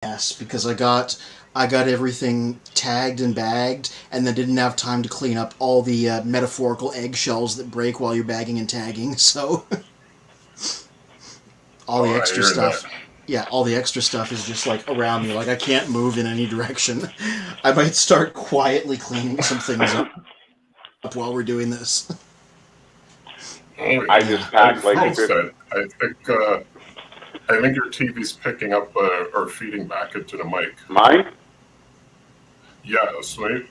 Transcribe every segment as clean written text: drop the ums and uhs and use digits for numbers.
mess because I got everything tagged and bagged, and then didn't have time to clean up all the metaphorical eggshells that break while you're bagging and tagging. So all the Oh, I extra hear that. stuff, yeah, all the extra stuff is just like around me. Like I can't move in any direction. I might start quietly cleaning some things up while we're doing this. Oh, yeah. I just packed like Folks, 50. I think your TV's picking up or feeding back into the mic. Mine? Yeah, sweet.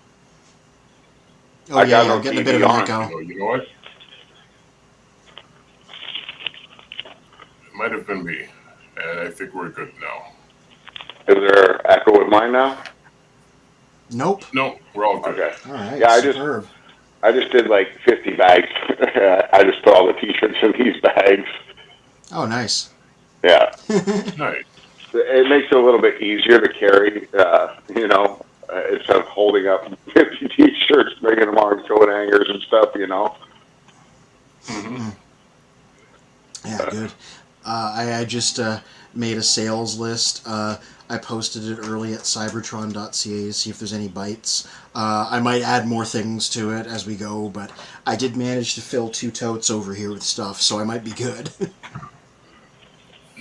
Oh I yeah, got yeah, no I'm getting a TV bit of an on. echo. You know what? It might have been me, and I think we're good now. Is there echo with mine now? Nope. No, we're all good. Okay. All right. Yeah, Superb. I just did like 50 bags. I just put all the t-shirts in these bags. Oh, nice. Yeah. Nice. It makes it a little bit easier to carry, instead of holding up 50 t-shirts, bringing them on coat hangers and stuff, Mm-hmm. Yeah, good. I just made a sales list. I posted it early at cybertron.ca to see if there's any bites. I might add more things to it as we go, but I did manage to fill 2 totes over here with stuff, so I might be good.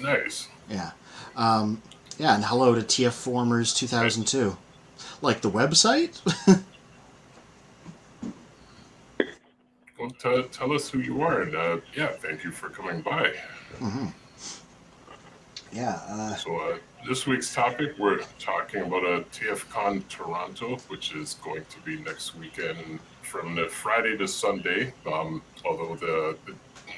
Nice. Yeah. Yeah, and hello to TF Formers 2002. Like the website? Well, tell us who you are, and thank you for coming by. Mm-hmm. Yeah. So this week's topic, we're talking about a TFCON Toronto, which is going to be next weekend from the Friday to Sunday. Although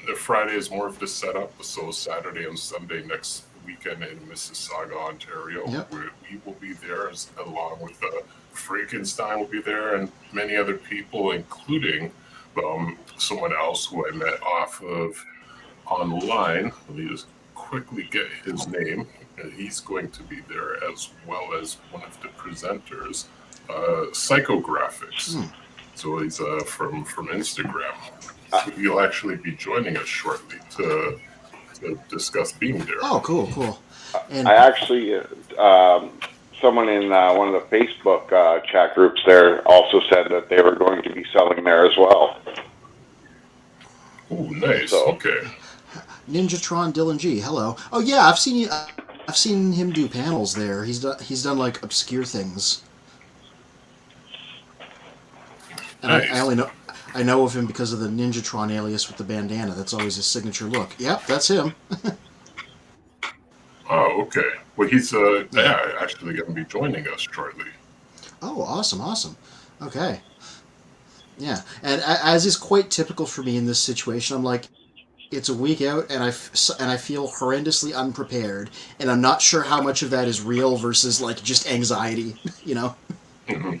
the Friday is more of the setup, so Saturday and Sunday next weekend in Mississauga, Ontario. Yep. We will be there along with Frankenstein will be there and many other people, including someone else who I met off of online. Let me just quickly get his name. He's going to be there as well as one of the presenters, Psychographics. So he's from Instagram. He'll actually be joining us shortly to discuss being there. Oh, cool. And I actually, someone in one of the Facebook chat groups there also said that they were going to be selling there as well. Oh, nice. So, okay. Ninjatron Dylan G. Hello. Oh yeah, I've seen him do panels there. He's done like obscure things. And Nice. I know of him because of the Ninjatron alias with the bandana. That's always his signature look. Yep, that's him. Oh, okay. Well, he's actually going to be joining us shortly. Oh, awesome. Okay. Yeah, and as is quite typical for me in this situation, I'm like, it's a week out, and I feel horrendously unprepared, and I'm not sure how much of that is real versus like just anxiety, you know. Mm-hmm.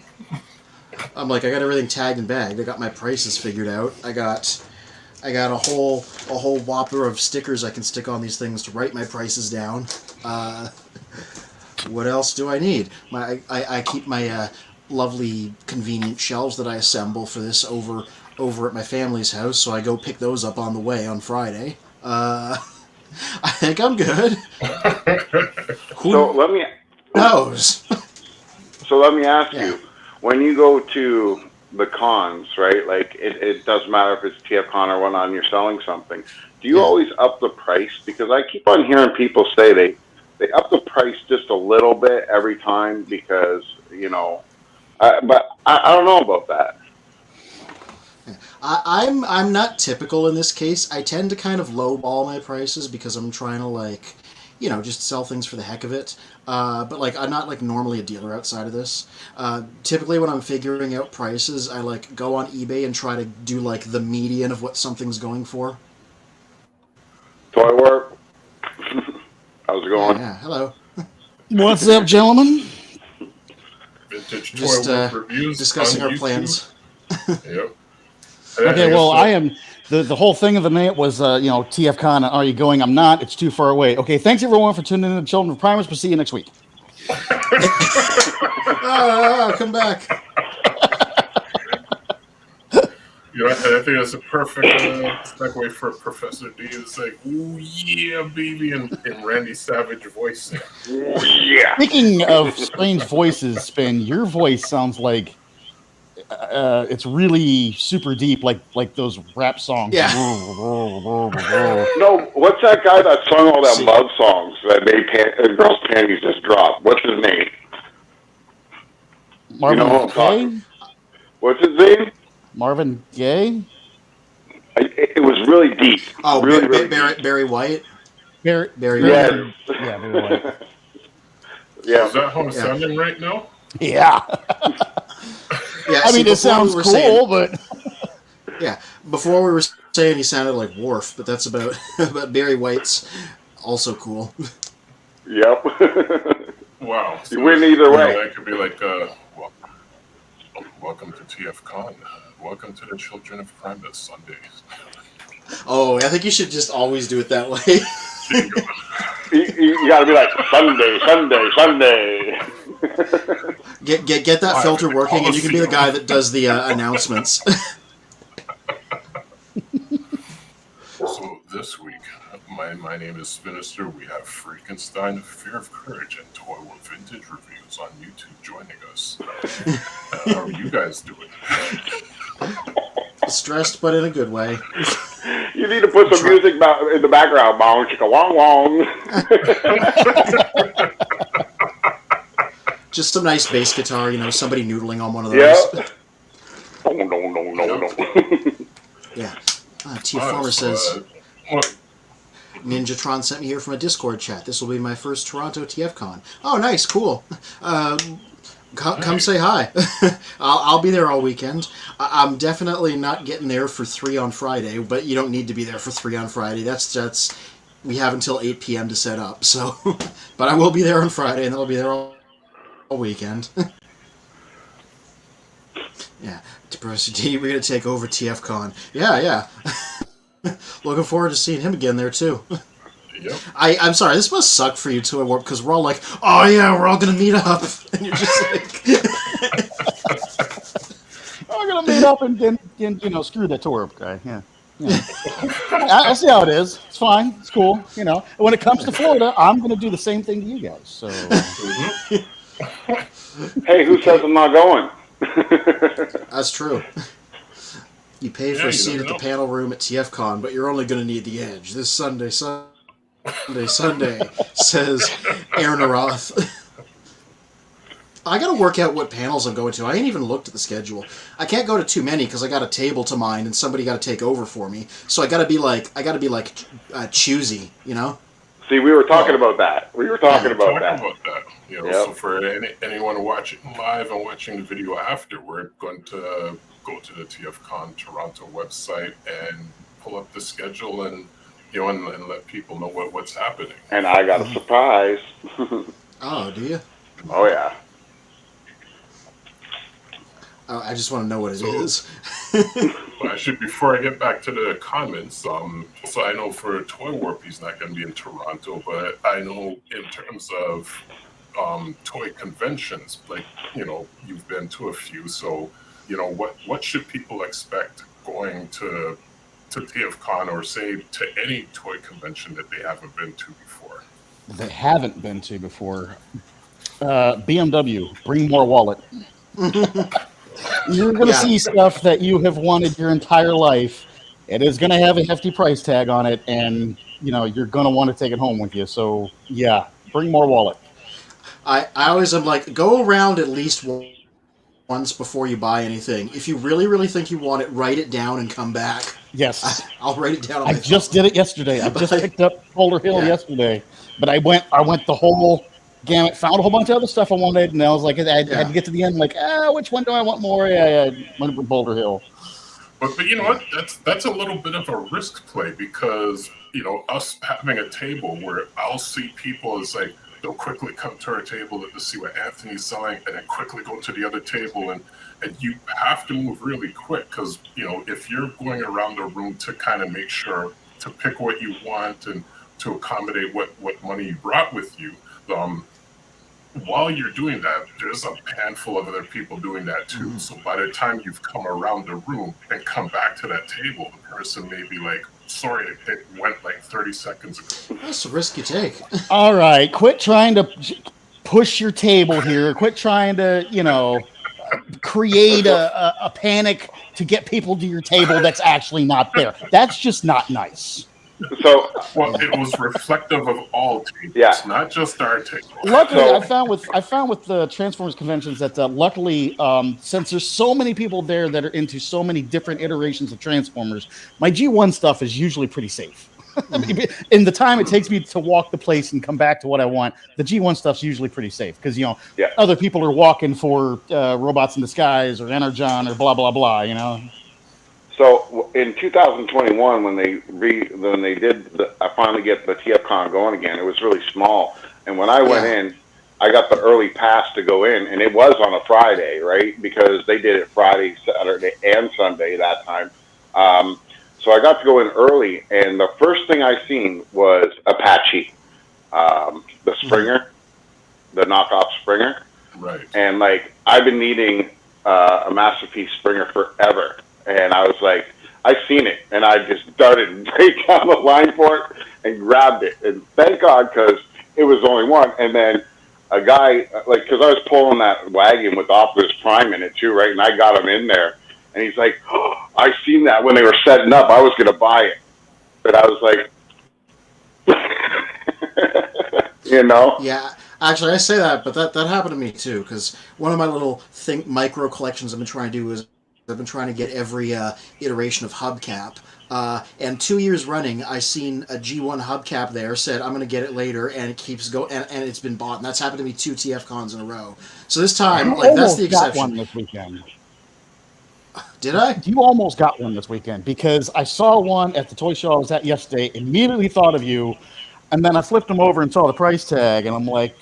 I'm like, I got everything tagged and bagged. I got my prices figured out. I got a whole whopper of stickers I can stick on these things to write my prices down. What else do I need? I keep my lovely convenient shelves that I assemble for this over at my family's house, so I go pick those up on the way on Friday. I think I'm good. so let me knows? So let me ask Yeah. you, when you go to the cons, right? Like it doesn't matter if it's TFCon or whatnot, and you're selling something. Do you always up the price? Because I keep on hearing people say they up the price just a little bit every time because but I don't know about that. I'm not typical in this case. I tend to kind of lowball my prices because I'm trying to like, just sell things for the heck of it. But like I'm not like normally a dealer outside of this. Typically when I'm figuring out prices, I like go on eBay and try to do like the median of what something's going for. Toy Work. How's it going? Yeah. Hello. What's up, gentlemen? Vintage Just Toy Work Reviews discussing on our YouTube. plans. Yep. Okay, well, I am. The whole thing of the night was, TFCon, are you going? I'm not. It's too far away. Okay, thanks everyone for tuning in to Children of Primus. We'll see you next week. Come back. You know, I think that's a perfect segue for Professor D. It's like, ooh yeah, baby, in Randy Savage voice. Oh, yeah. Speaking of strange voices, Spin, your voice sounds like it's really super deep, like those rap songs. Yeah. No, what's that guy that sung all that love songs that made girls' panties just drop? What's his name? Marvin who I'm Gaye? talking. What's his name? Marvin Gaye? It was really deep. Oh, really, really Barry White. Barry Yes. Yeah, Barry White. Yeah. Is that how I'm sounding right now? Yeah. Yeah, I mean, it sounds cool, but yeah. Before we were saying he sounded like Worf, but that's about but Barry White's also cool. Yep. Wow. So, you win either way. That could be like, welcome to TFCON. Welcome to the Children of Primus Sundays. Oh, I think you should just always do it that way. You got to be like Sunday. Get that filter working, and you can be the guy that does the announcements. So this week, my name is Spinister. We have Freakenstein, Fear of Courage, and Toy War Vintage Reviews on YouTube joining us. How are you guys doing? Stressed, but in a good way. You need to put some music in the background. Bong, chicka, wong, wong. Just some nice bass guitar, somebody noodling on one of those. Yeah. No. Yeah. TFormer says, Ninjatron sent me here from a Discord chat. This will be my first Toronto TFCon. Oh, nice, cool. Come say hi. I'll be there all weekend. I'm definitely not getting there for 3 on Friday, but you don't need to be there for 3 on Friday. That's we have until 8 p.m. to set up. So, but I will be there on Friday, and I'll be there all weekend. Yeah, Professor D, we're gonna take over TFCon. Yeah. Looking forward to seeing him again there too. Yep. I'm sorry, this must suck for you too, because we're all like, oh yeah, we're all gonna meet up, and you're just like, we're gonna meet up and screw that tour up guy. Yeah. I see how it is. It's fine. It's cool. When it comes to Florida, I'm gonna do the same thing to you guys. So. Hey, who says I'm not going? That's true. You pay for a seat at the panel room at TFCon, but you're only going to need the edge. This Sunday, says Aaron Aroth. I got to work out what panels I'm going to. I ain't even looked at the schedule. I can't go to too many because I got a table to mind and somebody got to take over for me. So I got to be choosy, See, we were talking about that. About that. So for anyone watching live and watching the video after, we're going to go to the TFCon Toronto website and pull up the schedule and and let people know what's happening. And I got a surprise. Oh, do you? Oh yeah. I just want to know what it is. Before I get back to the comments, so I know for Toy Warp he's not going to be in Toronto, but I know in terms of toy conventions, like you've been to a few, so what should people expect going to TFCon or say to any toy convention that they haven't been to before? BMW, bring more wallet. You're going to see stuff that you have wanted your entire life. It is going to have a hefty price tag on it, and you're going to want to take it home with you. So yeah, bring more wallet. I always am like, go around at least once before you buy anything. If you really, really think you want it, write it down and come back. Yes. I'll write it down. I just did it yesterday. I just picked up Boulder Hill yesterday, but I went the whole gamut, found a whole bunch of other stuff I wanted, and I was like, I had to get to the end, like, which one do I want more? Yeah, went with Boulder Hill. But you know what? That's a little bit of a risk play because us having a table where I'll see people as like they'll quickly come to our table to see what Anthony's selling, and then quickly go to the other table, and you have to move really quick because if you're going around the room to kind of make sure to pick what you want and to accommodate what money you brought with you, while you're doing that, there's a handful of other people doing that too. So by the time you've come around the room and come back to that table, the person may be like, sorry, it went like 30 seconds ago. That's a risk you take. All right, quit trying to push your table here. Quit trying to, create a panic to get people to your table that's actually not there. That's just not nice. So, Well, it was reflective of all tables, Yeah. not just our table. Luckily, So- I found with the Transformers conventions that luckily, since there's so many people there that are into so many different iterations of Transformers, my G1 stuff is usually pretty safe. I mean, in the time it takes me to walk the place and come back to what I want, the G1 stuff's usually pretty safe because Yeah. other people are walking for Robots in Disguise or Energon or blah blah blah. So in 2021, when they I finally get the TFCON going again. It was really small, and when I went in, I got the early pass to go in, and it was on a Friday, right? Because they did it Friday, Saturday, and Sunday that time. So I got to go in early, and the first thing I seen was Apache, the Springer, the knockoff Springer, Right. and like I've been needing a Masterpiece Springer forever. And I was like, I seen it, and I just darted right down the line for it and grabbed it. And thank God, because it was only one. And then a guy, because I was pulling that wagon with Optimus Prime in it too, right? And I got him in there, and he's like, oh, I seen that when they were setting up. I was going to buy it, but I was like, Yeah, actually, I say that, but that happened to me too. Because one of my little micro collections I've been trying to do is I've been trying to get every iteration of hubcap. And 2 years running, I seen a G1 hubcap there, said I'm going to get it later, and it keeps going, and it's been bought. And that's happened to me 2 TFCons in a row. So this time, that's the exception. Got one this weekend. Did I? You almost got one this weekend because I saw one at the toy show I was at yesterday, immediately thought of you, and then I flipped them over and saw the price tag, and I'm like,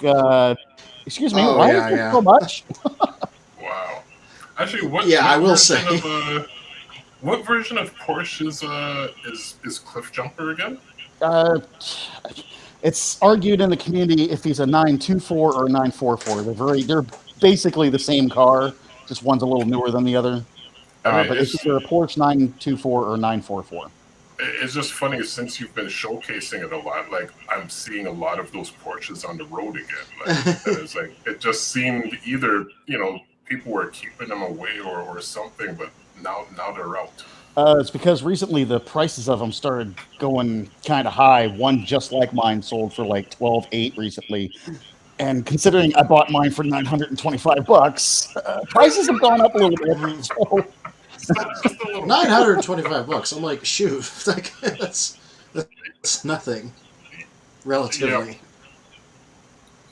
excuse me, why is it so much? Wow. Actually, what version of Porsche is Cliff Jumper again? It's argued in the community if he's a 924 or a 944. They're basically the same car, just one's a little newer than the other. But it's either a Porsche 924 or 944. It's just funny since you've been showcasing it a lot. Like I'm seeing a lot of those Porsches on the road again. Like, it's like it just seemed either people were keeping them away or something, but now they're out. It's because recently the prices of them started going kind of high. One just like mine sold for like $12,800 recently, and considering I bought mine for $925, prices have gone up a little bit. So. $925. I'm like, shoot, like that's nothing, relatively.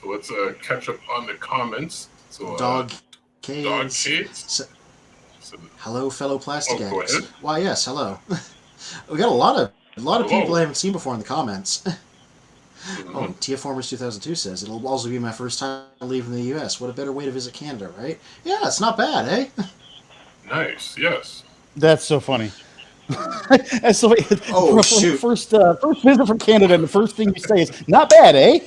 Yep. So let's catch up on the comments. So Dog Cades. Hello, fellow plastic go eggs. ahead. Why, yes, hello. We got a lot of people I haven't seen before in the comments. Oh, TFFormers 2002 says it'll also be my first time leaving the U.S. What a better way to visit Canada, right? Yeah, it's not bad, eh? Nice, yes. That's so funny. So, shoot. First visit from Canada, and the first thing you say is, not bad, eh?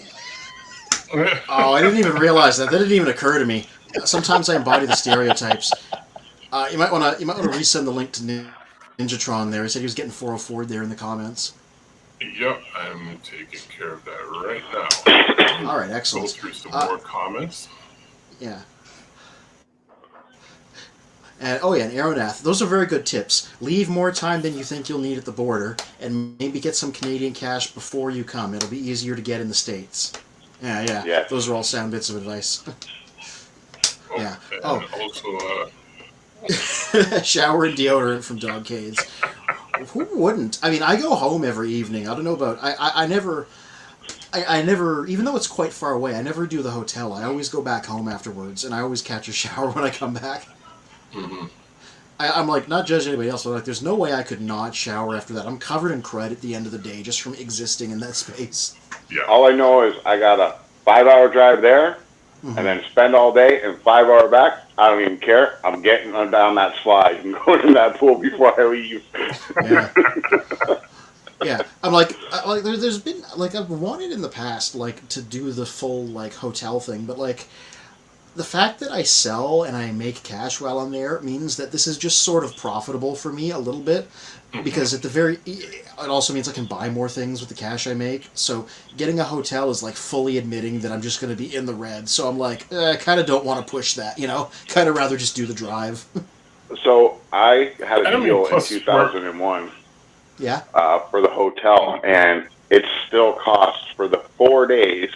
Oh, I didn't even realize that. That didn't even occur to me. Sometimes I embody the stereotypes. You might want to resend the link to Ninjatron there. He said he was getting 404 there in the comments. Yep, I'm taking care of that right now. All right, excellent. Go through some more comments. Yeah. And and Aeronath. Those are very good tips. Leave more time than you think you'll need at the border, and maybe get some Canadian cash before you come. It'll be easier to get in the States. Yeah. Those are all sound bits of advice. Yeah. Also, shower and deodorant from Dog Cades. Who wouldn't? I mean, I go home every evening. I don't know about... I never, even though it's quite far away, I never do the hotel. I always go back home afterwards, and I always catch a shower when I come back. Mm-hmm. I'm like, not judging anybody else, but like, there's no way I could not shower after that. I'm covered in crud at the end of the day just from existing in that space. Yeah. All I know is I got a 5-hour drive there, and then spend all day and 5-hour back. I don't even care. I'm getting down that slide and going in that pool before I leave. Yeah. Yeah, I'm like there's been like I've wanted in the past like to do the full like hotel thing, but like the fact that I sell and I make cash while I'm there means that this is just sort of profitable for me a little bit, because at the very it also means I can buy more things with the cash I make. So getting a hotel is like fully admitting that I'm just going to be in the red. So I'm like, I kind of don't want to push that, you know. Kind of rather just do the drive. So I had a And I mean, deal in plus, 2001 Yeah. for the hotel, and it still cost for the 4 days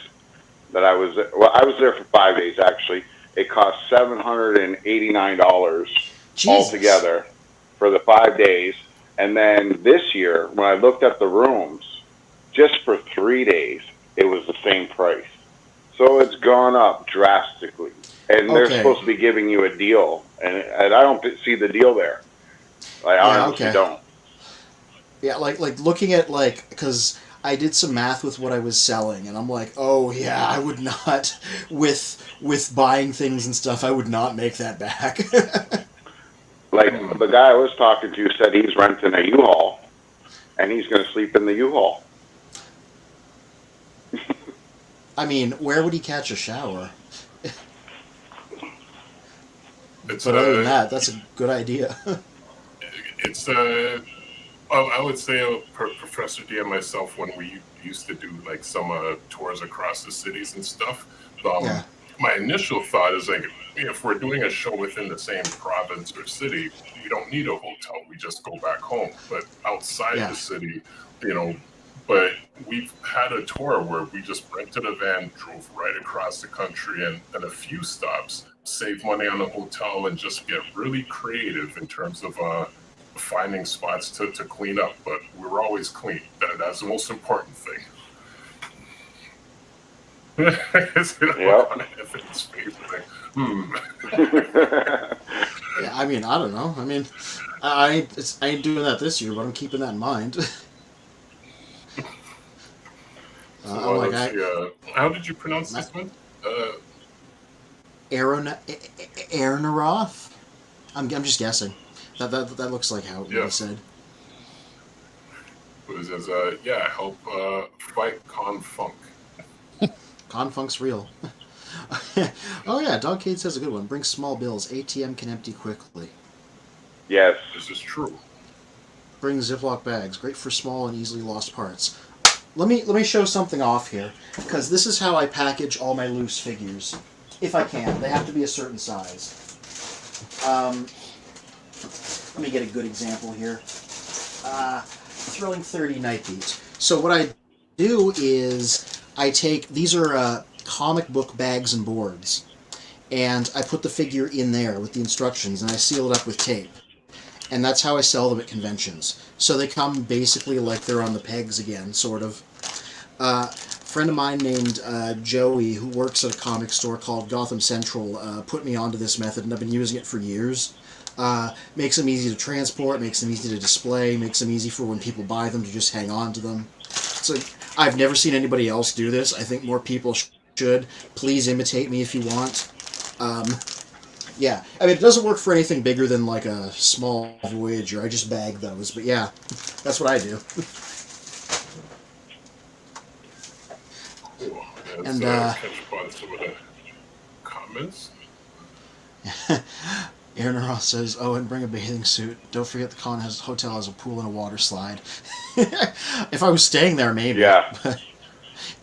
that I was there. Well, I was there for 5 days actually. It cost $789 Jesus. altogether for the 5 days. And then this year, when I looked at the rooms, just for 3 days, it was the same price. So it's gone up drastically. And they're Okay. supposed to be giving you a deal, and I don't see the deal there. I honestly don't. Yeah, like looking at like because I did some math with what I was selling, and I'm like, oh yeah, I would not with buying things and stuff. I would not make that back. Like the guy I was talking to said he's renting a U-Haul, and he's going to sleep in the U-Haul. I mean, where would he catch a shower? It's But other than that, that's a good idea. it's I would say Professor D and myself, when we used to do like some tours across the cities and stuff. Yeah. My initial thought is like, if we're doing a show within the same province or city, we don't need a hotel. We just go back home. But outside Yeah. the city, but we've had a tour where we just rented a van, drove right across the country, and a few stops, save money on the hotel, and just get really creative in terms of finding spots to clean up. But we're always clean. That's the most important thing. Yeah, I mean, I don't know. I mean, I ain't doing that this year, but I'm keeping that in mind. How did you pronounce this one? Aaronaroth? I'm just guessing. That looks like how it Yeah. was said. It says, help fight Confunk. Confunk's real. Oh yeah, Dog Cade says a good one. Bring small bills. ATM can empty quickly. Yes. This is true. Bring Ziploc bags. Great for small and easily lost parts. Let me show something off here, because this is how I package all my loose figures. If I can. They have to be a certain size. Let me get a good example here. Thrilling 30 Nightbeat. So what I do is I take, these are comic book bags and boards, and I put the figure in there with the instructions, and I seal it up with tape. And that's how I sell them at conventions. So they come basically like they're on the pegs again, sort of. A friend of mine named Joey, who works at a comic store called Gotham Central, put me onto this method, and I've been using it for years. Makes them easy to transport, makes them easy to display, makes them easy for when people buy them to just hang on to them. So I've never seen anybody else do this. I think more people should. Please imitate me if you want. Yeah, I mean, it doesn't work for anything bigger than like a small Voyager. I just bag those, but yeah, that's what I do. Cool. And, catch up on some of the comments. Aaron Ross says, "Oh, and bring a bathing suit. Don't forget the hotel has a pool and a water slide." If I was staying there, maybe. Yeah.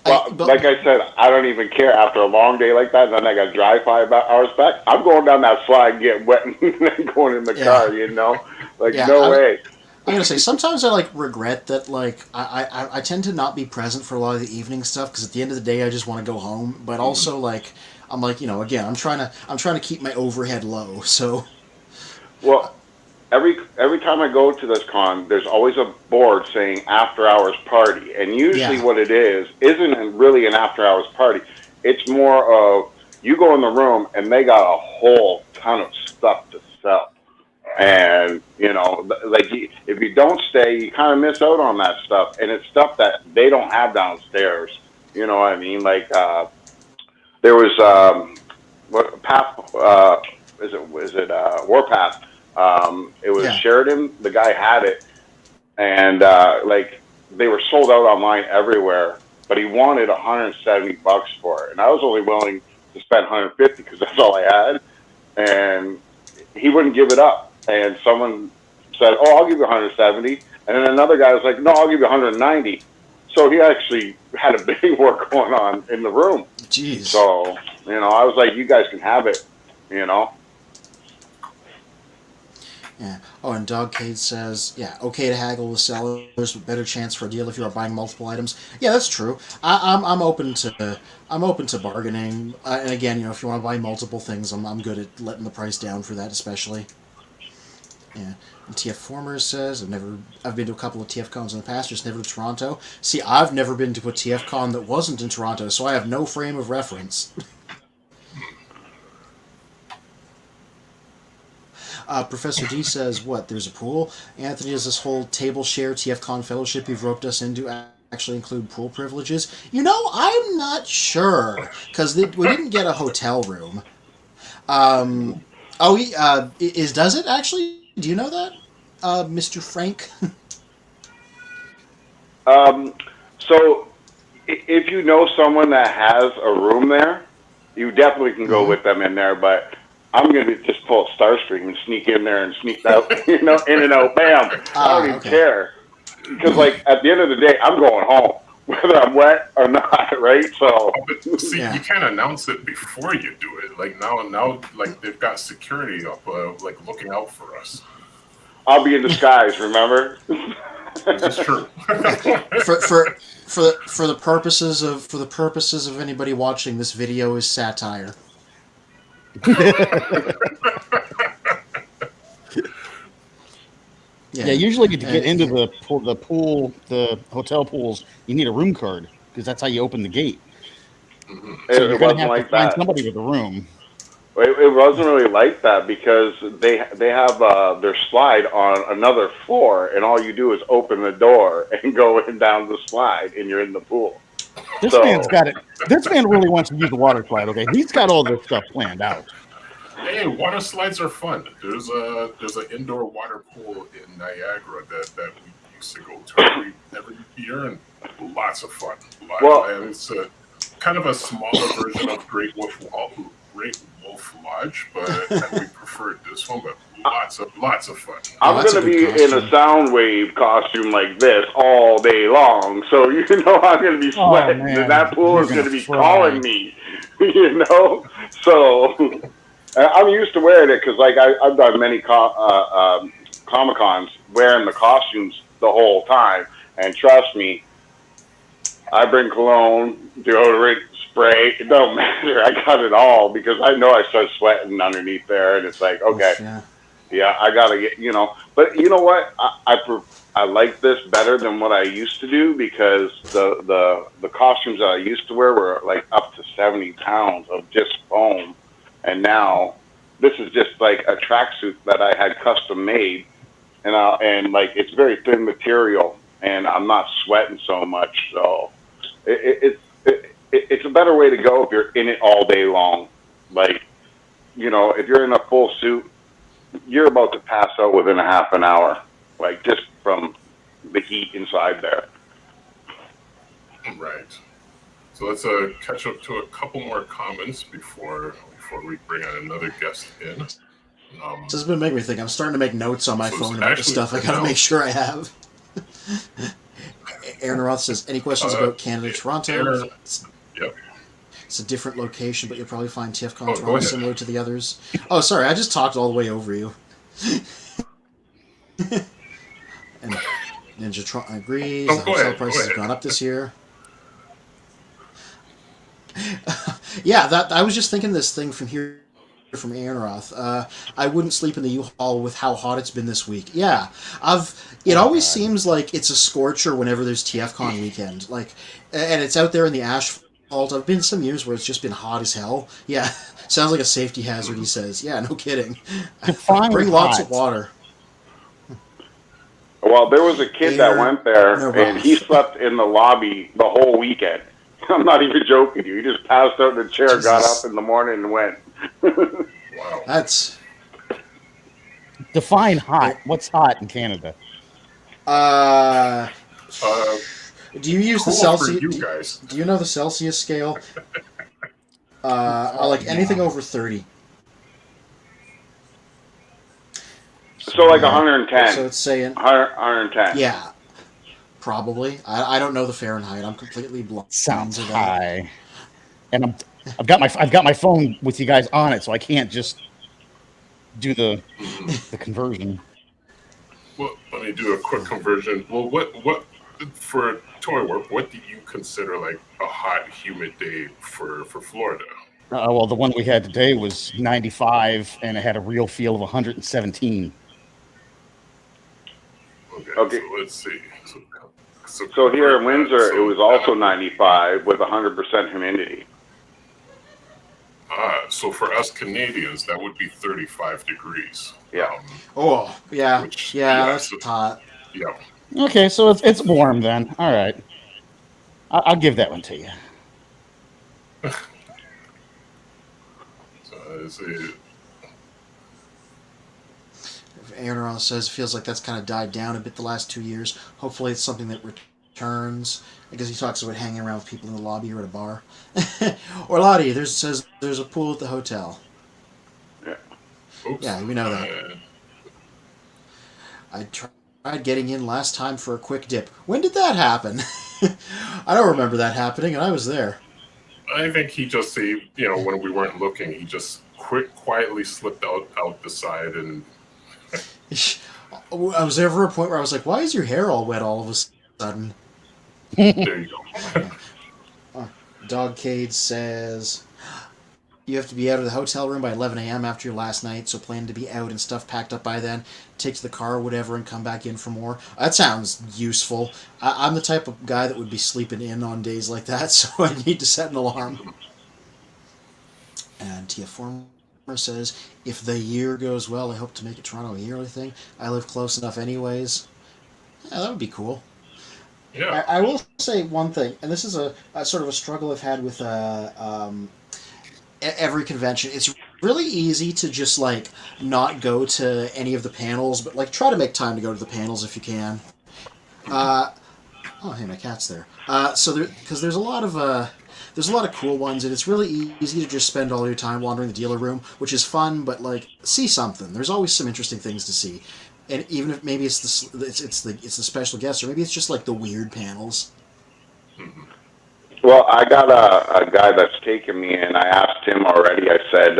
Well, like I said, I don't even care. After a long day like that, and then I got to drive 5 hours back, I'm going down that slide and getting wet and then going in the car, you know? Like, no way. I'm gonna say, sometimes I like regret that, like, I tend to not be present for a lot of the evening stuff, because at the end of the day I just want to go home, but also like I'm like, you know, again, I'm trying to keep my overhead low, so. Well, every time I go to this con, there's always a board saying after hours party, and usually what it isn't really an after hours party. It's more of you go in the room and they got a whole ton of stuff to sell, and you know, like if you don't stay, you kind of miss out on that stuff, and it's stuff that they don't have downstairs. You know what I mean? Like there was what path is it Warpath? It was Sheridan. The guy had it, and like they were sold out online everywhere, but he wanted $170 for it, and I was only willing to spend 150 because that's all I had, and he wouldn't give it up. And someone said, "Oh, I'll give you 170," and then another guy was like, "No, I'll give you 190." So he actually had a bidding war going on in the room. Jeez. So I was like, "You guys can have it," Yeah. Oh, and Dogcade says, yeah, okay to haggle with sellers, but better chance for a deal if you are buying multiple items. Yeah, that's true. I'm open to bargaining. And again, if you want to buy multiple things, I'm good at letting the price down for that, especially. Yeah. And TF Former says, I've been to a couple of TFCONs in the past, just never to Toronto. See, I've never been to a TFCON that wasn't in Toronto, so I have no frame of reference. Professor D says, what, there's a pool? Anthony, does this whole table share TFCon fellowship you've roped us into actually include pool privileges? I'm not sure, because we didn't get a hotel room. Does it actually? Do you know that, Mr. Frank? So if you know someone that has a room there, you definitely can go with them in there, but I'm going to just pull a Starscream and sneak in there and sneak out, in and out, bam. I don't even care. Because, at the end of the day, I'm going home, whether I'm wet or not, right? So, see, you can't announce it before you do it. Now, they've got security up, looking out for us. I'll be in disguise, remember? That's true. For the purposes of anybody watching, this video is satire. Yeah, usually to get into the hotel pools, you need a room card because that's how you open the gate. Mm-hmm. So you're going to have to find somebody with a room. It wasn't really like that because they have their slide on another floor, and all you do is open the door and go in down the slide, and you're in the pool. This man's got it. This man really wants to use the water slide. Okay, he's got all this stuff planned out. Hey, water slides are fun. There's an indoor water pool in Niagara that we used to go to every year, and lots of fun. And it's kind of a smaller version of Great Wolf Lodge, but we preferred this one. But lots of fun. I'm going to be in a sound wave costume like this all day long, so I'm going to be sweating, and that pool is going to be calling me. So. I'm used to wearing it because, I've done many Comic-Cons wearing the costumes the whole time. And trust me, I bring cologne, deodorant, spray. It don't matter. I got it all because I know I start sweating underneath there. And it's like, okay, yeah, I got to get, But you know what? I like this better than what I used to do because the costumes that I used to wear were up to 70 pounds of just foam. And now this is just like a tracksuit that I had custom made, and it's very thin material, and I'm not sweating so much. So it's a better way to go if you're in it all day long. If you're in a full suit, you're about to pass out within a half an hour, just from the heat inside there. Right. So let's catch up to a couple more comments before we bring on another guest in. This has been making me think. I'm starting to make notes on my phone about the stuff I gotta make sure I have. Aaron Roth says, any questions about Canada, Toronto? Yep. It's a different location, but you'll probably find TFCon Toronto similar to the others. Oh, sorry, I just talked all the way over you. And Ninjatron agrees. The hotel prices have gone up this year. Yeah, I was just thinking this thing from Aaron Roth. I wouldn't sleep in the U-Haul with how hot it's been this week. Yeah, it always seems like it's a scorcher whenever there's TFCon weekend. And it's out there in the asphalt. I've been some years where it's just been hot as hell. Yeah, sounds like a safety hazard. He says. Yeah, no kidding. Bring lots of water. Well, there was a kid that went there, and he slept in the lobby the whole weekend. I'm not even joking you. He just passed out in the chair, got up in the morning, and went. Wow. That's... Define hot. What's hot in Canada? Do you use the Cool for Celsius? you guys. Do you know the Celsius scale? Like anything over 30. So like 110. So it's saying 110. yeah, probably. I don't know the Fahrenheit. I'm completely blind. Sounds to that. high. And I've got my phone with you guys on it, so I can't just do the conversion. Well, let me do a quick conversion. Well, what for toy work? What do you consider like a hot, humid day for Florida? Well, the one we had today was 95, and it had a real feel of 117. Okay. So let's see. So here in Windsor, it was also 95 with 100% humidity. So for us Canadians, that would be 35 degrees. Yeah. Oh, yeah. Which- yeah, yeah, that's so- hot. Yeah. Okay, so it's warm then. All right, I'll give that one to you. So let's see. Aaron says feels like that's kind of died down a bit the last 2 years. Hopefully, it's something that returns. I guess he talks about hanging around with people in the lobby or at a bar. Or Lottie, says there's a pool at the hotel. Yeah. Oops. Yeah, we know that. I tried getting in last time for a quick dip. When did that happen? I don't remember that happening, and I was there. I think he just saved, when we weren't looking, he just quietly slipped out the side and. I was there for a point where I was like, why is your hair all wet all of a sudden? There you go. Dogcade says, you have to be out of the hotel room by 11 a.m. after your last night, so plan to be out and stuff packed up by then. Take to the car or whatever and come back in for more. That sounds useful. I'm the type of guy that would be sleeping in on days like that, so I need to set an alarm. And Tia Former says, if the year goes well, I hope to make it Toronto a yearly thing. I live close enough anyways. Yeah, that would be cool. Yeah. I will say one thing, and this is a sort of a struggle I've had with every convention. It's really easy to just like not go to any of the panels, but like try to make time to go to the panels if you can. Oh, hey, my cat's there. Because there's a lot of cool ones, and it's really easy to just spend all your time wandering the dealer room, which is fun. But like, see something. There's always some interesting things to see. And even if maybe it's the special guests, or maybe it's just like the weird panels. Well, I got a guy that's taken me, and I asked him already. I said,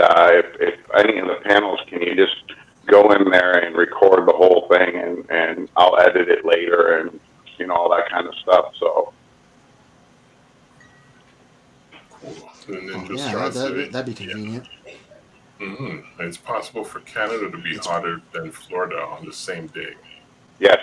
if any of the panels, can you just go in there and record the whole thing, and I'll edit it later, and all that kind of stuff. So. Cool. And then just Yeah, that'd be convenient. It's possible for Canada to be hotter than Florida on the same day. Yes.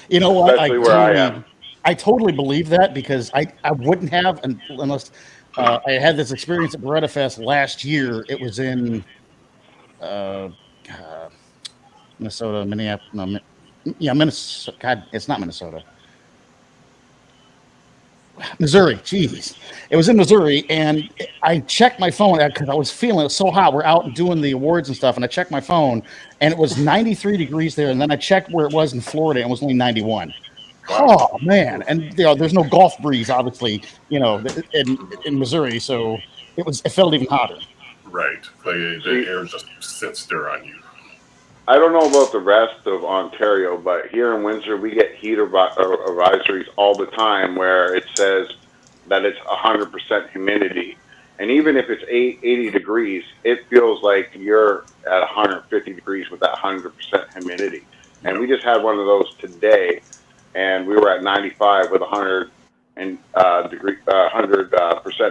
You know what? Especially where I am. I totally believe that because I wouldn't have unless I had this experience at Beretta Fest last year. It was in Minnesota, Minneapolis. Minnesota. God, it's not Minnesota. Missouri, jeez. It was in Missouri, and I checked my phone because I was feeling it was so hot. We're out and doing the awards and stuff, and I checked my phone, and it was 93 degrees there, and then I checked where it was in Florida, and it was only 91. Oh, man. And, there's no Gulf breeze, obviously, in Missouri, so it felt even hotter. Right. The air just sits there on you. I don't know about the rest of Ontario, but here in Windsor, we get heat advisories all the time where it says that it's 100% humidity. And even if it's 80 degrees, it feels like you're at 150 degrees with that 100% humidity. And we just had one of those today, and we were at 95 with 100%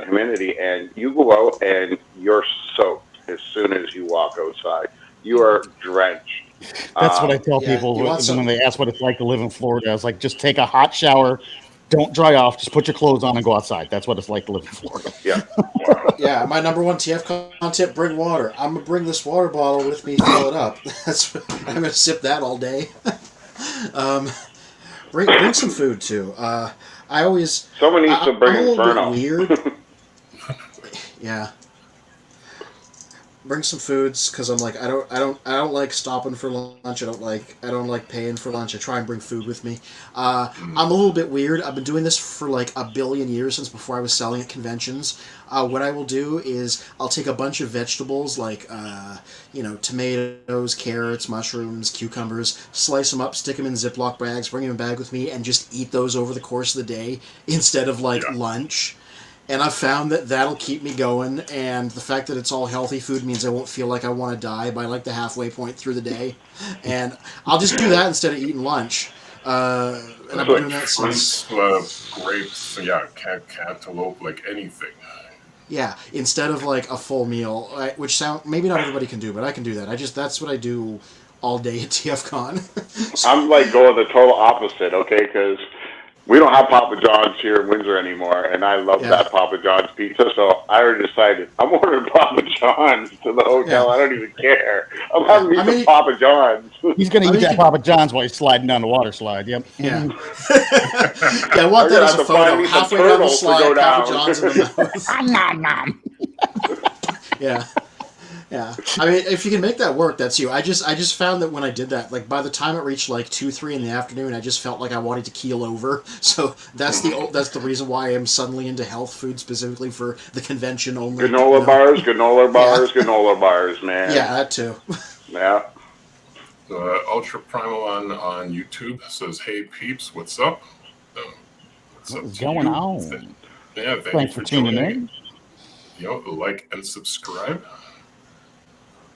humidity. And you go out and you're soaked as soon as you walk outside. You are drenched. That's what I tell people when they ask what it's like to live in Florida. I was like, just take a hot shower, don't dry off, just put your clothes on and go outside. That's what it's like to live in Florida. Yeah. Yeah, my number one TFCON tip, bring water. I'm going to bring this water bottle with me, fill it up. I'm going to sip that all day. Bring some food, too. Someone needs to bring I'm a little Inferno. bit weird. Yeah. bring some foods because I'm like I don't like stopping for lunch. I don't like paying for lunch. I try and bring food with me. I'm a little bit weird. I've been doing this for like a billion years since before I was selling at conventions. What I will do is I'll take a bunch of vegetables like tomatoes, carrots, mushrooms, cucumbers, slice them up, stick them in Ziploc bags, bring them back with me, and just eat those over the course of the day instead of like lunch. And I've found that that'll keep me going, and the fact that it's all healthy food means I won't feel like I want to die by like the halfway point through the day. And I'll just do that instead of eating lunch. And I've been doing that since... grapes, cantaloupe, like anything. Yeah, instead of like a full meal, which maybe not everybody can do, but I can do that. That's what I do all day at TFCON. I'm like going the total opposite, okay? Because we don't have Papa John's here in Windsor anymore, and I love that Papa John's pizza, so I already decided I'm ordering Papa John's to the hotel. I don't even care. I'm having me some Papa John's. He's going to eat that Papa John's while he's sliding down the water slide, yep. Yeah. I want that as a photo. Halfway down the slide, Papa John's in the mouth. Yeah. Yeah, I mean, if you can make that work, that's you. I just found that when I did that, like by the time it reached like 2-3 in the afternoon, I just felt like I wanted to keel over. So that's the reason why I'm suddenly into health food specifically for the convention only. Granola bars, man. Yeah, that too. Yeah. Ultra Primal on YouTube says, "Hey peeps, what's up? What's going on? Yeah, thanks for tuning in. Like and subscribe."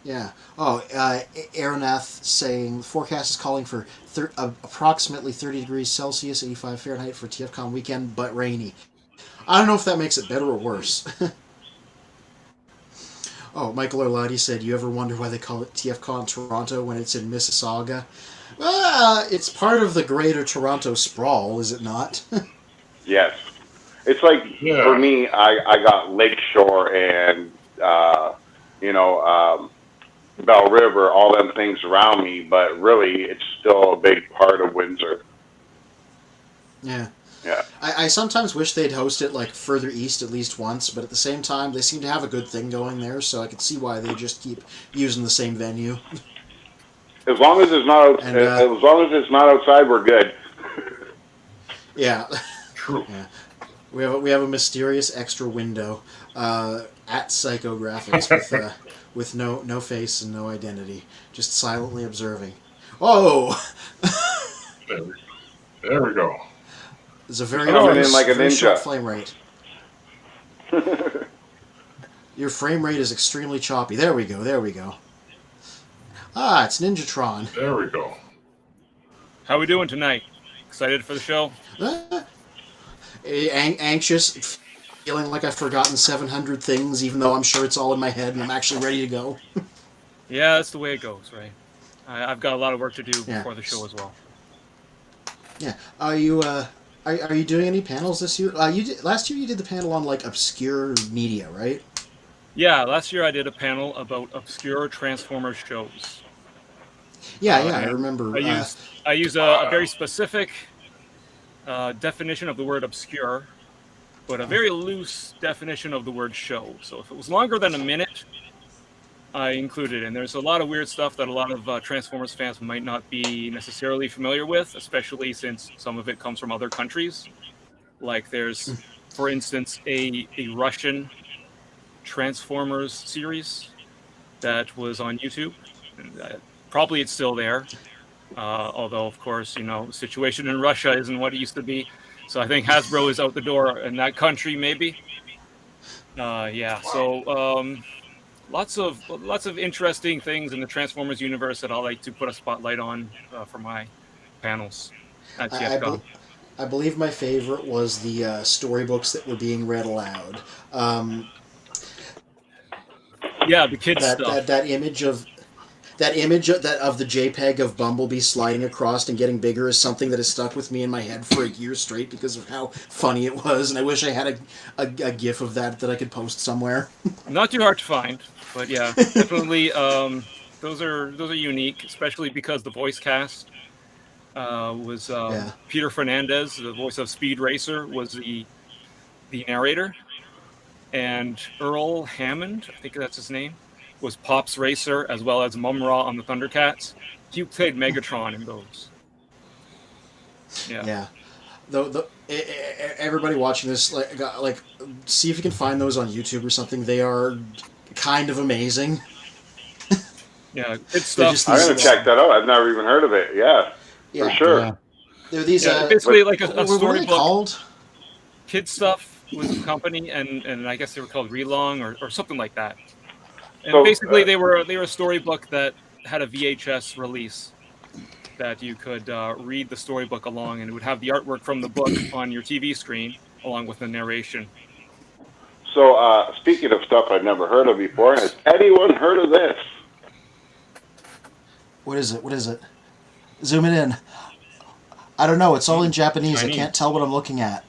Yeah. Oh, Aeronath saying the forecast is calling for approximately 30 degrees Celsius, 85 Fahrenheit for TFCON weekend, but rainy. I don't know if that makes it better or worse. Oh, Michael Orlati said, "You ever wonder why they call it TFCON Toronto when it's in Mississauga?" It's part of the greater Toronto sprawl, is it not? Yes. It's like, for me, I got Lakeshore and, Bell River, all them things around me, but really it's still a big part of Windsor. Yeah. Yeah. I sometimes wish they'd host it like further east at least once, but at the same time they seem to have a good thing going there, so I could see why they just keep using the same venue. As long as it's not outside, we're good. Yeah. True. Yeah. We have a mysterious extra window at Psychographics with no face and no identity, just silently observing. Oh! There we go. There's a very ninja. short frame rate. Your frame rate is extremely choppy. There we go. Ah, it's Ninjatron. There we go. How we doing tonight? Excited for the show? Anxious, feeling like I've forgotten 700 things, even though I'm sure it's all in my head and I'm actually ready to go. Yeah, that's the way it goes, right? I've got a lot of work to do before the show as well. Yeah. Are you doing any panels this year? Last year you did the panel on like obscure media, right? Yeah, last year I did a panel about obscure Transformers shows. Yeah, I remember. I use a very specific definition of the word obscure, but a very loose definition of the word show. So if it was longer than a minute, I included it. And there's a lot of weird stuff that a lot of Transformers fans might not be necessarily familiar with, especially since some of it comes from other countries. Like there's, for instance, a Russian Transformers series that was on YouTube. Probably it's still there. Although, of course, the situation in Russia isn't what it used to be. So I think Hasbro is out the door in that country, maybe. So lots of interesting things in the Transformers universe that I like to put a spotlight on for my panels at TFCON. I believe my favorite was the storybooks that were being read aloud. The kids stuff. That image of the JPEG of Bumblebee sliding across and getting bigger is something that has stuck with me in my head for a year straight because of how funny it was, and I wish I had a GIF of that I could post somewhere. Not too hard to find, but yeah, definitely those are unique, especially because the voice cast was Peter Fernandez, the voice of Speed Racer, was the narrator, and Earl Hammond, I think that's his name, was Pop's Racer, as well as Mum-Ra on the Thundercats. He played Megatron in those. Yeah. Everybody watching this, like, see if you can find those on YouTube or something. They are kind of amazing. Yeah, good stuff. I'm gonna check that out. I've never even heard of it. Yeah, for sure. Yeah. They're these. Basically like a what are they storybook. called? Kid Stuff was the company, and I guess they were called Relong or something like that. And So, basically, they were a storybook that had a VHS release that you could read the storybook along, and it would have the artwork from the book on your TV screen along with the narration. So, speaking of stuff I'd never heard of before, has anyone heard of this? What is it? Zoom it in. I don't know. It's all in Japanese. Chinese. I can't tell what I'm looking at.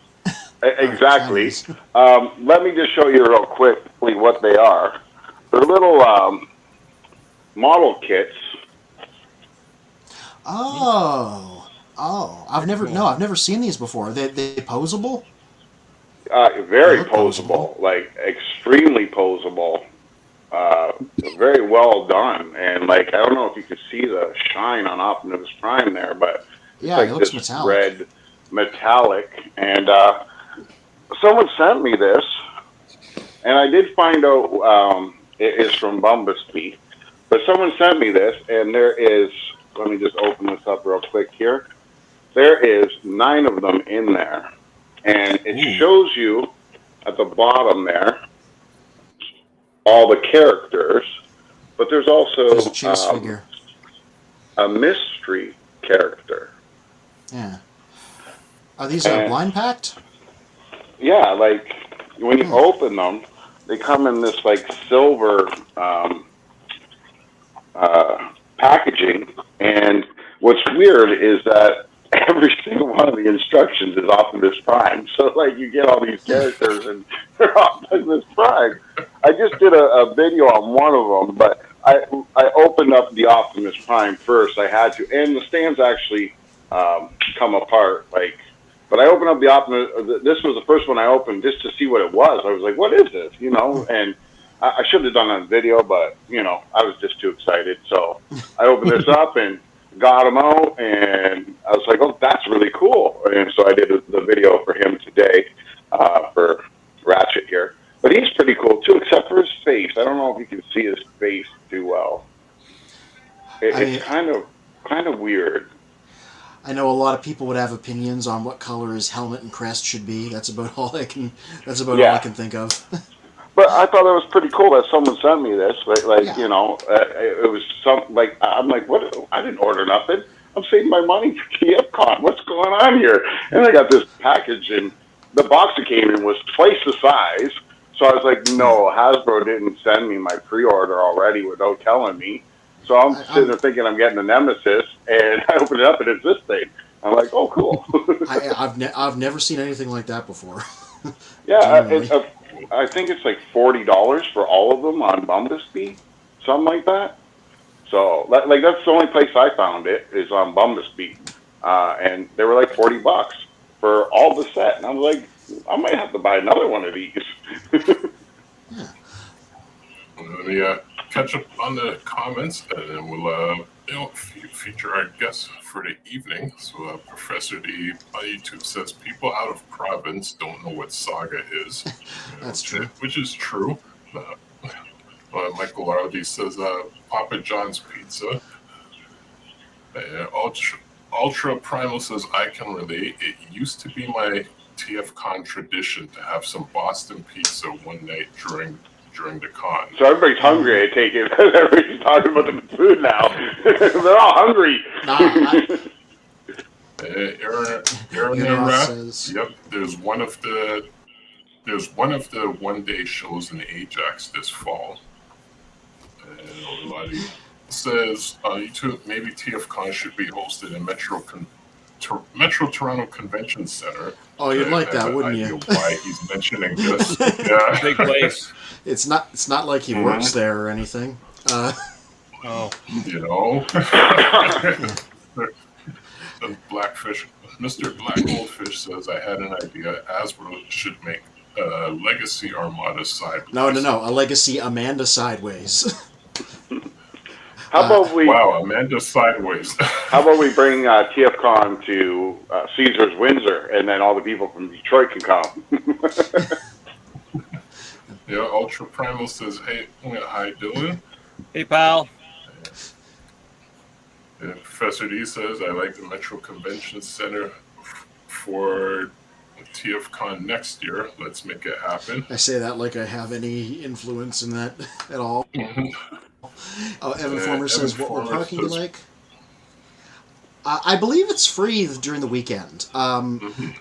Exactly. Chinese. Let me just show you real quickly what they are. They're little model kits. Oh. I've never seen these before. They posable? Very Look posable, like extremely posable. Very well done, and like I don't know if you can see the shine on Optimus Prime there, but it's Yeah, like it looks this metallic. red metallic. And someone sent me this, and I did find out it is from Bumblebee, but someone sent me this, and there is. Let me just open this up real quick here. There is 9 of them in there, and it shows you at the bottom there all the characters, but there's also There's a chase figure. a mystery character. Yeah. Are these And- blind packed? Yeah, like when you open them, they come in this like silver packaging, and what's weird is that every single one of the instructions is Optimus Prime. So like you get all these characters and they're Optimus Prime. I just did a video on one of them, but I opened up the Optimus Prime first. I had to, and the stands actually come apart. Like, but I opened up the Optimus. This was the first one I opened just to see what it was. I was like, "What is this?" You know, and I should have done it on video, but you know, I was just too excited. So I opened this up and got him out, and I was like, "Oh, that's really cool!" And so I did the video for him today for Ratchet here. But he's pretty cool too, except for his face. I don't know if you can see his face too well. It's kind of weird. I know a lot of people would have opinions on what color his helmet and crest should be. That's about all I can. That's about all I can think of. But I thought it was pretty cool that someone sent me this. Like you know, it was some like I'm like, what? I didn't order nothing. I'm saving my money for TFCON. What's going on here? And I got this package, and the box it came in was twice the size. So I was like, no, Hasbro didn't send me my pre-order already without telling me. So I'm sitting there thinking I'm getting a Nemesis, and I open it up, and it's this thing. I'm like, oh, cool. I've never seen anything like that before. Yeah, I think it's like $40 for all of them on Bumblebee, something like that. So, like that's the only place I found it is on Bumblebee, and they were like $40 for all the set, and I was like, I might have to buy another one of these. Let me catch up on the comments, and then we'll feature our guest for the evening. So Professor D on YouTube says people out of province don't know what Saga is. That's true. Which is true. Michael Arledy says Papa John's Pizza. Ultra Primal says I can relate. It used to be my TFCON tradition to have some Boston pizza one night during the con. So everybody's hungry, I take it. Everybody's talking about the food now. They're all hungry. Aaron says, yep, there's one of the one-day shows in Ajax this fall. And Lottie says maybe TFCon should be hosted in Metro Toronto Convention Center. Oh, you'd like that, wouldn't you? Why he's mentioning this? Yeah, big place. It's not like he works there or anything. You know, Blackfish, Mr. Black Goldfish says I had an idea. Hasbro should make a Legacy Armada sideways. No, a Legacy Amanda sideways. How about we? Wow, Amanda sideways. How about we bring TFCON to Caesars Windsor, and then all the people from Detroit can come. Yeah, Ultra Primal says, "Hey, hi, Dylan." Hey, pal. And Professor D says, "I like the Metro Convention Center for TFCon next year. Let's make it happen." I say that like I have any influence in that at all. Evan Former says, "What more parking you like?" I believe it's free during the weekend,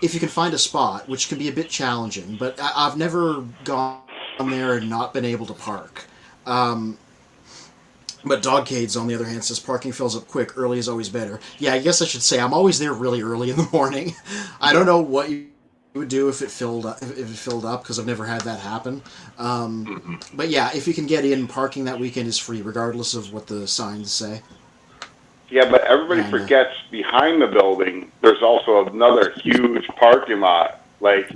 if you can find a spot, which can be a bit challenging. But I've never gone there and not been able to park. But Dogcades, on the other hand, says parking fills up quick. Early is always better. Yeah, I guess I should say I'm always there really early in the morning. I don't know what you would do if it filled up, because I've never had that happen. But yeah, if you can get in, parking that weekend is free, regardless of what the signs say. Yeah, but everybody forgets behind the building, there's also another huge parking lot. Like,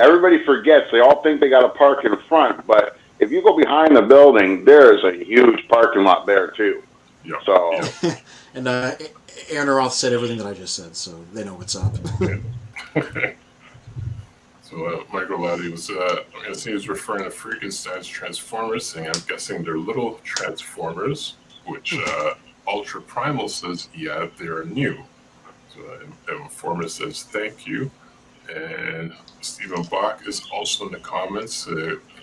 everybody forgets. They all think they got to park in front, but if you go behind the building, there's a huge parking lot there, too. Yeah. So. Yeah. And Aaron Roth said everything that I just said, so they know what's up. So Michael Lowdy was, I'm going to say he was referring to Frankenstein's Transformers, saying I'm guessing they're little Transformers, which Ultra Primal says, yeah, they're new. So Informer says, thank you. And Stephen Bach is also in the comments.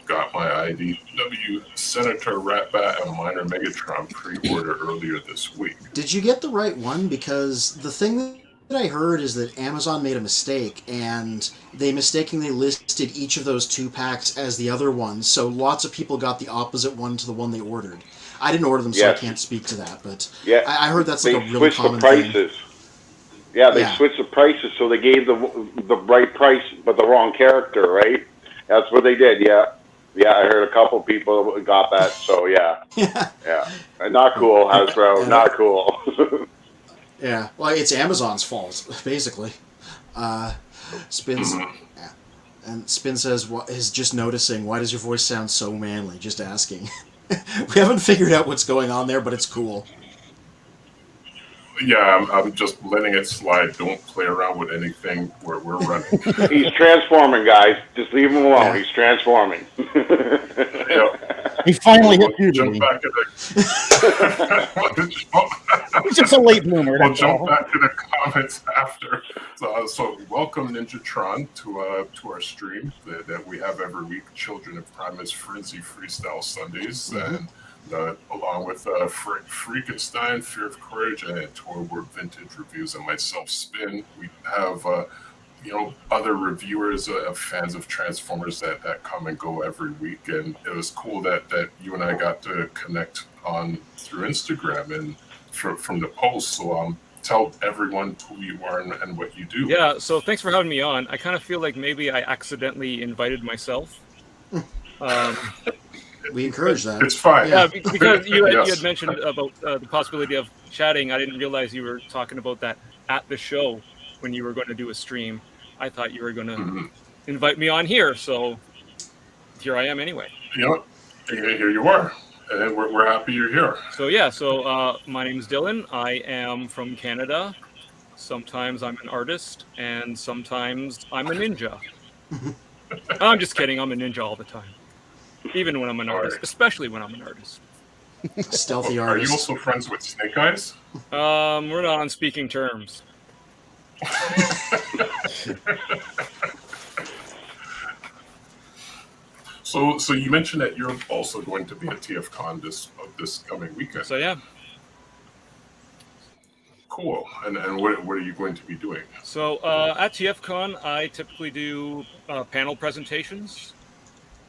Got my IDW Senator Ratbat and Minor Megatron pre-order earlier this week. Did you get the right one? Because the thing that I heard is that Amazon made a mistake, and they mistakenly listed each of those 2-packs as the other one, so lots of people got the opposite one to the one they ordered. I didn't order them, so I can't speak to that, but I heard that's like a really common thing. They switched the prices. Yeah, they switched the prices, so they gave the right price, but the wrong character, right? That's what they did, yeah. Yeah, I heard a couple people got that, so yeah. Not cool, Hasbro, not cool. Yeah, well, it's Amazon's fault, basically. Spins, and Spin says, is just noticing, why does your voice sound so manly? Just asking. We haven't figured out what's going on there, but it's cool. Yeah, I'm just letting it slide. Don't play around with anything where we're running. He's transforming, guys. Just leave him alone. He's transforming. He finally hit puberty. Jump back to He's just a late bloomer. We'll jump back to the comments after. So welcome Ninjatron to our stream that we have every week. Children of Primus Frenzy Freestyle Sundays, and along with Freakenstein, Fear of Courage, and Toy World Vintage Reviews, and myself, Spin. We have other reviewers, fans of Transformers that come and go every week, and it was cool that you and I got to connect on through Instagram and from the post. So tell everyone who you are and what you do. Yeah, so thanks for having me on. I kind of feel like maybe I accidentally invited myself. We encourage that. It's fine. Yeah, because you had mentioned about the possibility of chatting. I didn't realize you were talking about that at the show when you were going to do a stream. I thought you were going to invite me on here, so here I am anyway. Here you are, and we're happy you're here. So my name is Dylan. I am from Canada. Sometimes I'm an artist, and sometimes I'm a ninja. I'm just kidding. I'm a ninja all the time. Even when I'm an artist, especially when I'm an artist. Stealthy artist. Are you also friends with Snake Eyes? We're not on speaking terms. So you mentioned that you're also going to be at TFCon this coming weekend. So yeah. Cool. And what are you going to be doing? So at TFCon, I typically do panel presentations.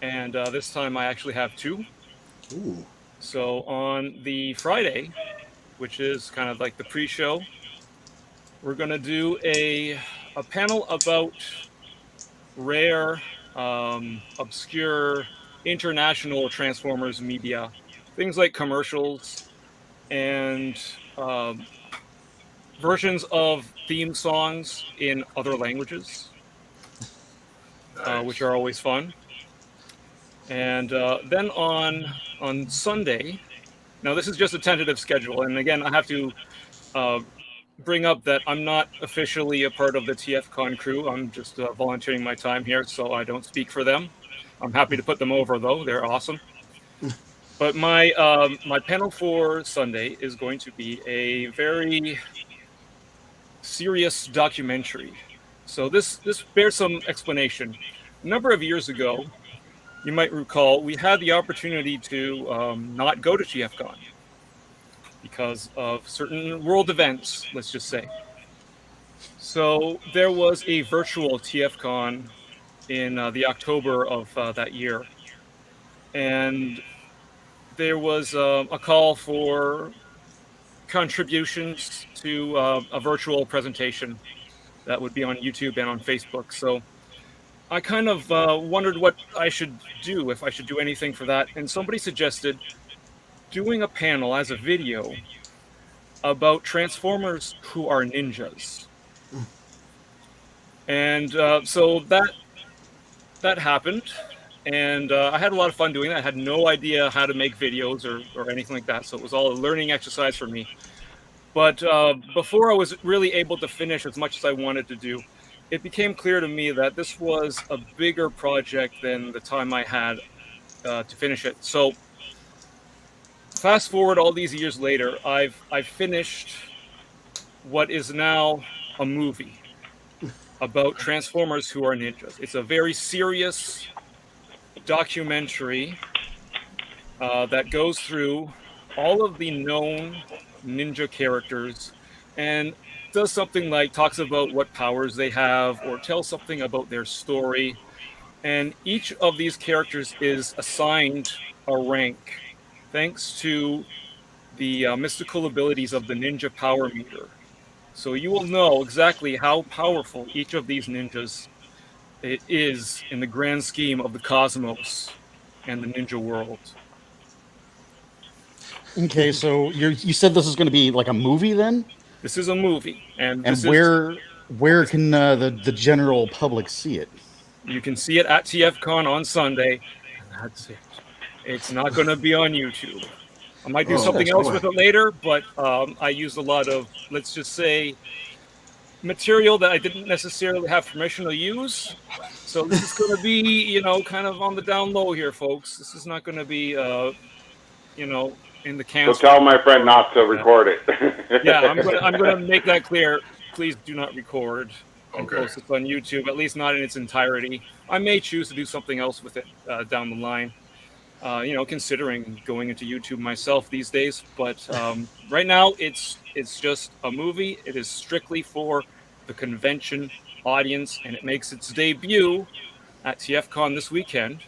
And this time I actually have 2. Ooh. So on the Friday, which is kind of like the pre-show, we're going to do a panel about rare, obscure, international Transformers media. Things like commercials and versions of theme songs in other languages, which are always fun. And then on Sunday, Now, this is just a tentative schedule, and again, I have to bring up that I'm not officially a part of the TFCON crew. I'm just volunteering my time here, so I don't speak for them. I'm happy to put them over, though. They're awesome. But my panel for Sunday is going to be a very serious documentary. So this bears some explanation. A number of years ago, you might recall, we had the opportunity to not go to TFCON because of certain world events, let's just say. So there was a virtual TFCON in the October of that year. And there was a call for contributions to a virtual presentation that would be on YouTube and on Facebook. So I kind of wondered what I should do, if I should do anything for that. And somebody suggested doing a panel as a video about Transformers who are ninjas. And so that happened. And I had a lot of fun doing that. I had no idea how to make videos or anything like that. So it was all a learning exercise for me. But before I was really able to finish as much as I wanted to do, it became clear to me that this was a bigger project than the time I had to finish it. So fast forward all these years later, I've finished what is now a movie about Transformers who are ninjas. It's a very serious documentary that goes through all of the known ninja characters and does something like talks about what powers they have or tells something about their story. And each of these characters is assigned a rank thanks to the mystical abilities of the ninja power meter. So you will know exactly how powerful each of these ninjas it is in the grand scheme of the cosmos and the ninja world. Okay, so you said this is going to be like a movie then? This is a movie, and where can the general public see it? You can see it at TFCON on Sunday, and that's it. It's not going to be on YouTube. I might do something else with it later, but I used a lot of, let's just say, material that I didn't necessarily have permission to use. So this is going to be, kind of on the down low here, folks. This is not going to be, in the can. So tell my friend not to record it. Yeah, I'm going to make that clear. Please do not record and post it on YouTube, at least not in its entirety. I may choose to do something else with it down the line. Considering going into YouTube myself these days, but right now it's just a movie. It is strictly for the convention audience, and it makes its debut at TFCON this weekend.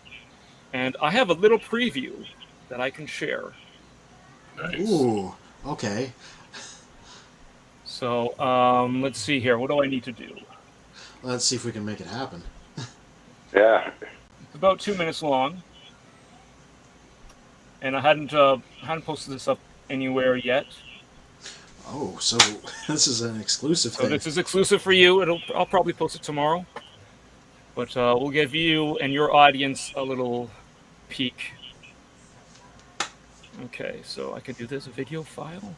And I have a little preview that I can share. Nice. Ooh, okay. So let's see here. What do I need to do? Let's see if we can make it happen. Yeah. It's about 2 minutes long. And I hadn't posted this up anywhere yet. Oh, so this is an exclusive thing. So this is exclusive for you. I'll probably post it tomorrow. But we'll give you and your audience a little peek. Okay, so I could do this video file.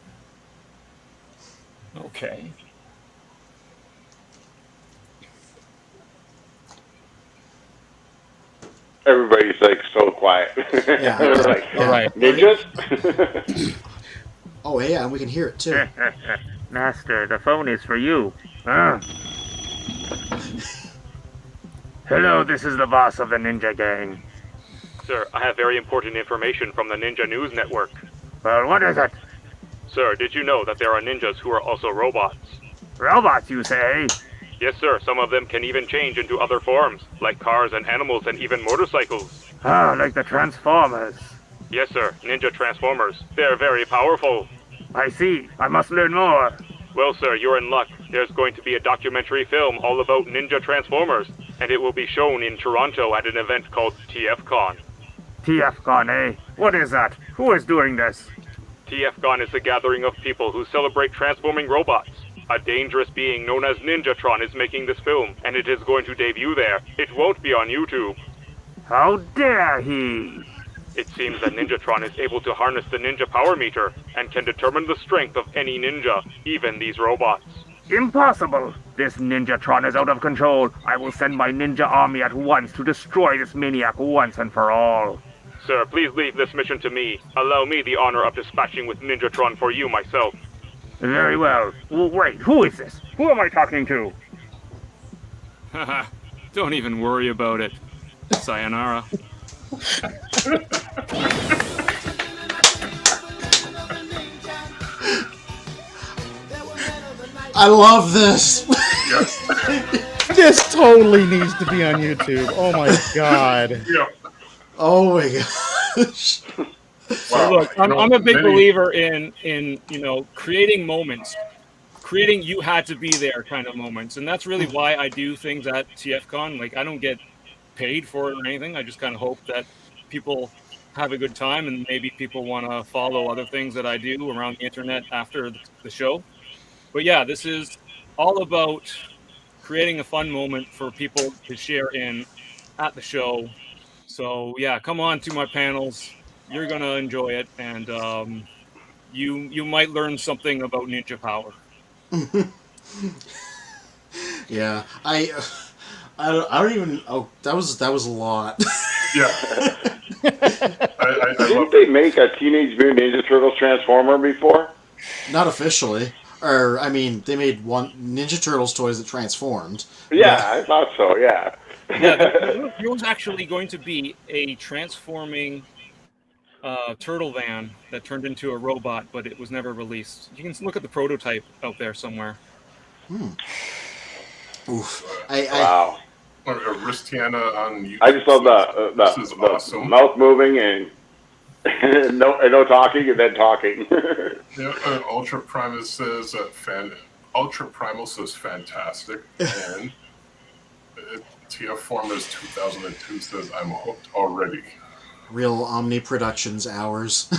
Okay. Everybody's like so quiet. Yeah. They're like, All right. ninjas? Oh, yeah, and we can hear it too. Master, the phone is for you. Hello, this is the boss of the Ninja Gang. Sir, I have very important information from the Ninja News Network. Well, what is it? Sir, did you know that there are ninjas who are also robots? Robots, you say? Yes, sir. Some of them can even change into other forms, like cars and animals and even motorcycles. Ah, like the Transformers. Yes, sir. Ninja Transformers. They're very powerful. I see. I must learn more. Well, sir, you're in luck. There's going to be a documentary film all about Ninja Transformers, and it will be shown in Toronto at an event called TFCON. TFCON, eh? What is that? Who is doing this? TFCON is a gathering of people who celebrate transforming robots. A dangerous being known as Ninjatron is making this film, and it is going to debut there. It won't be on YouTube. How dare he? It seems that Ninjatron is able to harness the ninja power meter and can determine the strength of any ninja, even these robots. Impossible! This Ninjatron is out of control. I will send my ninja army at once to destroy this maniac once and for all. Sir, please leave this mission to me. Allow me the honor of dispatching with Ninjatron for you myself. Very well. Wait, who is this? Who am I talking to? Haha, don't even worry about it. Sayonara. I love this. Yes. This totally needs to be on YouTube. Oh my god. Yeah. Oh my gosh. So look, I'm a big believer in creating moments, creating you had to be there kind of moments, and that's really why I do things at TFCON. Like, I don't get paid for it or anything. I just kind of hope that people have a good time, and maybe people want to follow other things that I do around the internet after the show. But yeah, this is all about creating a fun moment for people to share in at the show. So yeah, come on to my panels. You're gonna enjoy it, and you might learn something about ninja power. Yeah, I don't even. Oh, that was a lot. Yeah. I Didn't love they it. make a Teenage Mutant Ninja Turtles Transformer before? Not officially, or I mean, they made one Ninja Turtles toys that transformed. Yeah, I thought so, yeah. Yeah, there was actually going to be a transforming turtle van that turned into a robot, but it was never released. You can look at the prototype out there somewhere. Oof. Wow. Ristiana on YouTube. I just love This is the awesome. mouth moving and no talking and then talking. Yeah, Ultra Primus says Ultra Primal says fantastic, and TF Formers 2002 says I'm hooked already. Real Omni Productions hours.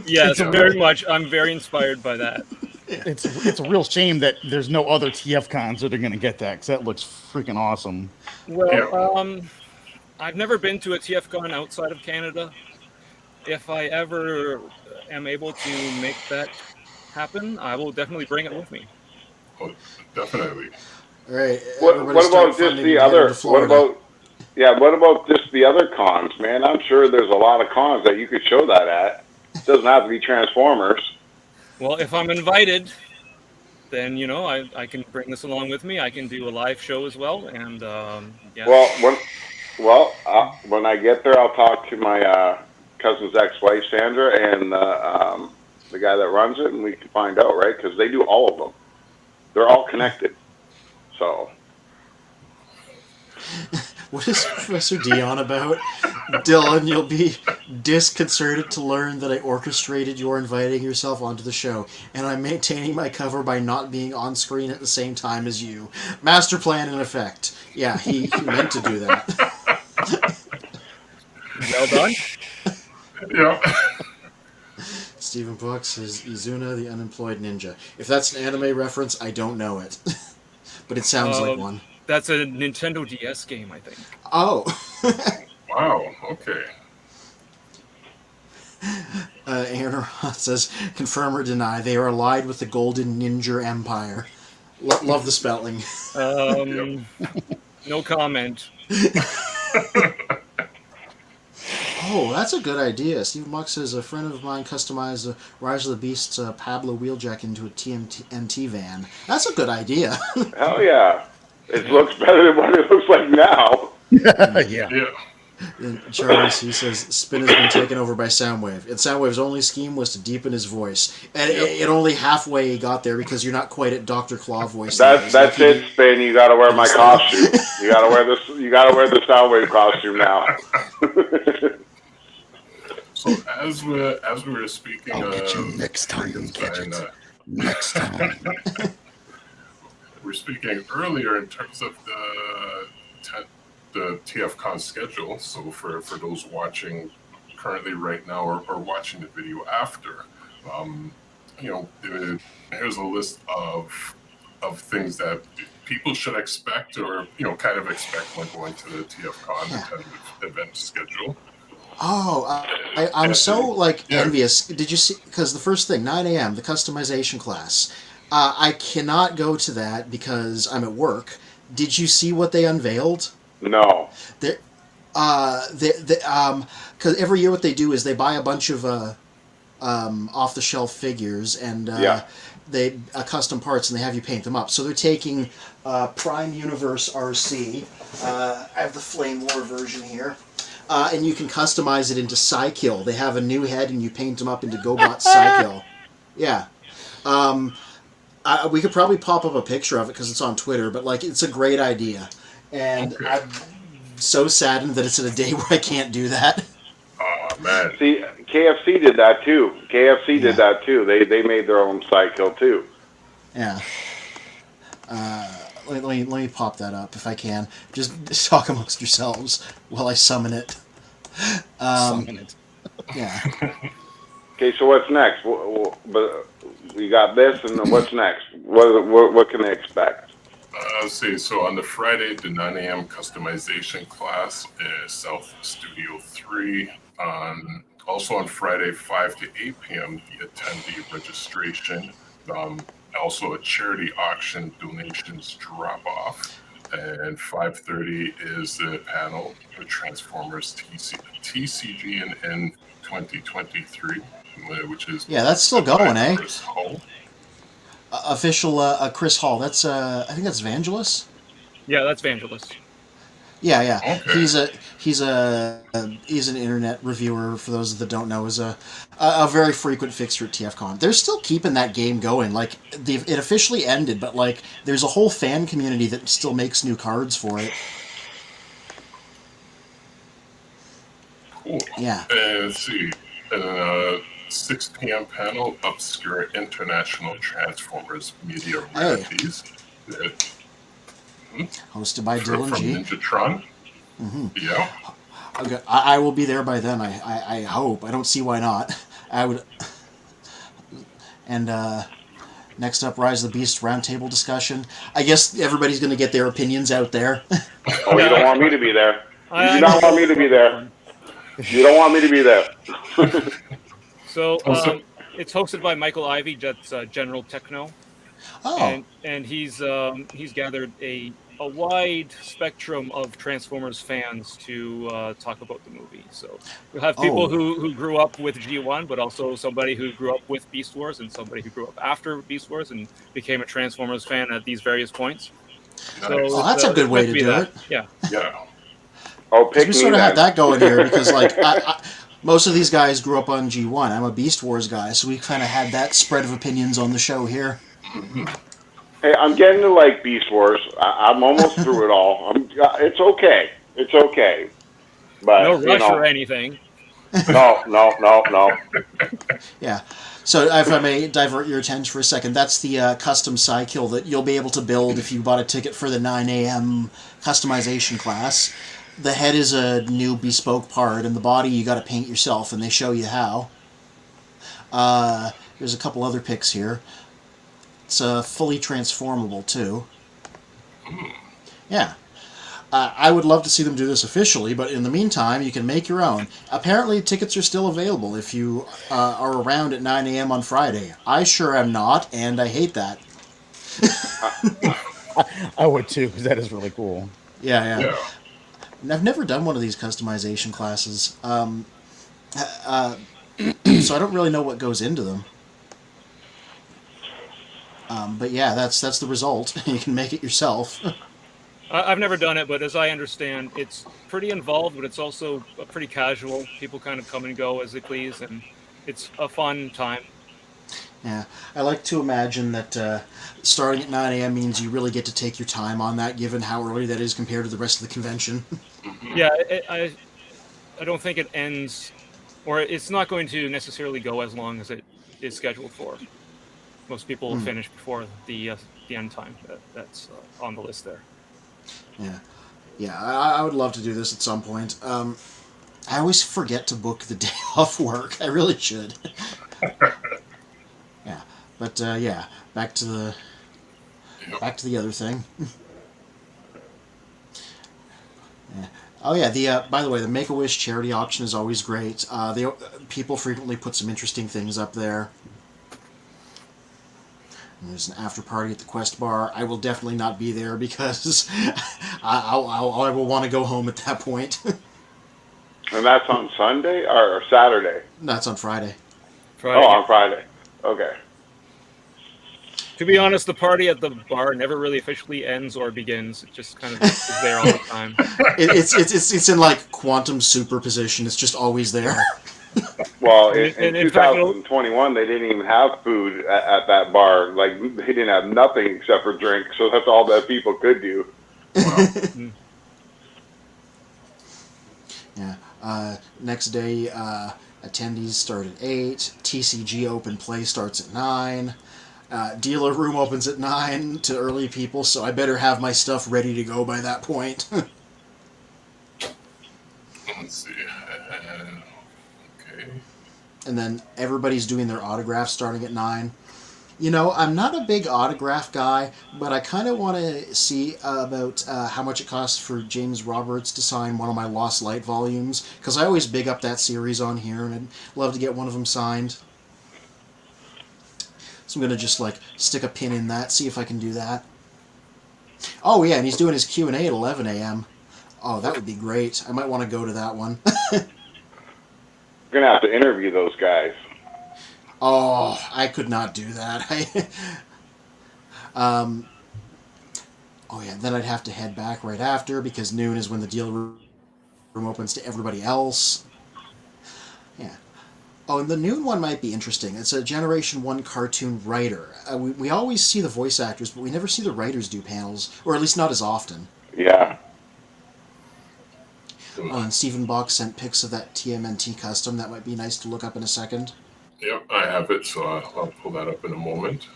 Yes, very much. I'm very inspired by that. It's a real shame that there's no other TFCons that are going to get that, because that looks freaking awesome. Well, I've never been to a TFCon outside of Canada. If I ever am able to make that happen, I will definitely bring it with me. Oh, definitely. All right. What everybody about start just funding the to get other? into Florida. What about just the other cons, man? I'm sure there's a lot of cons that you could show that at. It doesn't have to be Transformers. Well, if I'm invited, then I can bring this along with me. I can do a live show as well, and yeah. Well, when I get there, I'll talk to my cousin's ex-wife Sandra and the guy that runs it, and we can find out, right? Because they do all of them. They're all connected. So. What is Professor Dion about? Dylan, you'll be disconcerted to learn that I orchestrated your inviting yourself onto the show, and I'm maintaining my cover by not being on screen at the same time as you. Master plan in effect. Yeah, he meant to do that. Well done. Yeah. Stephen Buck says, Izuna the Unemployed Ninja. If that's an anime reference, I don't know it. But it sounds like one. That's a Nintendo DS game, I think. Oh. Wow. Okay. Aaron says, confirm or deny, they are allied with the Golden Ninja Empire. Love the spelling. No comment. Oh, that's a good idea. Stephen Buck says, a friend of mine customized the Rise of the Beasts Pablo Wheeljack into a TMT van. That's a good idea. Hell yeah. It looks better than what it looks like now. Yeah. Yeah. And Charlie C says, Spin has been taken over by Soundwave. And Soundwave's only scheme was to deepen his voice. And it only halfway got there because you're not quite at Dr. Claw voice. That's it, Spin. You gotta wear my costume. You gotta wear this. You gotta wear the Soundwave costume now. So as we were speaking, I'll get you next time, next time. We're speaking earlier in terms of the TFCon schedule. So for those watching currently right now or watching the video after, here's a list of things that people should expect or kind of expect when going to the TFCon event schedule. Oh, I'm so like Yeah. envious. Did you see? Because the first thing, 9 a.m., the customization class. I cannot go to that because I'm at work. Did you see what they unveiled? No. They, because every year what they do is they buy a bunch of off the shelf figures and Yeah. they custom parts and they have you paint them up. So they're taking Prime Universe RC. I have the Flame War version here. And you can customize it into Psykill. They have a new head, and you paint them up into GoBot Psykill. Yeah. We could probably pop up a picture of it because it's on Twitter, but like it's a great idea. And Okay. I'm so saddened that it's at a day where I can't do that. Oh, man. See, KFC did that too. KFC Yeah. did that too. They made their own Psychill too. Yeah. Let me pop that up if I can. Just talk amongst yourselves while I summon it. Summon it. Yeah. Okay, so what's next? But we got this, and then what's next? What can they expect? Let's see. So on the Friday, the 9 a.m. customization class is South Studio 3. Also on Friday, 5 to 8 p.m., the attendee registration. Also a charity auction donations drop off. And 5:30 is the panel for Transformers TCG and N 2023, which is Yeah, that's still going, eh? Chris Hull. Official Chris Hall. That's I think that's Vangelis. Yeah, that's Vangelis. Yeah. Okay. He's an internet reviewer. For those that don't know, is a very frequent fixture at TFCON. They're still keeping that game going. Like it officially ended, but like there's a whole fan community that still makes new cards for it. Cool. Yeah. And let's see. And 6 p.m. panel, Obscure International Transformers Media Rarities. Hosted by From Dylan G. Ninjatron. Yeah. Okay, I will be there by then. I hope. I don't see why not. I would. And next up, Rise of the Beast roundtable discussion. I guess everybody's going to get their opinions out there. Oh, you don't want me to be there. I You don't want me to be there. You don't want me to be there. So it's hosted by Michael Ivey, that's General Techno, Oh, and he's gathered a wide spectrum of Transformers fans to talk about the movie. So you'll have people who grew up with G1, but also somebody who grew up with Beast Wars and somebody who grew up after Beast Wars and became a Transformers fan at these various points. So Nice. Oh, that's a good way to do it. Yeah. Yeah. Oh, pick we me sort of then. have that going here because like most of these guys grew up on G1. I'm a Beast Wars guy, so we kind of had that spread of opinions on the show here. Hey, I'm getting to like Beast Wars. I'm almost through it all. It's okay. It's okay. But No rush or anything. No. Yeah. So if I may divert your attention for a second, that's the custom Psykill that you'll be able to build if you bought a ticket for the 9 a.m. customization class. The head is a new bespoke part, and the body you got to paint yourself, and they show you how. There's a couple other pics here. It's fully transformable too. Yeah. I would love to see them do this officially, but in the meantime, you can make your own. Apparently, tickets are still available if you are around at 9 a.m. on Friday. I sure am not, and I hate that. I would too, because that is really cool. Yeah. Yeah. And I've never done one of these customization classes, so I don't really know what goes into them. But yeah, that's the result. You can make it yourself. I've never done it, but as I understand, it's pretty involved, but it's also pretty casual. People kind of come and go as they please, and it's a fun time. Yeah, I like to imagine that starting at 9 a.m. means you really get to take your time on that, given how early that is compared to the rest of the convention. Yeah, I don't think it ends, or it's not going to necessarily go as long as it is scheduled for. Most people will finish before the end time that's on the list there. Yeah, I would love to do this at some point. I always forget to book the day off work. I really should. Yeah, but yeah, back to the other thing. Yeah. Oh yeah, the by the way, the Make-A-Wish charity auction is always great. People frequently put some interesting things up there. And there's an after party at the Quest Bar. I will definitely not be there because I will want to go home at that point. And that's on Sunday or Saturday? That's on Friday. Friday. Oh, on Friday. Okay. To be honest, the party at the bar never really officially ends or begins. It just kind of is there all the time. It's in like quantum superposition. It's just always there. Well, in in fact, 2021, they didn't even have food at that bar. Like, they didn't have nothing except for drink, so that's all that people could do. Yeah. Next day, attendees start at 8. TCG open play starts at 9. Dealer room opens at 9 to early people, so I better have my stuff ready to go by that point. Let's see. Okay. And then everybody's doing their autographs starting at 9. You know, I'm not a big autograph guy, but I kind of want to see about how much it costs for James Roberts to sign one of my Lost Light volumes, because I always big up that series on here, and I'd love to get one of them signed. So I'm going to just, like, stick a pin in that, see if I can do that. Oh, yeah, and he's doing his Q&A at 11 a.m. Oh, that would be great. I might want to go to that one. You're going to have to interview those guys. Oh, I could not do that. Oh, yeah, then I'd have to head back right after, because noon is when the deal room opens to everybody else. Yeah. Oh, and the noon one might be interesting. It's a Generation 1 cartoon writer. We always see the voice actors, but we never see the writers do panels, or at least not as often. Yeah. Oh, and Stephen Bach sent pics of that TMNT custom. That might be nice to look up in a second. Yep, I have it, so I'll pull that up in a moment.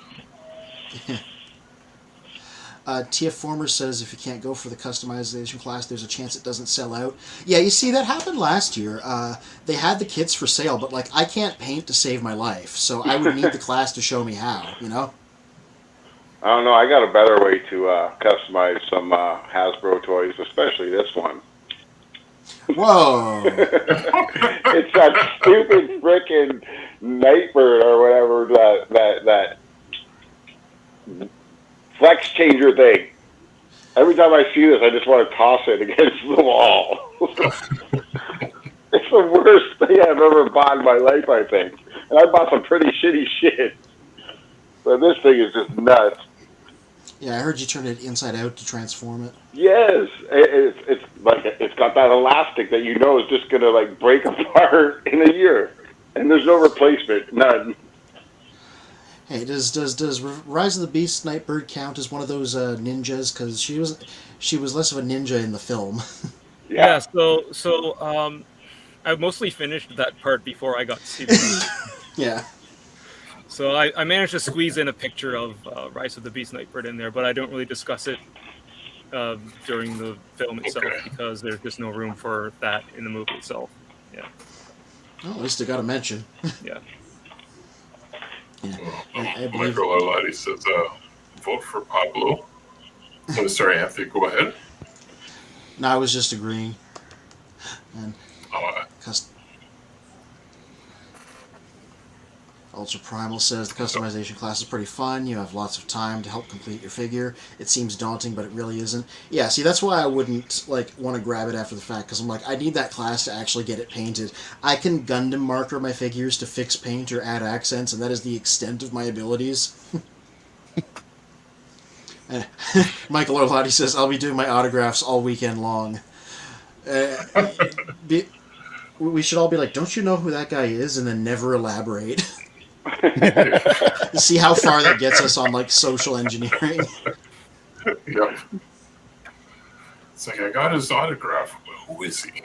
TF Former says if you can't go for the customization class, there's a chance it doesn't sell out. Yeah, you see, that happened last year. They had the kits for sale, but, like, I can't paint to save my life, so I would need the class to show me how, you know? I don't know. I got a better way to customize some Hasbro toys, especially this one. Whoa! It's that stupid frickin' Nightbird or whatever, that flex changer thing. Every time I see this, I just want to toss it against the wall. It's the worst thing I've ever bought in my life, I think. And I bought some pretty shitty shit. But this thing is just nuts. Yeah, I heard you turn it inside out to transform it. Yes, it's like it's got that elastic that you know is just gonna like break apart in a year, and there's no replacement, none. Hey, does Rise of the Beast Nightbird count as one of those ninjas? Because she was less of a ninja in the film. Yeah. So I mostly finished that part before I got to see the movie. Yeah. So I managed to squeeze in a picture of Rise of the Beast Nightbird in there, but I don't really discuss it during the film itself because there's just no room for that in the movie itself. Yeah. Well, at least I got a mention. Yeah. Yeah. Well, I believe. Michael Arlotti says, vote for Pablo. Oh, sorry, Anthony, go ahead. No, I was just agreeing. And Ultra Primal says the customization class is pretty fun. You have lots of time to help complete your figure. It seems daunting, but it really isn't. Yeah, see, that's why I wouldn't want to grab it after the fact, because I'm like, I need that class to actually get it painted. I can Gundam marker my figures to fix paint or add accents, and that is the extent of my abilities. Michael Orlotti says, I'll be doing my autographs all weekend long. We should all be like, don't you know who that guy is? And then never elaborate. See how far that gets us on, like, social engineering. Yep. It's like, I got his autograph. Who is he?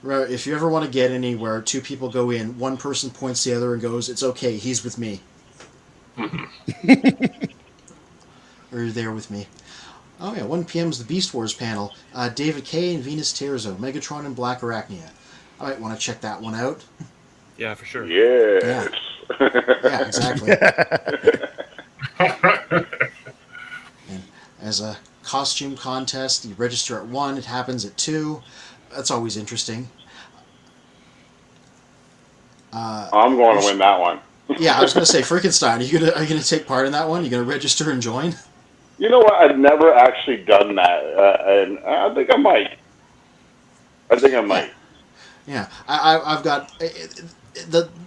Right, if you ever want to get anywhere, two people go in, one person points the other and goes, it's okay, he's with me. Or you're there with me. Oh yeah, 1 p.m. is the Beast Wars panel. David K. and Venus Terzo, Megatron and Black Arachnia. I might want to check that one out. Yeah, for sure. Yes. Yeah, exactly. And as costume contest. You register at 1. It happens at 2. That's always interesting. I'm going to win that one. Yeah, I was going to say, Frankenstein. Are you gonna take part in that one? You going to register and join? You know what? I've never actually done that, and I think I might. Yeah, I've got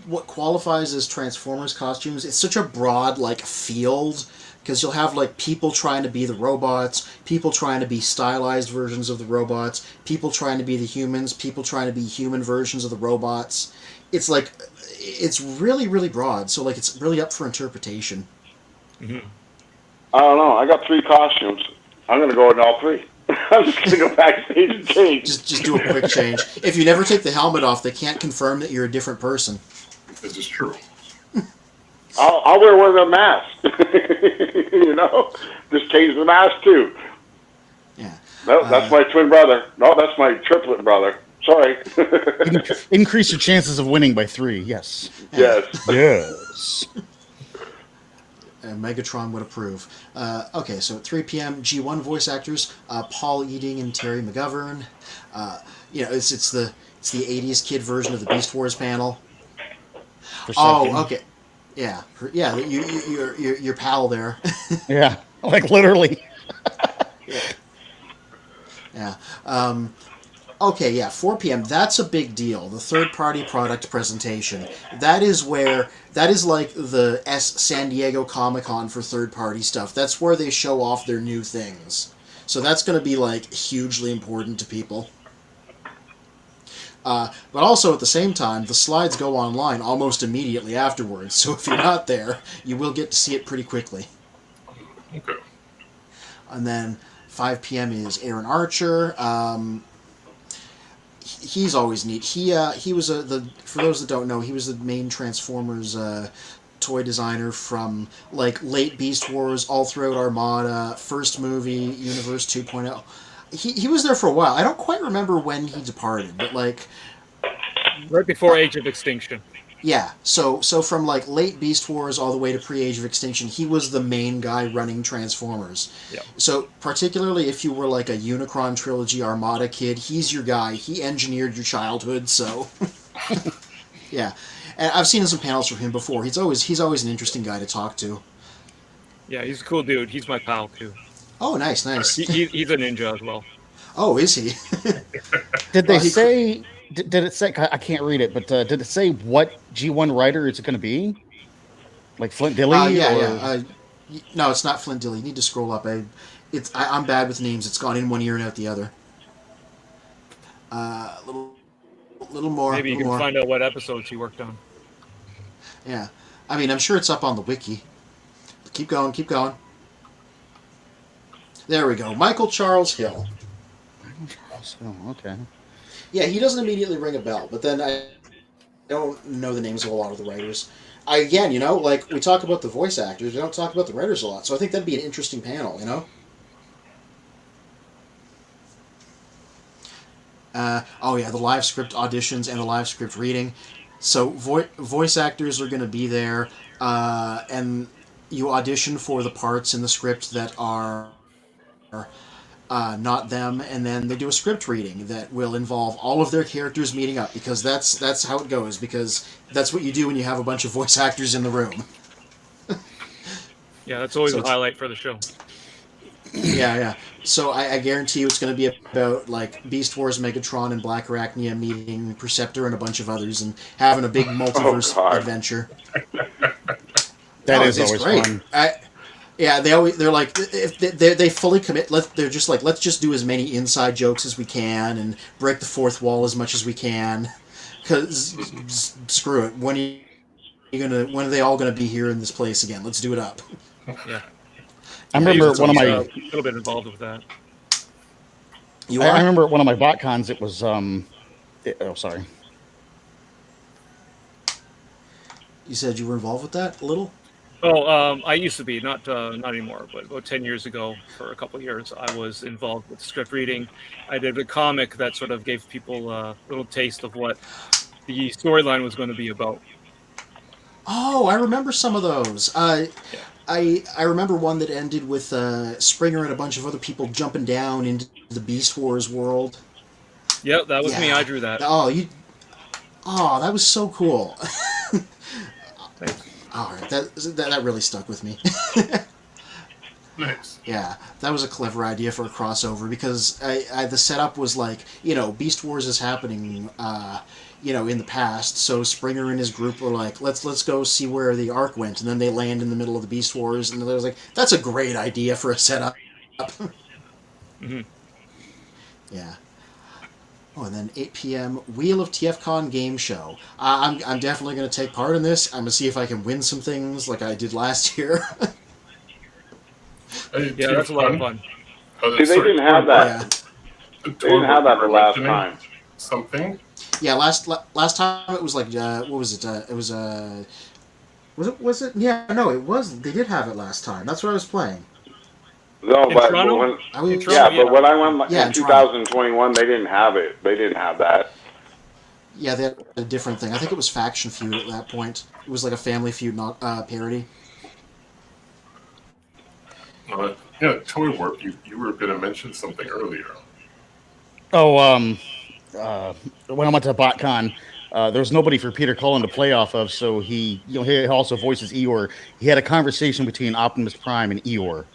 what qualifies as Transformers costumes. It's such a broad field, because you'll have people trying to be the robots, people trying to be stylized versions of the robots, people trying to be the humans, people trying to be human versions of the robots. It's it's really, really broad, so it's really up for interpretation. Mm-hmm. I don't know. I got 3 costumes. I'm going to go in all 3. I'm just going to go backstage and change. Just do a quick change. If you never take the helmet off, they can't confirm that you're a different person. This is true. I'll wear one of the masks. Just change the mask too. Yeah. No, that's my twin brother. No, that's my triplet brother. Sorry. Increase your chances of winning by 3. Yes. Yes. Yes. Megatron would approve. Okay, so at 3 p.m., G1 voice actors, Paul Eading and Terry McGovern. It's the 80s kid version of the Beast Wars panel. Oh, okay. Yeah, your pal there. Yeah, literally. Yeah. Okay, yeah, 4 p.m. That's a big deal. The third-party product presentation. That is like the San Diego Comic-Con for third-party stuff. That's where they show off their new things. So that's going to be hugely important to people. But also at the same time, the slides go online almost immediately afterwards. So if you're not there, you will get to see it pretty quickly. Okay. And then 5 p.m. is Aaron Archer. He's always neat. He was for those that don't know, he was the main Transformers toy designer from late Beast Wars, all throughout Armada, first movie, Universe 2.0. He was there for a while. I don't quite remember when he departed, but right before Age of Extinction. Yeah, so from late Beast Wars all the way to pre-Age of Extinction, he was the main guy running Transformers. Yeah. So particularly if you were a Unicron trilogy Armada kid, he's your guy. He engineered your childhood, so yeah. And I've seen some panels from him before. He's always an interesting guy to talk to. Yeah, he's a cool dude. He's my pal too. Oh, nice. He's a ninja as well. Oh, is he? Did they say? Did it say? I can't read it, but did it say what G1 writer is it going to be? Flint Dilley? Yeah. No, it's not Flint Dilley. You need to scroll up. I'm bad with names. It's gone in one ear and out the other. Little more. Maybe you can find out what episodes he worked on. Yeah. I mean, I'm sure it's up on the wiki. But keep going. There we go. Michael Charles Hill. Oh, okay. Yeah, he doesn't immediately ring a bell, but then I don't know the names of a lot of the writers. Again, we talk about the voice actors, we don't talk about the writers a lot, so I think that'd be an interesting panel, the live script auditions and the live script reading. So voice actors are going to be there, and you audition for the parts in the script that are not them, and then they do a script reading that will involve all of their characters meeting up, because that's how it goes, because that's what you do when you have a bunch of voice actors in the room. Yeah, that's always a highlight for the show. Yeah. So I guarantee you it's going to be about Beast Wars, Megatron, and Black Arachnia meeting Perceptor and a bunch of others and having a big multiverse adventure. That is always great. Fun. Yeah, they're if they fully commit. They're just let's just do as many inside jokes as we can and break the fourth wall as much as we can. Cause screw it. When are they all gonna be here in this place again? Let's do it up. Yeah, I remember one of my a little bit involved with that. I remember one of my BotCons. It was sorry. You said you were involved with that a little. Oh, I used to be, not anymore, but about 10 years ago, for a couple of years, I was involved with script reading. I did a comic that sort of gave people a little taste of what the storyline was going to be about. Oh, I remember some of those. I remember one that ended with Springer and a bunch of other people jumping down into the Beast Wars world. Yep, that was me. Yeah. I drew that. Oh, that was so cool. Thanks. All right, that really stuck with me. Nice. Yeah, that was a clever idea for a crossover because the setup was like, Beast Wars is happening, in the past. So Springer and his group were like, let's go see where the Ark went, and then they land in the middle of the Beast Wars, and they was like, that's a great idea for a setup. Mm-hmm. Yeah. Oh, and then 8 p.m. Wheel of TFCON game show. I'm definitely going to take part in this. I'm going to see if I can win some things like I did last year. Yeah, that's a lot of fun. See, they didn't have that. Yeah. They didn't have that the last time. Something? Yeah, last time it was like what was it? It was was it? Yeah, no, it was. They did have it last time. That's what I was playing. No, In but Toronto? when, In yeah, Toronto, but when I went Yeah, in in Toronto. 2021, they didn't have it. They didn't have that. Yeah, they had a different thing. I think it was Faction Feud at that point. It was like a Family Feud parody. Toy Warp, you were going to mention something earlier. Oh, when I went to BotCon, there was nobody for Peter Cullen to play off of, so he also voices Eeyore. He had a conversation between Optimus Prime and Eeyore.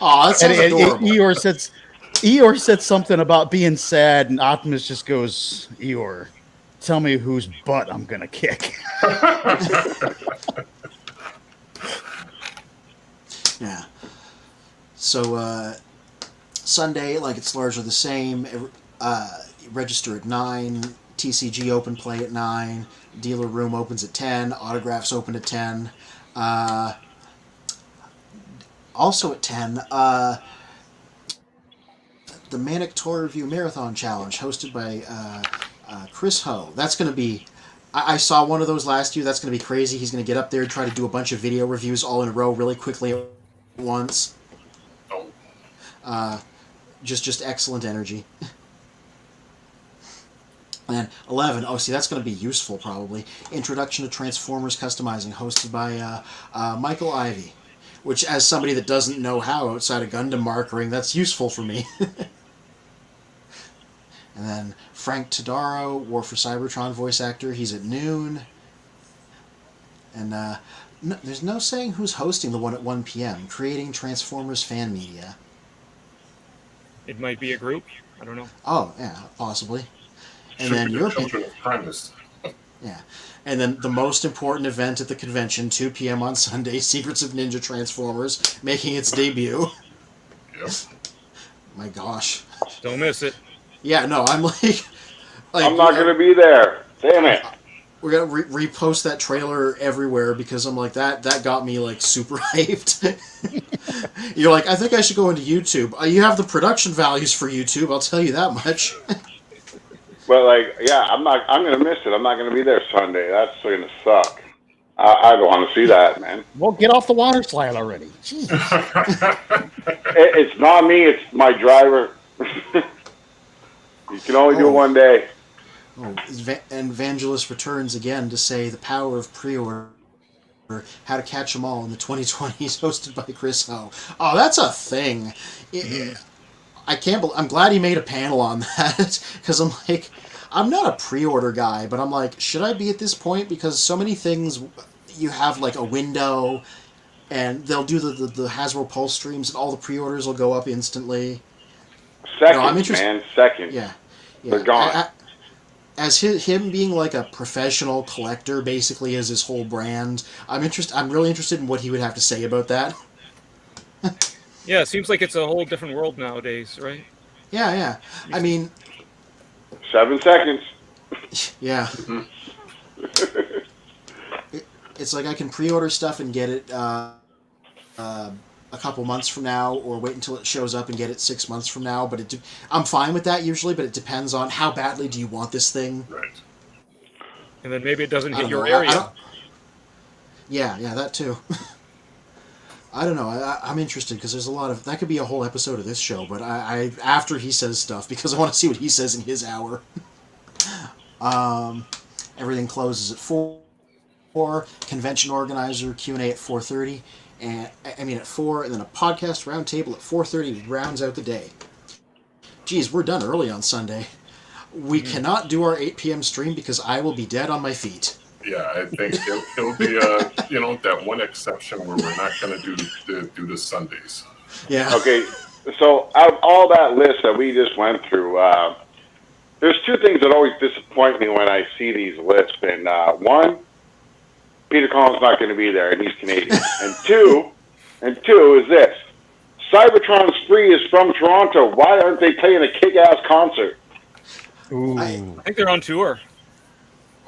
Oh, that sounds adorable. Eeyore said something about being sad, and Optimus just goes, Eeyore, tell me whose butt I'm gonna kick. Yeah. So Sunday, like it's largely the same. Register at 9. TCG open play at 9. Dealer room opens at 10. Autographs open at 10. Also at 10, the Manic Toy Review Marathon Challenge, hosted by Chris Ho. That's going to be... I saw one of those last year. That's going to be crazy. He's going to get up there and try to do a bunch of video reviews all in a row really quickly at once. Just excellent energy. And 11, see, that's going to be useful, probably. Introduction to Transformers Customizing, hosted by Michael Ivey. Which, as somebody that doesn't know how outside of Gundam markering, that's useful for me. And then Frank Todaro, War for Cybertron voice actor, he's at noon. And there's no saying who's hosting the one at 1 p.m. Creating Transformers fan media. It might be a group. I don't know. Oh, yeah, possibly. And Should then be the your children of Primus. Yeah. And then the most important event at the convention, 2 p.m. on Sunday, Secrets of Ninja Transformers, making its debut. Yep. My gosh. Don't miss it. Yeah, no, I'm like I'm not going to be there. Damn it. We're going to repost that trailer everywhere because I'm like, that got me like super hyped. You're like, I think I should go into YouTube. You have the production values for YouTube, I'll tell you that much. But I'm going to miss it. I'm not going to be there Sunday. That's going to suck. I don't want to see that, man. Well, get off the water slide already. Jesus. It's not me. It's my driver. You can only do it one day. Oh, and Evangelist returns again to say the power of pre-order, how to catch them all in the 2020s, hosted by Chris Ho. Oh, that's a thing. I'm glad he made a panel on that, because I'm like, I'm not a pre-order guy, but I'm like, should I be at this point? Because so many things, you have like a window, and they'll do the Hasbro Pulse streams, and all the pre-orders will go up instantly. Seconds, man. Seconds. Yeah. They're gone. As him being like a professional collector, basically, as his whole brand, I'm really interested in what he would have to say about that. Yeah, it seems like it's a whole different world nowadays, right? Yeah. I mean... 7 seconds. Yeah. It's like I can pre-order stuff and get it a couple months from now, or wait until it shows up and get it 6 months from now. But I'm fine with that usually, but it depends on how badly do you want this thing. Right. And then maybe it doesn't hit your know. area. Yeah, that too. I don't know. I'm interested because there's a lot of... That could be a whole episode of this show, but I after he says stuff, because I want to see what he says in his hour. Everything closes at 4. 4, convention organizer Q&A at 4:30, and at 4, and then a podcast roundtable at 4:30 rounds out the day. Geez, we're done early on Sunday. We cannot do our 8 p.m. stream because I will be dead on my feet. Yeah, I think it'll be that one exception where we're not going to do the Sundays. Yeah. Okay, so out of all that list that we just went through, there's two things that always disappoint me when I see these lists. And one, Peter Cullen's not going to be there, and he's Canadian. and two is this: Cybertron Spree is from Toronto. Why aren't they playing a kick-ass concert? Ooh. I think they're on tour.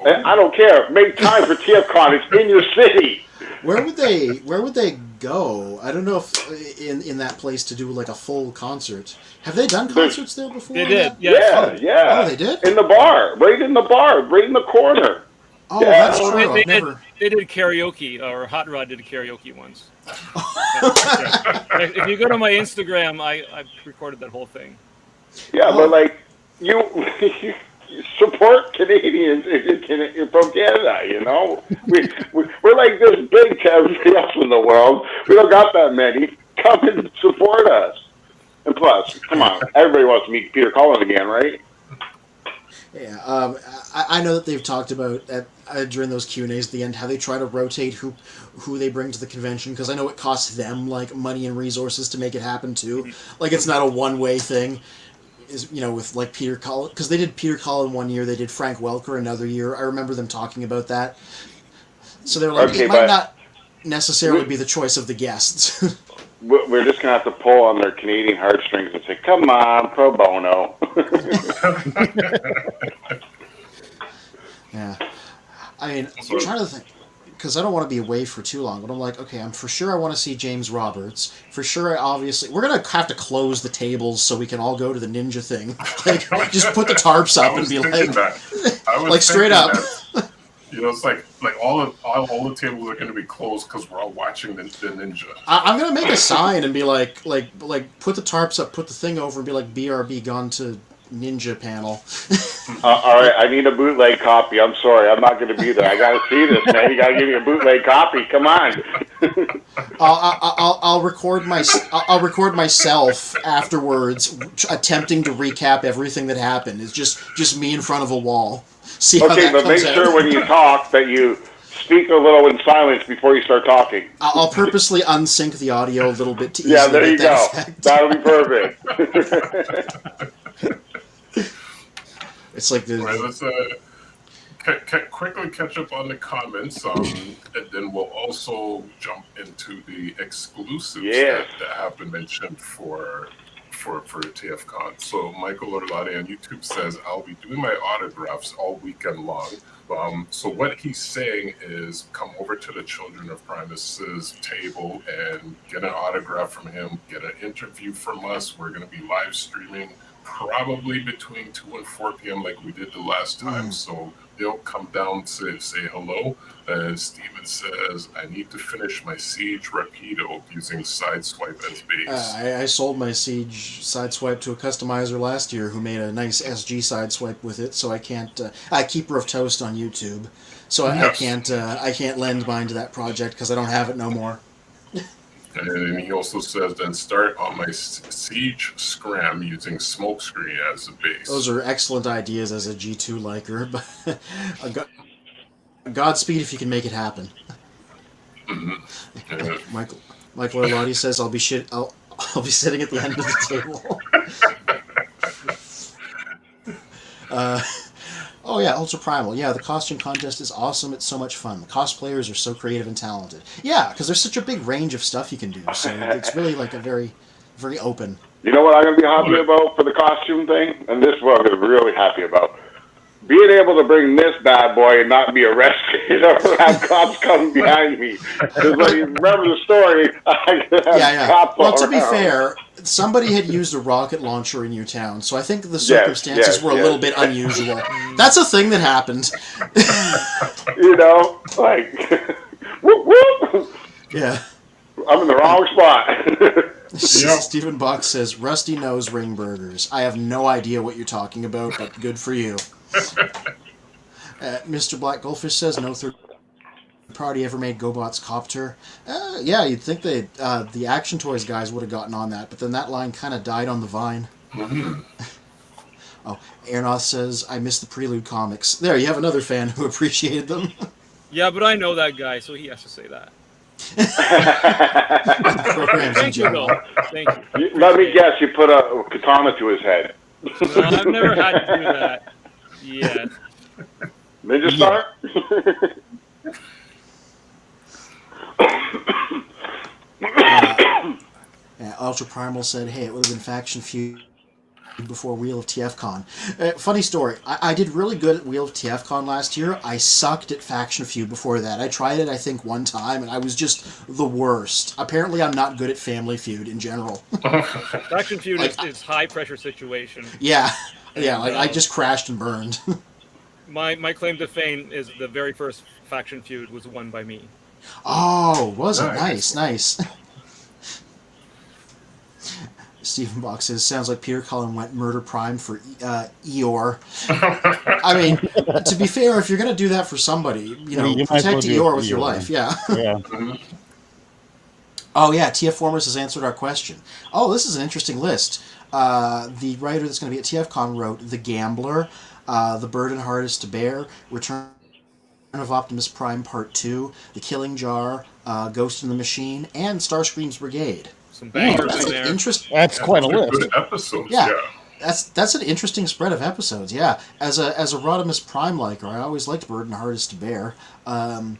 I don't care. Make time for TFCON. It's in your city. Where would they go? I don't know if in that place to do like a full concert. Have they done concerts there before? They did. Yeah. Oh, they did? In the bar, right in the corner. Oh, Yeah. that's true. They did karaoke, or Hot Rod did karaoke once. Yeah. If you go to my Instagram, I recorded that whole thing. Yeah, but like you support Canadians if you're from Canada. You know, we're like this big to everybody else in the world. We don't got that many. Come and support us. And plus, come on, everybody wants to meet Peter Cullen again, right? Yeah, I know that they've talked about during those Q&As at the end how they try to rotate who they bring to the convention, because I know it costs them like money and resources to make it happen too. Like it's not a one-way thing. With like Peter Cullen, because they did Peter Cullen one year, they did Frank Welker another year. I remember them talking about that. So they're like, it might not necessarily be the choice of the guests. We're just gonna have to pull on their Canadian heartstrings and say, "Come on, pro bono." Yeah, I'm trying to think, because I don't want to be away for too long. But I'm like, okay, I'm for sure I want to see James Roberts. For sure, we're gonna have to close the tables so we can all go to the Ninja thing. Like, just put the tarps up and be like straight up. It's like all the tables are going to be closed because we're all watching the Ninja. I'm gonna make a sign and be like put the tarps up, put the thing over, and be like BRB gone to Ninja panel. All right, I need a bootleg copy. I'm sorry, I'm not going to be there. I got to see this, man. You got to give me a bootleg copy. Come on. I'll record myself afterwards, attempting to recap everything that happened. It's just me in front of a wall. See how that but make comes sure out. when you talk that you speak a little in silence before you start talking. I'll purposely unsync the audio a little bit to easily Yeah, there you get that go. effect. That'll be perfect. It's like the. All right, let's quickly catch up on the comments, and then we'll also jump into the exclusives that have been mentioned for TFCON. So Michael Orlati on YouTube says, I'll be doing my autographs all weekend long. So what he's saying is come over to the Children of Primus's table and get an autograph from him, get an interview from us. We're going to be live streaming probably between 2 and 4 p.m. like we did the last time. So they'll come down to say hello. And Steven says, I need to finish my Siege Rapido using Sideswipe as base. I sold my Siege Sideswipe to a customizer last year who made a nice SG Sideswipe with it, so I can't... Keeper of Toast on YouTube. So I can't lend mine to that project because I don't have it no more. And then he also says, then start on my Siege Scram using Smokescreen as a base. Those are excellent ideas as a G2 liker, but Godspeed if you can make it happen. Mm-hmm. Michael Arlotti says, I'll be sitting at the end of the table. Oh yeah, Ultra Primal. Yeah, the costume contest is awesome. It's so much fun. The cosplayers are so creative and talented. Yeah, because there's such a big range of stuff you can do. So it's really like a very, very open. You know what I'm going to be happy about for the costume thing? And this is what I'm going to be really happy about. Being able to bring this bad boy and not be arrested or have cops come behind me. Because when you remember the story, I could have cops all Well, to be around. fair, somebody had used a rocket launcher in your town, so I think the circumstances were a little bit unusual. That's a thing that happened. You know, like, whoop, whoop. Yeah. I'm in the wrong spot. Stephen Buck says, Rusty Nose Ring Burgers. I have no idea what you're talking about, but good for you. Mr. Black Goldfish says, no third party ever made GoBot's Copter? Yeah, you'd think the Action Toys guys would have gotten on that, but then that line kind of died on the vine. Oh, Aernoth says, I miss the Prelude comics. There, you have another fan who appreciated them. Yeah, but I know that guy, so he has to say that. Programs in Thank you, general. though. Thank you. Let me guess, you put a katana to his head. No, I've never had to do that. Yes. Ninja Star? Ultra Primal said, hey, it would have been Faction Feud before Wheel of TFCon. Funny story, I did really good at Wheel of TFCon last year. I sucked at Faction Feud before that. I tried it, I think, one time, and I was just the worst. Apparently, I'm not good at Family Feud in general. Faction Feud is high-pressure situation. Yeah, I just crashed and burned. My claim to fame is the very first Faction Feud was won by me. Oh, was it? Nice. Stephen Box says, sounds like Peter Cullen went Murder Prime for Eeyore. I mean, to be fair, if you're going to do that for somebody, you protect Eeyore with your life. Yeah. Oh, yeah, TF Formers has answered our question. Oh, this is an interesting list. The writer that's going to be at TFCon wrote The Gambler, The Bird and Hardest to Bear, Return of Optimus Prime Part 2, The Killing Jar, Ghost in the Machine, and Starscream's Brigade. Some bangers in there. That's quite a list. Good episodes, Yeah. That's an interesting spread of episodes. Yeah, as a Rodimus Prime liker, I always liked Bird and Hardest to Bear, and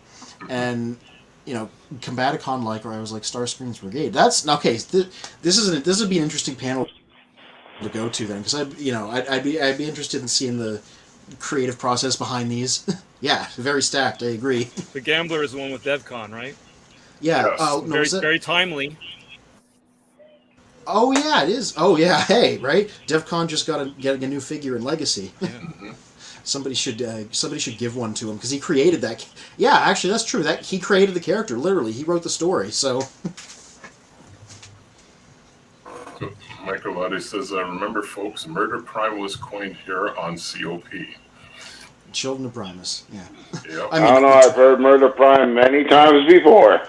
Combaticon liker, I was like Starscream's Brigade. That's okay. This would be an interesting panel to go to then, because I'd be interested in seeing the creative process behind these. Yeah, very stacked. I agree. The Gambler is the one with DevCon, right? Yeah. Yes. Very timely. Oh yeah, it is. Oh yeah, hey, right? DevCon just got a new figure in Legacy. Yeah. Somebody should give one to him because he created that. Yeah, actually, that's true. That he created the character. Literally, he wrote the story. So. Michael says, remember, folks, Murder Prime was coined here on COP. Children of Primus. Yeah. Yep. I don't know. I've heard Murder Prime many times before.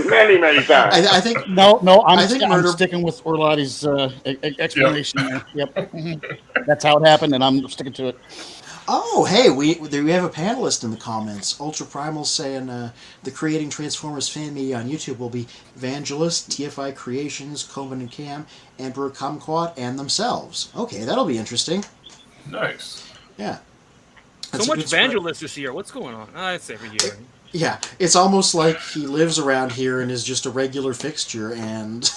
many times. I think No. I'm Murder. sticking with Orlotti's explanation there. Yep. Mm-hmm. That's how it happened, and I'm sticking to it. Oh, hey, we have a panelist in the comments. Ultra Primal saying the Creating Transformers fan media on YouTube will be Vangelist, TFI Creations, Coben and Cam, Emperor Kumquat, and themselves. Okay, that'll be interesting. Nice. Yeah. So much Vangelist this year. What's going on? It's every year. Yeah, it's almost like he lives around here and is just a regular fixture, and...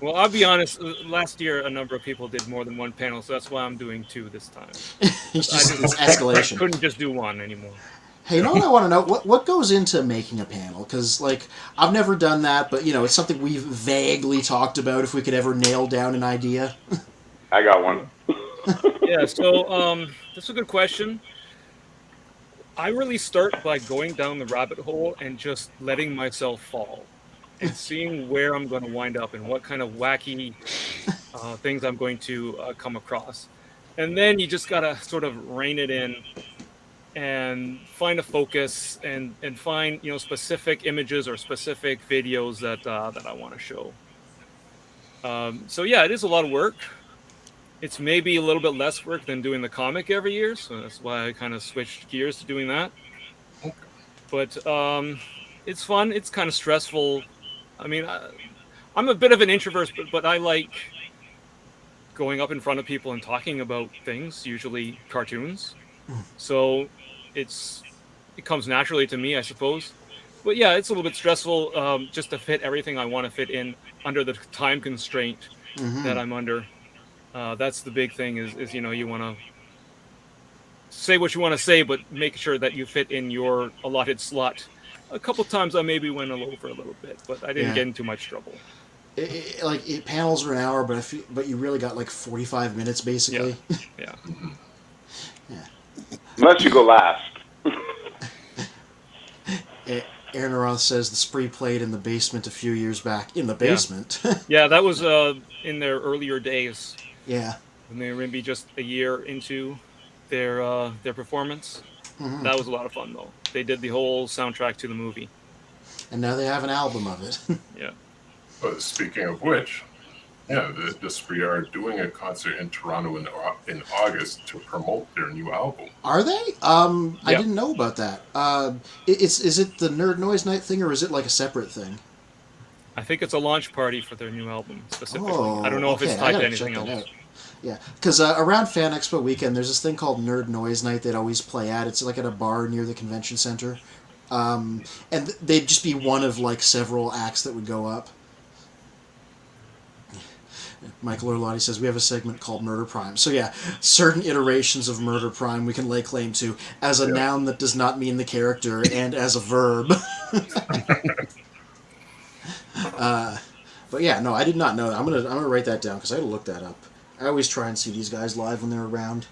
Well, I'll be honest, last year a number of people did more than one panel, so that's why I'm doing 2 this time. It's escalation. I couldn't just do 1 anymore. Hey, you know what I want to know? What goes into making a panel? Because, I've never done that, but, it's something we've vaguely talked about if we could ever nail down an idea. I got one. Yeah, so that's a good question. I really start by going down the rabbit hole and just letting myself fall and seeing where I'm going to wind up and what kind of wacky things I'm going to come across. And then you just got to sort of rein it in and find a focus and find, specific images or specific videos that I want to show. So yeah, it is a lot of work. It's maybe a little bit less work than doing the comic every year, so that's why I kind of switched gears to doing that. But it's fun. It's kind of stressful. I mean, I'm a bit of an introvert, but I like going up in front of people and talking about things, usually cartoons. So it comes naturally to me, I suppose. But yeah, it's a little bit stressful just to fit everything I want to fit in under the time constraint that I'm under. That's the big thing is you want to say what you want to say, but make sure that you fit in your allotted slot. A couple times I maybe went over a little bit, but I didn't get into much trouble. Panels are an hour, but you really got 45 minutes basically. Yeah. Yeah. Unless you go last. Aaron Roth says the Spree played in the basement a few years back. In the basement? Yeah, that was in their earlier days. Yeah. When they were maybe just a year into their performance. Mhm. That was a lot of fun, though. They did the whole soundtrack to the movie. And now they have an album of it. Yeah. But speaking of which, yeah, the Spree are doing a concert in Toronto in August to promote their new album. Are they? I Yeah. didn't know about that. Is it the Nerd Noise Night thing, or is it like a separate thing? I think it's a launch party for their new album specifically. Oh, I don't know if it's okay, I tied to gotta anything check that else. out. Yeah, because around Fan Expo weekend, there's this thing called Nerd Noise Night they'd always play at. It's like at a bar near the convention center. And they'd just be one of like several acts that would go up. Michael Orlotti says we have a segment called Murder Prime. So yeah, certain iterations of Murder Prime we can lay claim to as a noun that does not mean the character and as a verb. But yeah, no, I did not know that. I'm gonna write that down because I gotta look that up. I always try and see these guys live when they're around.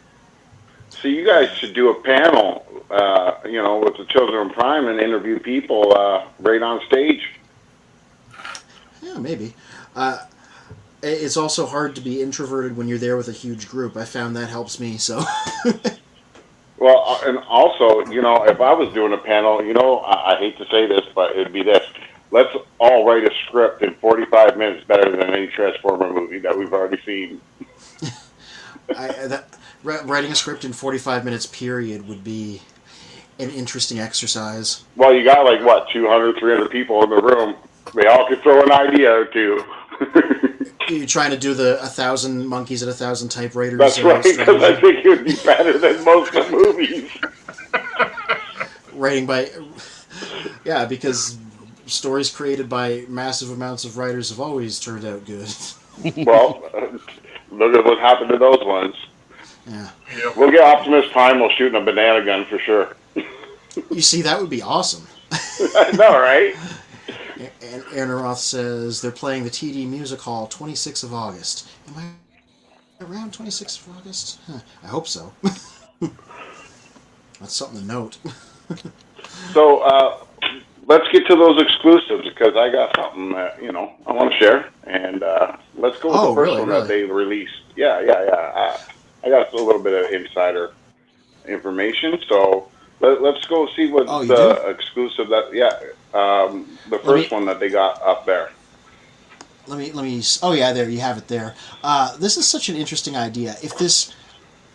So you guys should do a panel, with the Children of Prime and interview people right on stage. Yeah, maybe. It's also hard to be introverted when you're there with a huge group. I found that helps me, so... Well, and also, if I was doing a panel, I hate to say this, but it'd be this. Let's all write a script in 45 minutes better than any Transformer movie that we've already seen. Writing a script in 45 minutes period would be an interesting exercise. Well, you got 200, 300 people in the room. They all could throw an idea or two. You're trying to do the 1,000 monkeys at 1,000 typewriters. That's right, because I think it would be better than most of the movies. Writing by... Yeah, because stories created by massive amounts of writers have always turned out good. Well, look at what happened to those ones. Yeah. We'll get Optimus Primal shooting a banana gun for sure. You see, that would be awesome. I know, right? And Aaron Roth says they're playing the TD Music Hall 26th of August. Am I around 26th of August? Huh, I hope so. That's something to note. So let's get to those exclusives because I got something that, I want to share. And let's go with the first one that they released. Yeah. I got a little bit of insider information. So let's go see what exclusive that, the first one that they got up there. Let me. Oh yeah, there you have it. There. This is such an interesting idea.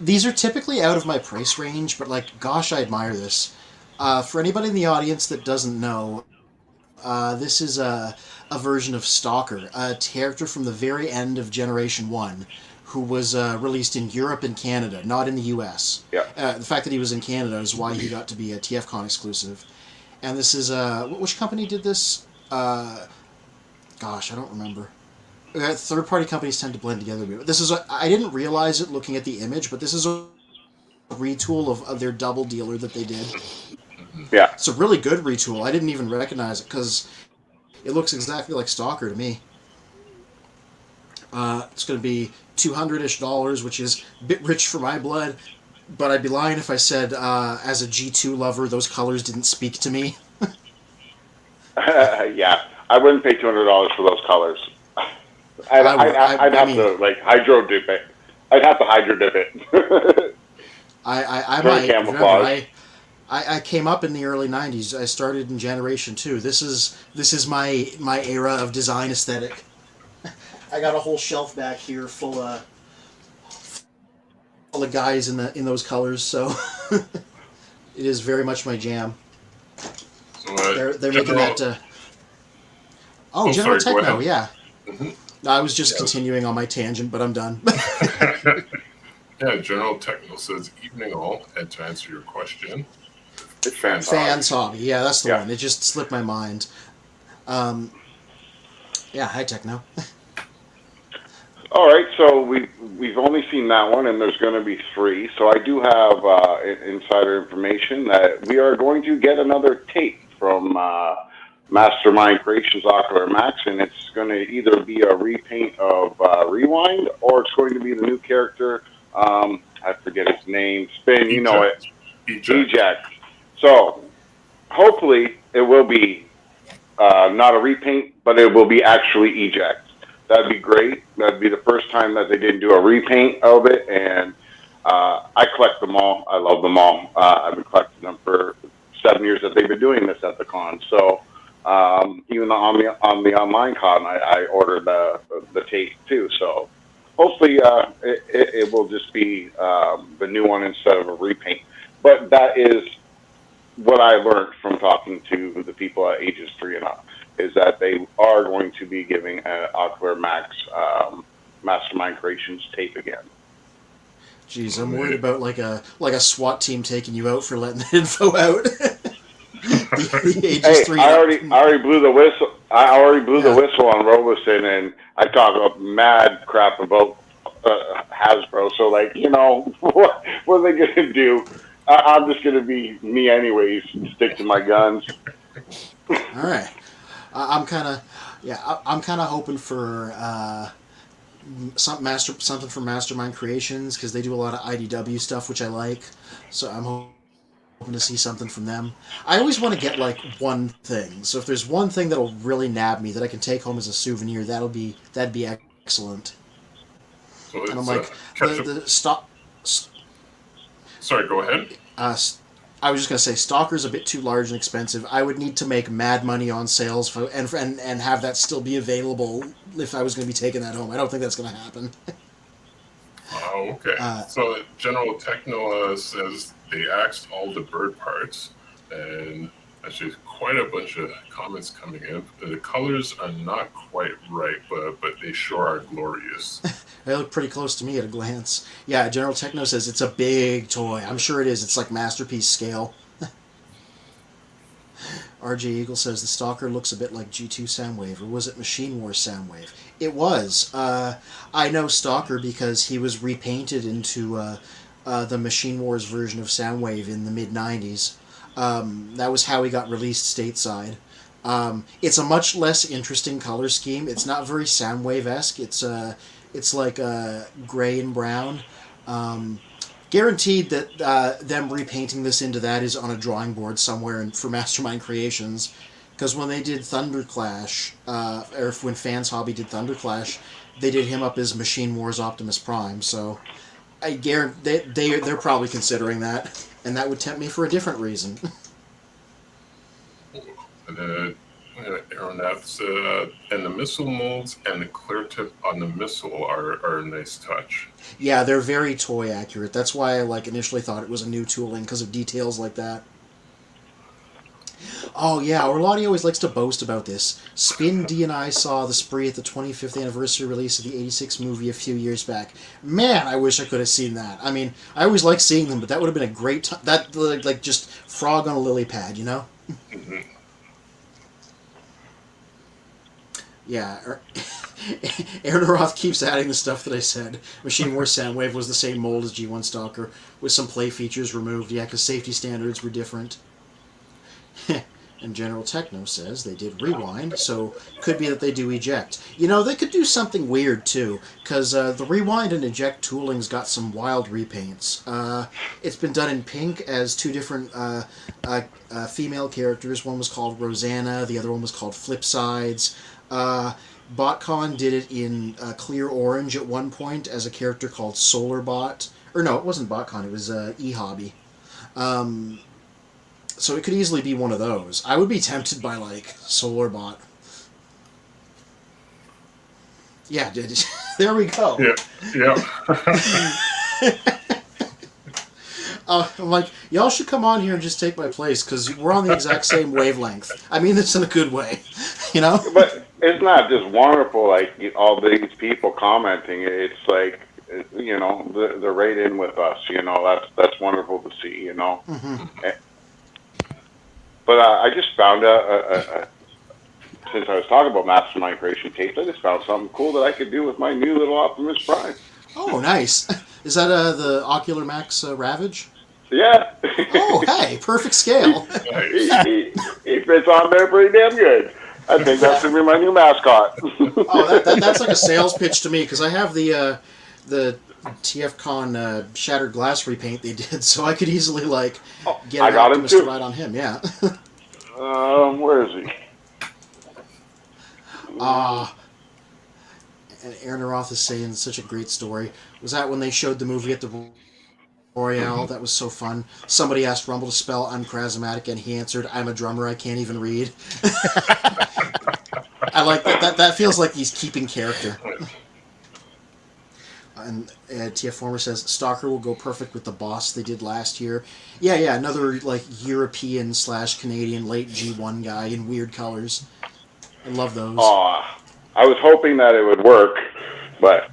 These are typically out of my price range, but gosh, I admire this. For anybody in the audience that doesn't know, this is a version of Stalker, a character from the very end of Generation 1, who was released in Europe and Canada, not in the US. Yeah. The fact that he was in Canada is why he got to be a TFCON exclusive. And this is, which company did this? Gosh, I don't remember. Third-party companies tend to blend together. This is, I didn't realize it looking at the image, but this is a retool of their double dealer that they did. Yeah. It's a really good retool. I didn't even recognize it because it looks exactly like Stalker to me. It's going to be $200-ish, which is a bit rich for my blood, but I'd be lying if I said, as a G2 lover, those colors didn't speak to me. Yeah, I wouldn't pay $200 for those colors. I'd have to hydro dip it. I'd have to hydro dip it. I might. Remember, I came up in the early '90s. I started in Generation 2. This is my era of design aesthetic. I got a whole shelf back here full of guys in those colors. So it is very much my jam. So, they're making that. General Techno, yeah. Mm-hmm. I was just continuing on my tangent, but I'm done. Yeah, General Techno says, evening all, and to answer your question, Fans Hobby. Yeah, that's the one. It just slipped my mind. Hi, Techno. All right, so we've only seen that one, and there's going to be 3. So I do have insider information that we are going to get another tape from Mastermind Creations Ocular Max, and it's going to either be a repaint of Rewind, or it's going to be the new character. I forget his name. Spin, you know it. Eject. So hopefully it will be not a repaint, but it will be actually Eject. That'd be great. That'd be the first time that they didn't do a repaint of it, and I collect them all. I love them all. I've been collecting them for 7 years that they've been doing this at the con. So even on the online con, I ordered the tape too. So hopefully it will just be the new one instead of a repaint. But that is what I learned from talking to the people at ages 3 and up, is that they are going to be giving Ocular Max Mastermind Creations tape again. Jeez, I'm worried about like a SWAT team taking you out for letting the info out. the ages Hey, 3 I and up. already blew the whistle. I already blew the whistle on Robeson, and I talk about mad crap about Hasbro. So, like, you know, what are they gonna do? I'm just gonna be me anyways. Stick to my guns. All right, I'm kind of hoping for something from Mastermind Creations, because they do a lot of IDW stuff, which I like. So I'm hoping to see something from them. I always want to get like one thing. So if there's one thing that'll really nab me that I can take home as a souvenir, that'd be excellent. So And I'm like the stock. Sorry, go ahead. I was just gonna say, Stalker's a bit too large and expensive. I would need to make mad money on sales and have that still be available if I was going to be taking that home. I don't think that's going to happen. Oh, okay. So General Techno says they axed all the bird parts, and actually quite a bunch of comments coming in. The colors are not quite right, but they sure are glorious. They look pretty close to me at a glance. Yeah, General Techno says it's a big toy. I'm sure it is. It's like masterpiece scale. RJ Eagle says the Stalker looks a bit like G2 Soundwave, or was it Machine Wars Soundwave? It was. I know Stalker because he was repainted into the Machine Wars version of Soundwave in the mid-90s. That was how he got released stateside. It's a much less interesting color scheme. It's not very Soundwave-esque. It's like gray and brown. Guaranteed that them repainting this into that is on a drawing board somewhere for Mastermind Creations, because when they did Thunderclash, or when Fans Hobby did Thunderclash, they did him up as Machine Wars Optimus Prime. So I guarantee they're probably considering that, and that would tempt me for a different reason. And aeronauts and the missile molds and the clear tip on the missile are a nice touch. Yeah, they're very toy accurate. That's why I initially thought it was a new tooling, because of details like that. Oh yeah, Orlani always likes to boast about this. Spin D and I saw the spree at the 25th anniversary release of the '86 movie a few years back. Man, I wish I could have seen that. I mean, I always like seeing them, but that would have been a great time. That like just frog on a lily pad, you know? Mm-hmm. Yeah, Aaron Roth keeps adding the stuff that I said. Machine Wars Soundwave was the same mold as G1 Stalker, with some play features removed. Yeah, because safety standards were different. And General Techno says they did rewind, so could be that they do eject. You know, they could do something weird, too, because the rewind and eject tooling's got some wild repaints. It's been done in pink as two different female characters. One was called Rosanna, the other one was called Flipsides. BotCon did it in clear orange at one point as a character called SolarBot. Or no, it wasn't BotCon, it was eHobby. So it could easily be one of those. I would be tempted by, SolarBot. Yeah, there we go. Yeah. I'm like, y'all should come on here and just take my place, because we're on the exact same wavelength. I mean this in a good way, you know? But it's not just wonderful, all these people commenting. It's like, you know, they're right in with us, you know. That's wonderful to see, you know. Mm-hmm. But I just found since I was talking about Mastermind Creation tapes, I just found something cool that I could do with my new little Optimus Prime. Oh, nice. Is that the Ocular Max Ravage? Yeah. Oh, hey, perfect scale. he fits on there pretty damn good. I think that's going to be my new mascot. Oh, that's like a sales pitch to me, because I have the TFCON Shattered Glass repaint they did, so I could easily, get an Optimus to ride on him, yeah. Where is he? And Aaron Roth is saying such a great story. Was that when they showed the movie at the Royale. That was so fun. Somebody asked Rumble to spell uncharismatic, and he answered, "I'm a drummer. I can't even read." I like that. That feels like he's keeping character. And TF Former says Stalker will go perfect with the boss they did last year. Yeah, another like European / Canadian late G1 guy in weird colors. I love those. Aw, I was hoping that it would work, but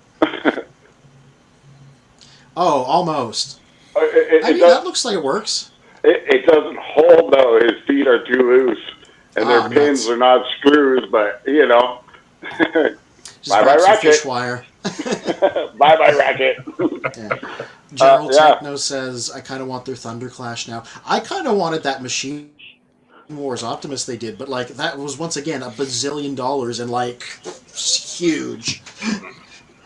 Oh, almost. it That looks like it works. It doesn't hold though. His feet are too loose, and their pins are not screws. But you know, bye bye racket. Fish wire. Bye bye racket. Yeah. General Techno says, "I kind of want their Thunderclash now. I kind of wanted that Machine Wars Optimus they did, but like that was once again $1 bazillion and like huge.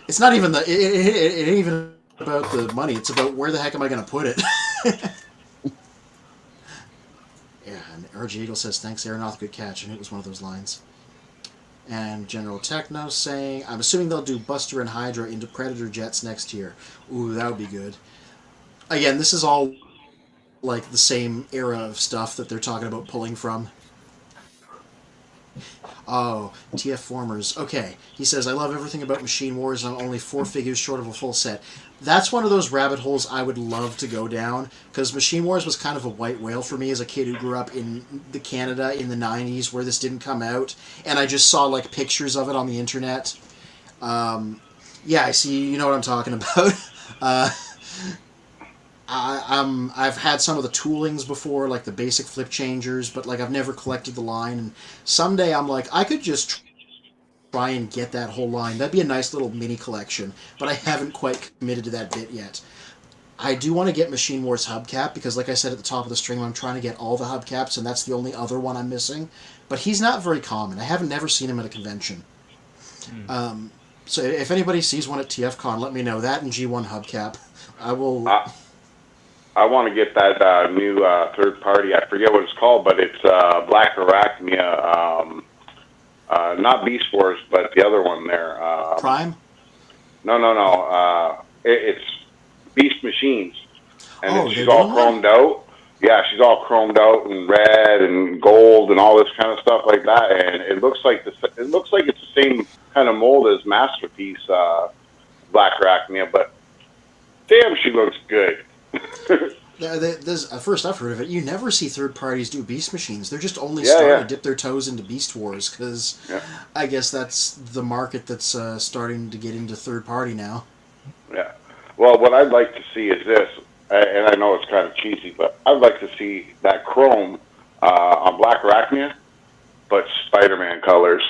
It's not even it ain't even about the money. It's about where the heck am I going to put it." Yeah, and RG Eagle says, "Thanks, Aeronaut, good catch," and it was one of those lines. And General Techno saying, "I'm assuming they'll do Buster and Hydra into Predator jets next year." Ooh, that would be good. Again, this is all like the same era of stuff that they're talking about pulling from. Oh, TF Formers. Okay, he says, "I love everything about Machine Wars. I'm only 4 figures short of a full set." That's one of those rabbit holes I would love to go down, because Machine Wars was kind of a white whale for me as a kid who grew up in the Canada in the 90s where this didn't come out, and I just saw like pictures of it on the internet. Yeah, I see, you know what I'm talking about. I've had some of the toolings before, like the basic flip changers, but like I've never collected the line, and someday I'm like, I could just try and get that whole line. That'd be a nice little mini collection, but I haven't quite committed to that bit yet. I do want to get Machine Wars hubcap, because like I said at the top of the stream, I'm trying to get all the hubcaps, and that's the only other one I'm missing. But he's not very common. I haven't never seen him at a convention. So if anybody sees one at TFCon, let me know. That and G1 hubcap. I will... I want to get that new third party. I forget what it's called, but it's Black Arachnia. Not Beast Wars, but the other one there. Prime? No. It's Beast Machines. And she's all chromed one? out. Yeah, she's all chromed out and red and gold and all this kind of stuff like that. And it looks like it's the same kind of mold as Masterpiece Black Arachnia, but damn, she looks good. First I've heard of it. You never see third parties do Beast Machines. They're just only starting to dip their toes into Beast Wars, because I guess that's the market that's starting to get into third party now. Yeah. Well, what I'd like to see is this, and I know it's kind of cheesy, but I'd like to see that chrome on Black Arachnia, but Spider-Man colors.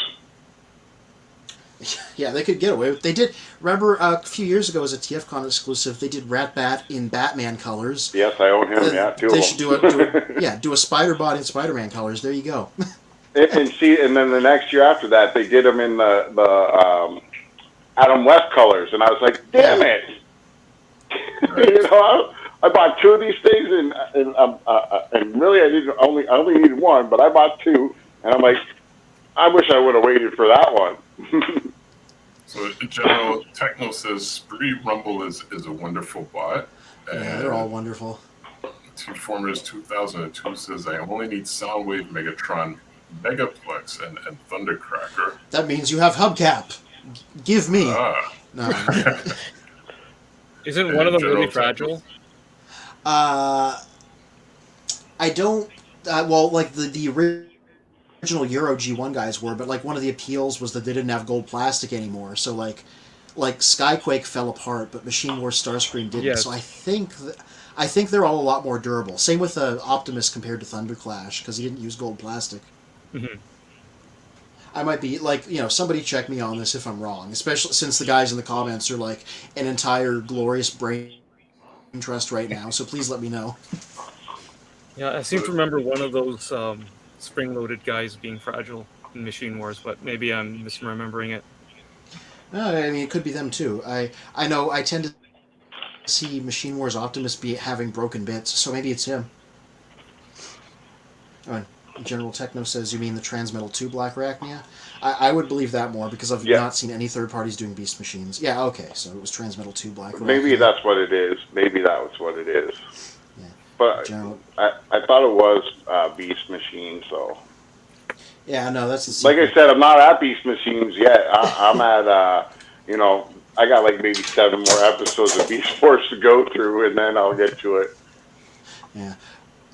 Yeah, they could get away with it. They did, remember a few years ago as a TFCon exclusive, they did Rat-Bat in Batman colors. Yes, I own him, two of them. They should do a Spider-Bot in Spider-Man colors. There you go. and then the next year after that, they did them in the Adam West colors, and I was like, damn it! You know, I bought 2 of these things, and really I only needed 1, but I bought 2, and I'm like, I wish I would have waited for that one. So General Techno says Spree Rumble is a wonderful bot. Yeah, they're all wonderful. T-Formers 2002 says I only need Soundwave, Megatron, Megaplex, and Thundercracker. That means you have hubcap. Give me. No. Isn't one of them really fragile? I don't. Well, like the original Euro G1 guys were, but like one of the appeals was that they didn't have gold plastic anymore. So like Skyquake fell apart, but Machine Wars Starscream didn't. Yes. So I think they're all a lot more durable. Same with Optimus compared to Thunderclash, because he didn't use gold plastic. Mm-hmm. I might be like, somebody check me on this if I'm wrong, especially since the guys in the comments are like an entire glorious brain trust right now. So please let me know. Yeah, I seem to remember one of those spring-loaded guys being fragile in Machine Wars, but maybe I'm misremembering it. No, I mean, it could be them too. I know I tend to see Machine Wars Optimus having broken bits, so maybe it's him. General Techno says, you mean the Transmetal 2 Black Arachnia? I would believe that more because I've Yeah. not seen any third parties doing Beast Machines. Yeah, okay, so it was Transmetal 2 Black Arachnia. Maybe that's what it is. Maybe that was what it is. Yeah. But General... I thought it was Beast Machine, so. Yeah, no, that's the Like secret. I said, I'm not at Beast Machines yet. I'm at, I got like maybe 7 more episodes of Beast Force to go through, and then I'll get to it. Yeah.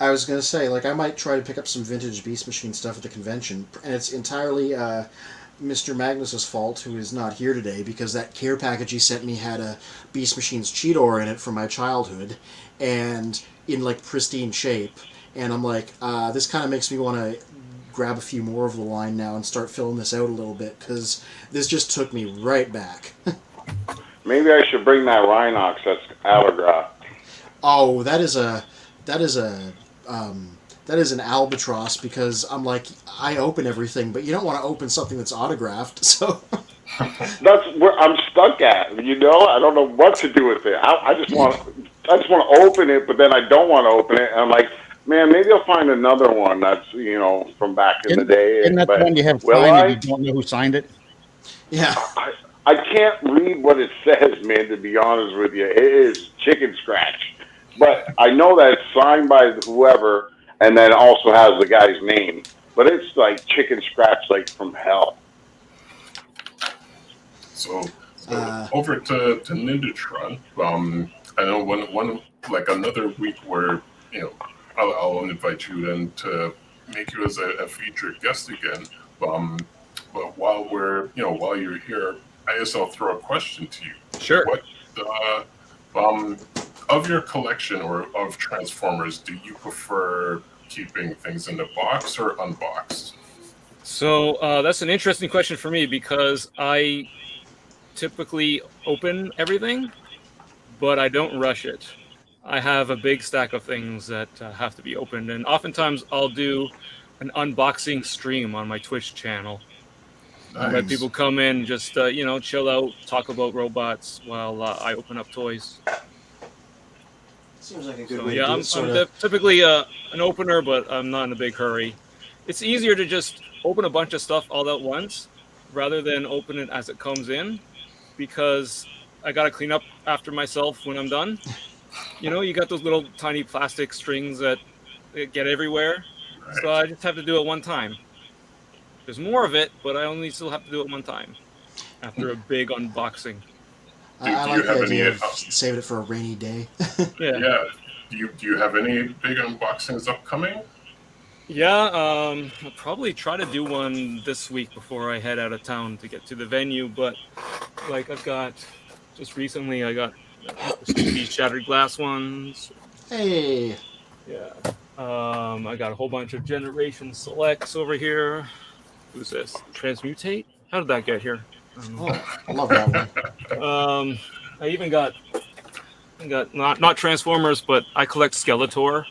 I was going to say, like, I might try to pick up some vintage Beast Machine stuff at the convention, and it's entirely Mr. Magnus's fault, who is not here today, because that care package he sent me had a Beast Machine's Cheetor in it from my childhood, and in, like, pristine shape, and I'm like, this kind of makes me want to grab a few more of the line now and start filling this out a little bit, because this just took me right back. Maybe I should bring that Rhinox that's autographed. Oh, that is an albatross, because I'm like, I open everything, but you don't want to open something that's autographed, so... That's where I'm stuck at, you know? I don't know what to do with it. I just want to open it, but then I don't want to open it, and I'm like, man, maybe I'll find another one that's, from back in the day. Isn't that the one you have will signed I? and you don't know who signed it? Yeah. I can't read what it says, man, to be honest with you. It is chicken scratch. But I know that it's signed by whoever, and then also has the guy's name. But it's like chicken scratch, like from hell. So over to Ninjatron. I know one like another week where I'll invite you in to make you as a featured guest again. But while you're here, I guess I'll throw a question to you. Sure. What of your collection or of Transformers, do you prefer keeping things in the box or unboxed? So that's an interesting question for me because I typically open everything, but I don't rush it. I have a big stack of things that have to be opened, and oftentimes I'll do an unboxing stream on my Twitch channel. Nice. Let people come in, just chill out, talk about robots while I open up toys. Seems like a good So way yeah, to do I'm it. typically an opener, but I'm not in a big hurry. It's easier to just open a bunch of stuff all at once rather than open it as it comes in, because I got to clean up after myself when I'm done. You got those little tiny plastic strings that get everywhere. Right. So I just have to do it one time. There's more of it, but I only still have to do it one time after a big unboxing. I Do like you the have idea any? of saving it for a rainy day. Yeah. Do you have any big unboxings upcoming? Yeah, I'll probably try to do one this week before I head out of town to get to the venue. But like just recently I got these shattered glass ones. Hey. Yeah. I got a whole bunch of Generation Selects over here. Who's this? Transmutate? How did that get here? Oh, I love that one. I even got not Transformers, but I collect Skeletor.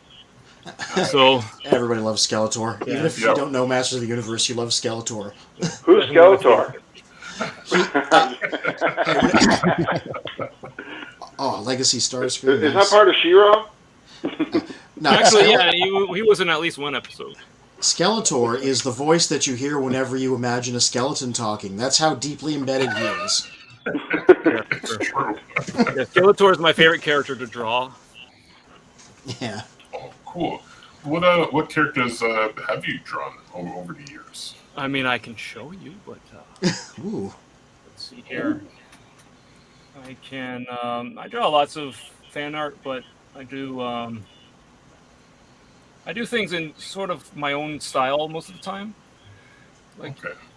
So Everybody loves Skeletor. Yeah. Even if you don't know Masters of the Universe, you love Skeletor. Who's Skeletor? Legacy Starscream. Is that part of She-Ra? No, actually, yeah, he was in at least one episode. Skeletor is the voice that you hear whenever you imagine a skeleton talking. That's how deeply embedded he is. Yeah, Skeletor is my favorite character to draw. Yeah. Oh, cool. What characters have you drawn over the years? I mean, I can show you, but Ooh. let's see here. I can. I draw lots of fan art, but I do things in sort of my own style most of the time.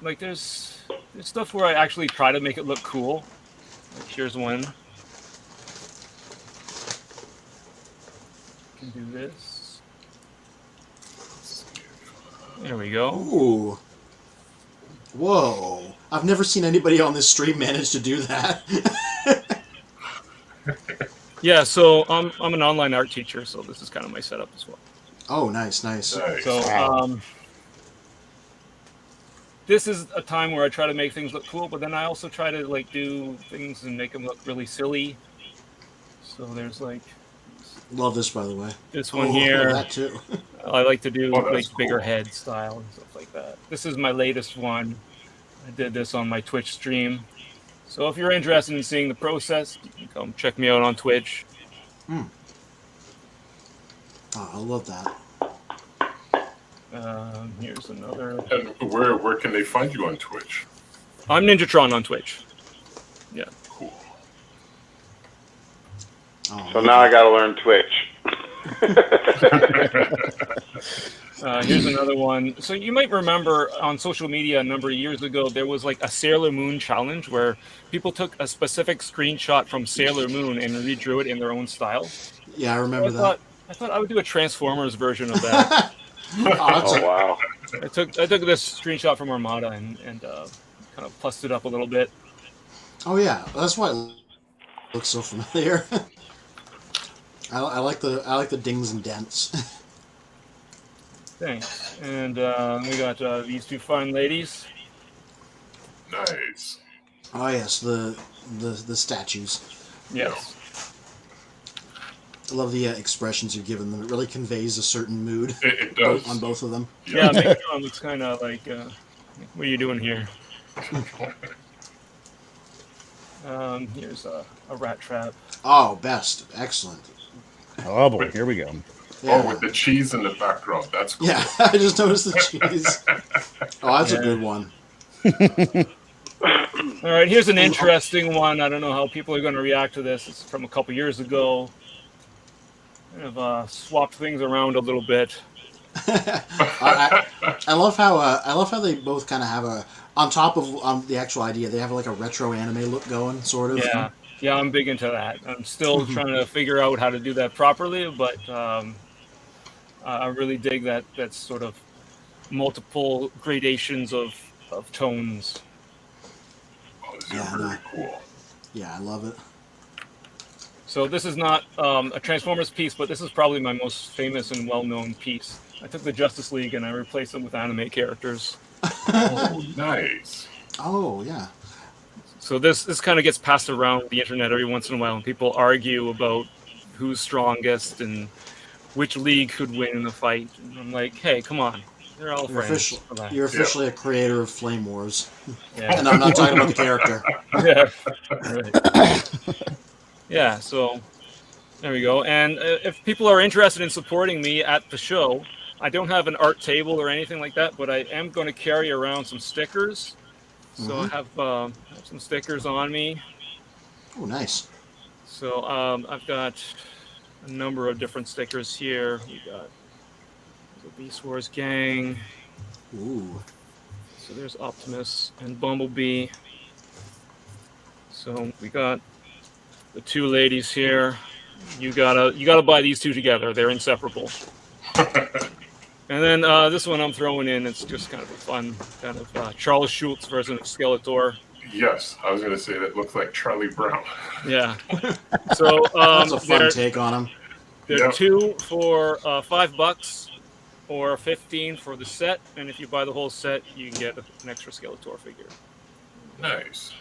Like there's stuff where I actually try to make it look cool. Like here's one. I can do this. There we go. Ooh. Whoa. I've never seen anybody on this stream manage to do that. Yeah, so I'm an online art teacher, so this is kind of my setup as well. Oh, nice. So this is a time where I try to make things look cool, but then I also try to like do things and make them look really silly. So there's like Love this, by the way. this one here. That too. I like to do Oh, like that's bigger cool. head style and stuff like that. This is my latest one. I did this on my Twitch stream. So if you're interested in seeing the process, you can come check me out on Twitch. Oh, I love that. Here's another. And where can they find you on Twitch? I'm Ninjatron on Twitch. Yeah. Cool. Oh, So now I got to learn Twitch. Here's another one. So you might remember on social media a number of years ago, there was like a Sailor Moon challenge where people took a specific screenshot from Sailor Moon and redrew it in their own style. yeah, I remember So that. I thought I would do a Transformers version of that. Oh, wow. I took this screenshot from Armada and kind of plussed it up a little bit. Oh yeah, that's why it looks so familiar. I like the dings and dents. Thanks. And we got these two fine ladies. Nice. Oh yes, the statues. Yes. I love the expressions you're giving them. It really conveys a certain mood It does. on both of them. Yeah, Megatron looks kind of like, what are you doing here? Here's a rat trap. Oh, best, excellent. Oh boy, here we go. Yeah, Oh, with the cheese in the background. That's cool. yeah. I just noticed the cheese. Oh, that's a Yeah. good one. All right, here's an interesting one. I don't know how people are going to react to this. It's from a couple years ago. Kind of swapped things around a little bit. I love how they both kind of have a on top of the actual idea. They have like a retro anime look going, sort of. Yeah, I'm big into that. I'm still trying to figure out how to do that properly, but I really dig that sort of multiple gradations of tones. Oh, this is Yeah, very no. cool. Yeah, I love it. So this is not a Transformers piece, but this is probably my most famous and well-known piece. I took the Justice League and I replaced them with anime characters. Oh, nice. Oh yeah. So this kind of gets passed around the internet every once in a while, and people argue about who's strongest and which league could win in a fight. And I'm like, hey, come on, they're all friends. You're officially a creator of Flame Wars, Yeah. and I'm not talking about the character. Yeah. Right. Yeah, so there we go. And if people are interested in supporting me at the show, I don't have an art table or anything like that, but I am going to carry around some stickers. So I have some stickers on me. Oh, nice. So I've got a number of different stickers here. We got the Beast Wars gang. Ooh. So there's Optimus and Bumblebee. So we got the two ladies here. You gotta buy these two together. They're inseparable. And then this one I'm throwing in. It's just kind of a fun kind of Charles Schultz version of Skeletor. Yes, I was going to say that looks like Charlie Brown. Yeah. So That's a fun take on him. they're two for $5 or 15 for the set, and if you buy the whole set, you can get an extra Skeletor figure. Nice.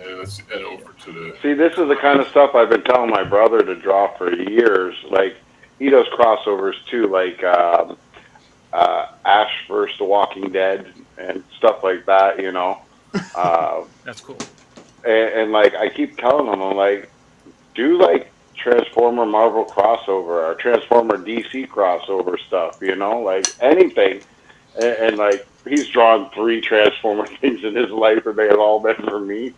And let's head over to the... See, this is the kind of stuff I've been telling my brother to draw for years. Like, he does crossovers too, like Ash vs. The Walking Dead and stuff like that, you know. That's cool. And like, I keep telling him, I'm like, do like Transformer Marvel crossover or Transformer DC crossover stuff, you know, like anything. And like, he's drawn 3 Transformer things in his life, and they have all been for me.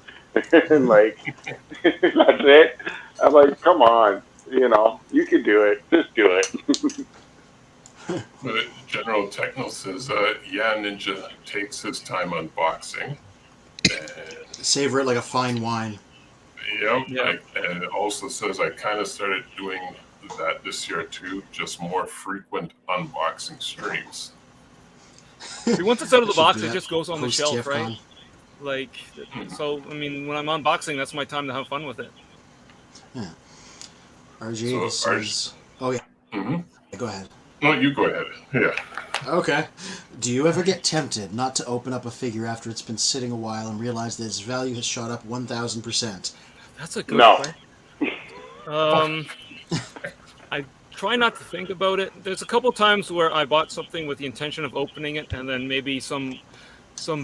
And like, that's it. I'm like, come on, you know, you can do it. Just do it. But General Techno says, yeah, Ninja takes his time unboxing. And, Savor it like a fine wine. Yeah. And it also says, I kind of started doing that this year too, just more frequent unboxing streams. See, once it's out of the Should box, do it that just goes on the post shelf, TFCON. right? Like, so, I mean, when I'm unboxing, that's my time to have fun with it. Yeah. RJ says... Oh, yeah. Mm-hmm. Go ahead. No, you go ahead. Yeah. Okay. Do you ever get tempted not to open up a figure after it's been sitting a while and realize that its value has shot up 1,000%? That's a good No. question. I try not to think about it. There's a couple times where I bought something with the intention of opening it, and then maybe some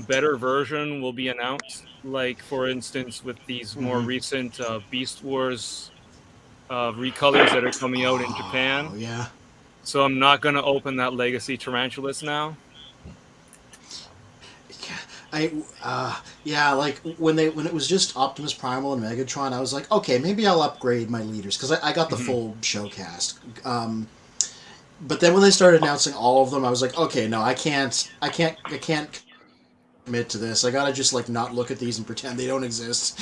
better version will be announced. Like, for instance, with these more recent Beast Wars recolors that are coming out in Japan. Oh, yeah. So I'm not going to open that Legacy Tarantulas now. Like when it was just Optimus Primal and Megatron, I was like, okay, maybe I'll upgrade my leaders because I got the full showcast. But then when they started announcing all of them, I was like, okay, no, I can't commit to this. I gotta just like not look at these and pretend they don't exist.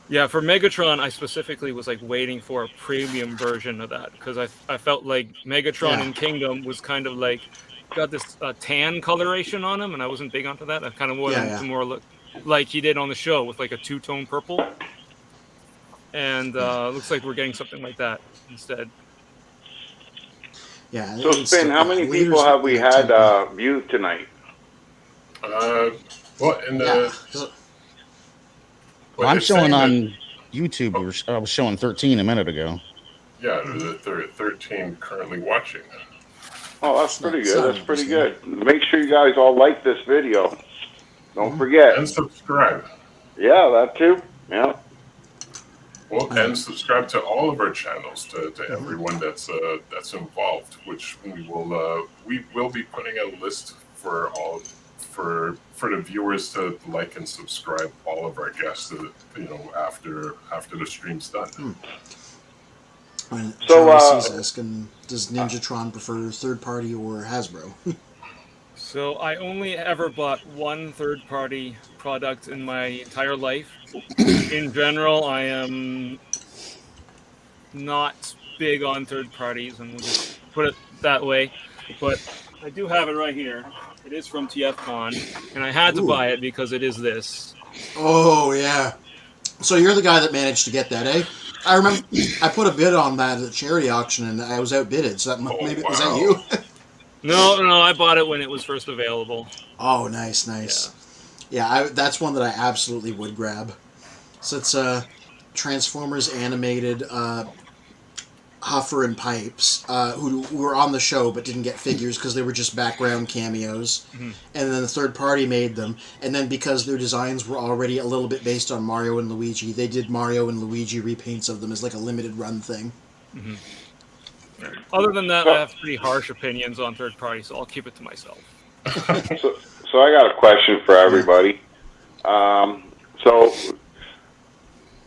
Yeah, for Megatron, I specifically was like waiting for a premium version of that because I felt like Megatron in Kingdom was kind of like got this tan coloration on him, and I wasn't big onto that. I kind of wanted him to more look like he did on the show with like a two-tone purple. And looks like we're getting something like that instead. Yeah. So, Spin, how many people have we had view tonight? I'm showing on YouTube. I was showing 13 a minute ago. Yeah, there are 13 currently watching. Oh, that's pretty good. That's pretty good. Make sure you guys all like this video. Don't forget. And subscribe. Yeah, that too. Yeah. Well, and subscribe to all of our channels to everyone that's involved, which we will be putting a list for the viewers to like and subscribe all of our guests after the stream's done. Charlie's asking, does Ninjatron prefer third party or Hasbro? So I only ever bought one third-party product in my entire life. In general, I am not big on third parties, and we'll just put it that way. But I do have it right here. It is from TFCON, and I had to buy it because it is this. Oh, yeah. So you're the guy that managed to get that, eh? I remember I put a bid on that at the charity auction, and I was outbidded. So was that you? No, I bought it when it was first available. Oh, nice. Yeah, that's one that I absolutely would grab. So it's Transformers animated Huffer and Pipes, who were on the show but didn't get figures because they were just background cameos. And then the third party made them. And then because their designs were already a little bit based on Mario and Luigi, they did Mario and Luigi repaints of them as like a limited run thing. Other than that, I have pretty harsh opinions on third party, so I'll keep it to myself. So I got a question for everybody. So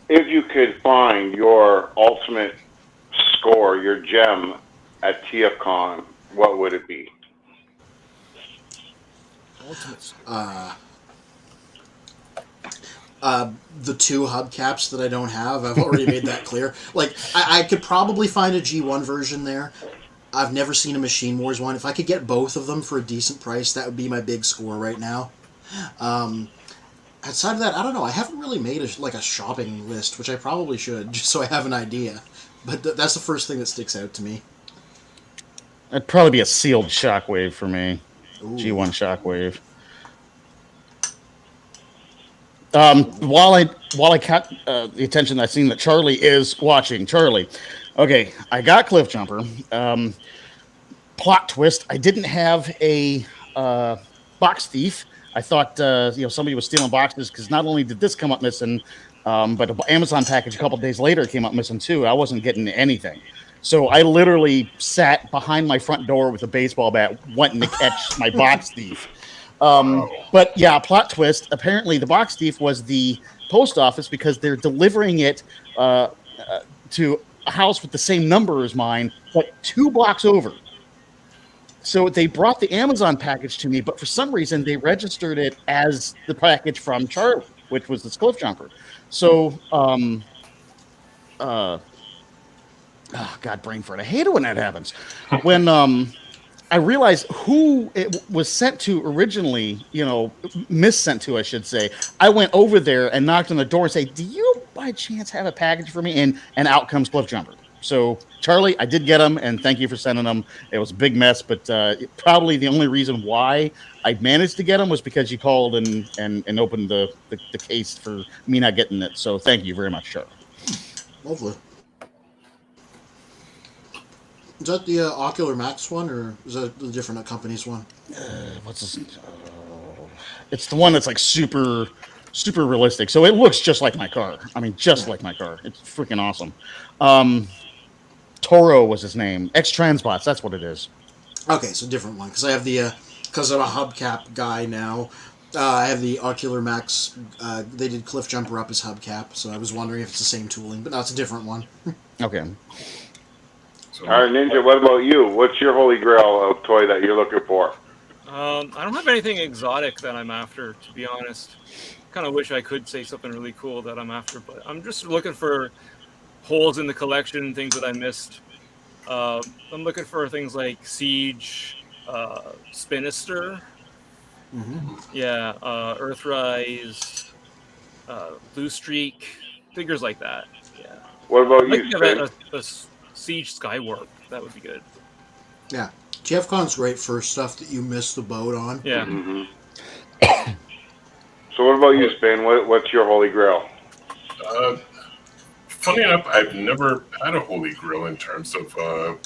if you could find your ultimate score, your gem at TFCON, what would it be? Ultimate. The two hubcaps that I don't have, I've already made that clear. Like, I could probably find a G1 version there. I've never seen a Machine Wars one. If I could get both of them for a decent price, that would be my big score right now. Outside of that, I don't know. I haven't really made a shopping list, which I probably should, just so I have an idea. But that's the first thing that sticks out to me. It'd probably be a sealed Shockwave for me. Ooh. G1 Shockwave. While I caught the attention, I've seen that Charlie is watching. Charlie, okay, I got Cliff Jumper. Plot twist: I didn't have a box thief. I thought somebody was stealing boxes because not only did this come up missing, but an Amazon package a couple days later came up missing too. I wasn't getting anything, so I literally sat behind my front door with a baseball bat, wanting to catch my box thief. But yeah, plot twist. Apparently, the box thief was the post office because they're delivering it to a house with the same number as mine, but 2 blocks over. So they brought the Amazon package to me, but for some reason they registered it as the package from Charlie, which was this Cliff Jumper. So, God, brain fart. I hate it when that happens. When I realized who it was sent to originally, missent to, I should say. I went over there and knocked on the door and said, "Do you by chance have a package for me?" And out comes Cliff Jumper. So, Charlie, I did get them, and thank you for sending them. It was a big mess, but probably the only reason why I managed to get them was because you called and opened the case for me not getting it. So, thank you very much, Charlie. Lovely. Is that the Ocular Max one, or is that the different company's one? What's this? It's the one that's like super realistic. So it looks just like my car. I mean, just like my car. It's freaking awesome. Toro was his name. X-Transbots, that's what it is. Okay, so different one, because I have the, because I'm a hubcap guy now, I have the Ocular Max, they did Cliff Jumper up as hubcap, so I was wondering if it's the same tooling, but no, it's a different one. Okay. So, All right, Ninja, what about you? What's your holy grail of toy that you're looking for? I don't have anything exotic that I'm after, to be honest. Kind of wish I could say something really cool that I'm after, but I'm just looking for holes in the collection, things that I missed. I'm looking for things like Siege, Spinister, yeah, Earthrise, Blue Streak, figures like that. Yeah. What about I'd like you, to Spin? have a Siege Skywarp. That would be good. Yeah. TFCON's great for stuff that you missed the boat on. Yeah. Mm-hmm. So what about you, Spin? What's your holy grail? Funny enough, I've never had a holy grail in terms of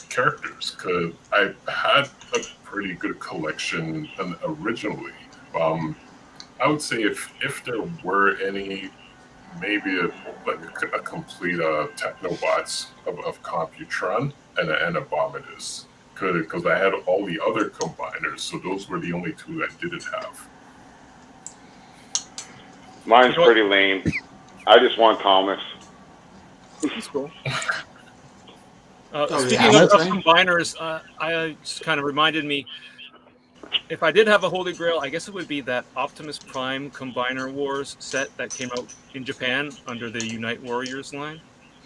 characters, because I had a pretty good collection originally. I would say if there were any, maybe a complete Technobots of Computron and Abominus, because I had all the other combiners, so those were the only two I didn't have. Mine's pretty lame. I just want Thomas. That's cool. Oh, Speaking yeah. of combiners, I just kind of reminded me, if I did have a holy grail, I guess it would be that Optimus Prime Combiner Wars set that came out in Japan under the Unite Warriors line.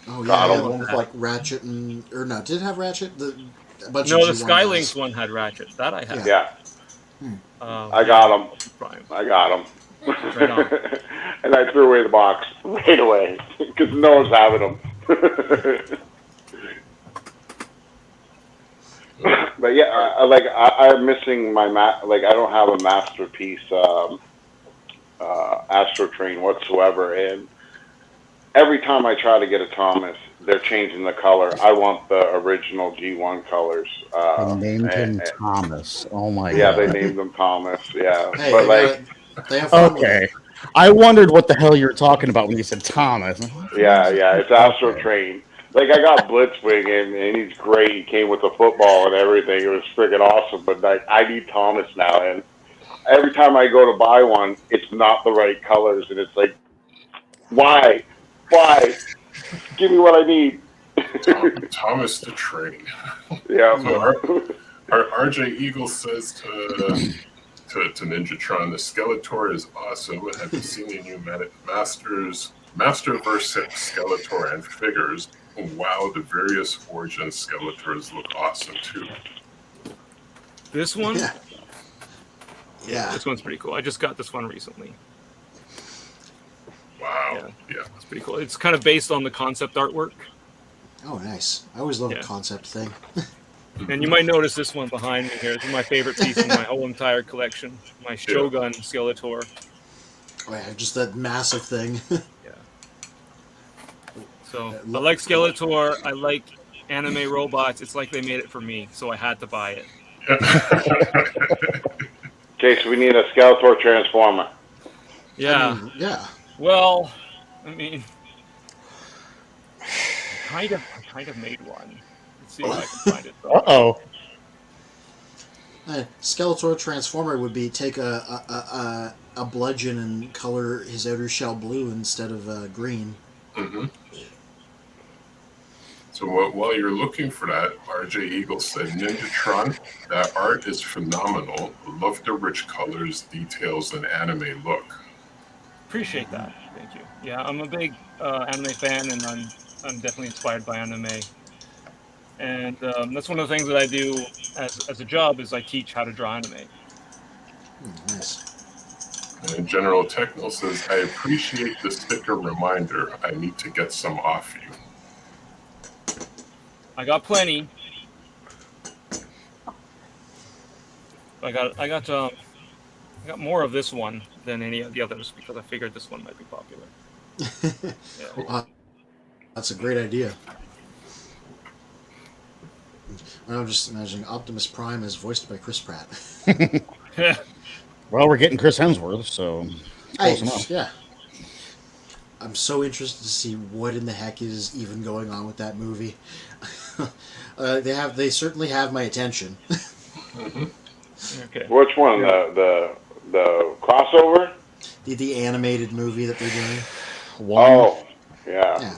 Oh, Got yeah, 'em. the one with, like, Ratchet and... Or no, did it have Ratchet? A bunch No, of the G1 Skylinks guys. one had Ratchet. That I had. Yeah, I I got him. Prime. I got him. Right on. And I threw away the box right away because no one's having them. But yeah, I'm missing my like I don't have a masterpiece Astro Train whatsoever, and every time I try to get a Thomas, they're changing the color. I want the original G1 colors. They named him Thomas. Oh my Yeah, god. they named them Thomas. Yeah, Hey, but like, they have fun with Okay. it. I wondered what the hell you were talking about when you said Thomas. yeah, it's Astro Okay. Train. Like I got Blitzwing and he's great. He came with the football and everything. It was freaking awesome. But like, I need Thomas now, and every time I go to buy one, it's not the right colors, and it's like, why? Give me what I need. Thomas the Train. Yeah. So our RJ Eagle says to Ninjatron, the Skeletor is awesome. Have you seen the new Masterverse Skeletor and figures? Wow, the various origin Skeletors look awesome too. This one? Yeah. Yeah. This one's pretty cool. I just got this one recently. Wow. Yeah. It's pretty cool. It's kind of based on the concept artwork. Oh, nice. I always love a concept thing. And you might notice this one behind me here. This is my favorite piece in my whole entire collection. My Shogun Skeletor. Oh, yeah, just that massive thing. Yeah. So I like Skeletor. I like anime robots. It's like they made it for me, so I had to buy it. Okay, so we need a Skeletor Transformer. Yeah. Yeah. Well, I mean, I kind of made one. Let's see if I can find it. Uh-oh. Skeletor Transformer would be take a bludgeon and color his outer shell blue instead of green. Mm-hmm. So while you're looking for that, RJ Eagle said, Ninjatron, that art is phenomenal. Love the rich colors, details, and anime look. Appreciate that. Thank you. Yeah, I'm a big anime fan, and I'm definitely inspired by anime. And that's one of the things that I do as a job is I teach how to draw anime. Nice. And General Techno says, I appreciate the sticker reminder. I need to get some off you. I got plenty. I got more of this one than any of the others because I figured this one might be popular. Yeah. That's a great idea. I'm just imagining Optimus Prime is voiced by Chris Pratt. Well, we're getting Chris Hemsworth, so close enough. Yeah. I'm so interested to see what in the heck is even going on with that movie. They certainly have my attention. Okay. Which one? The crossover? The animated movie that they're doing. Oh, yeah. Yeah.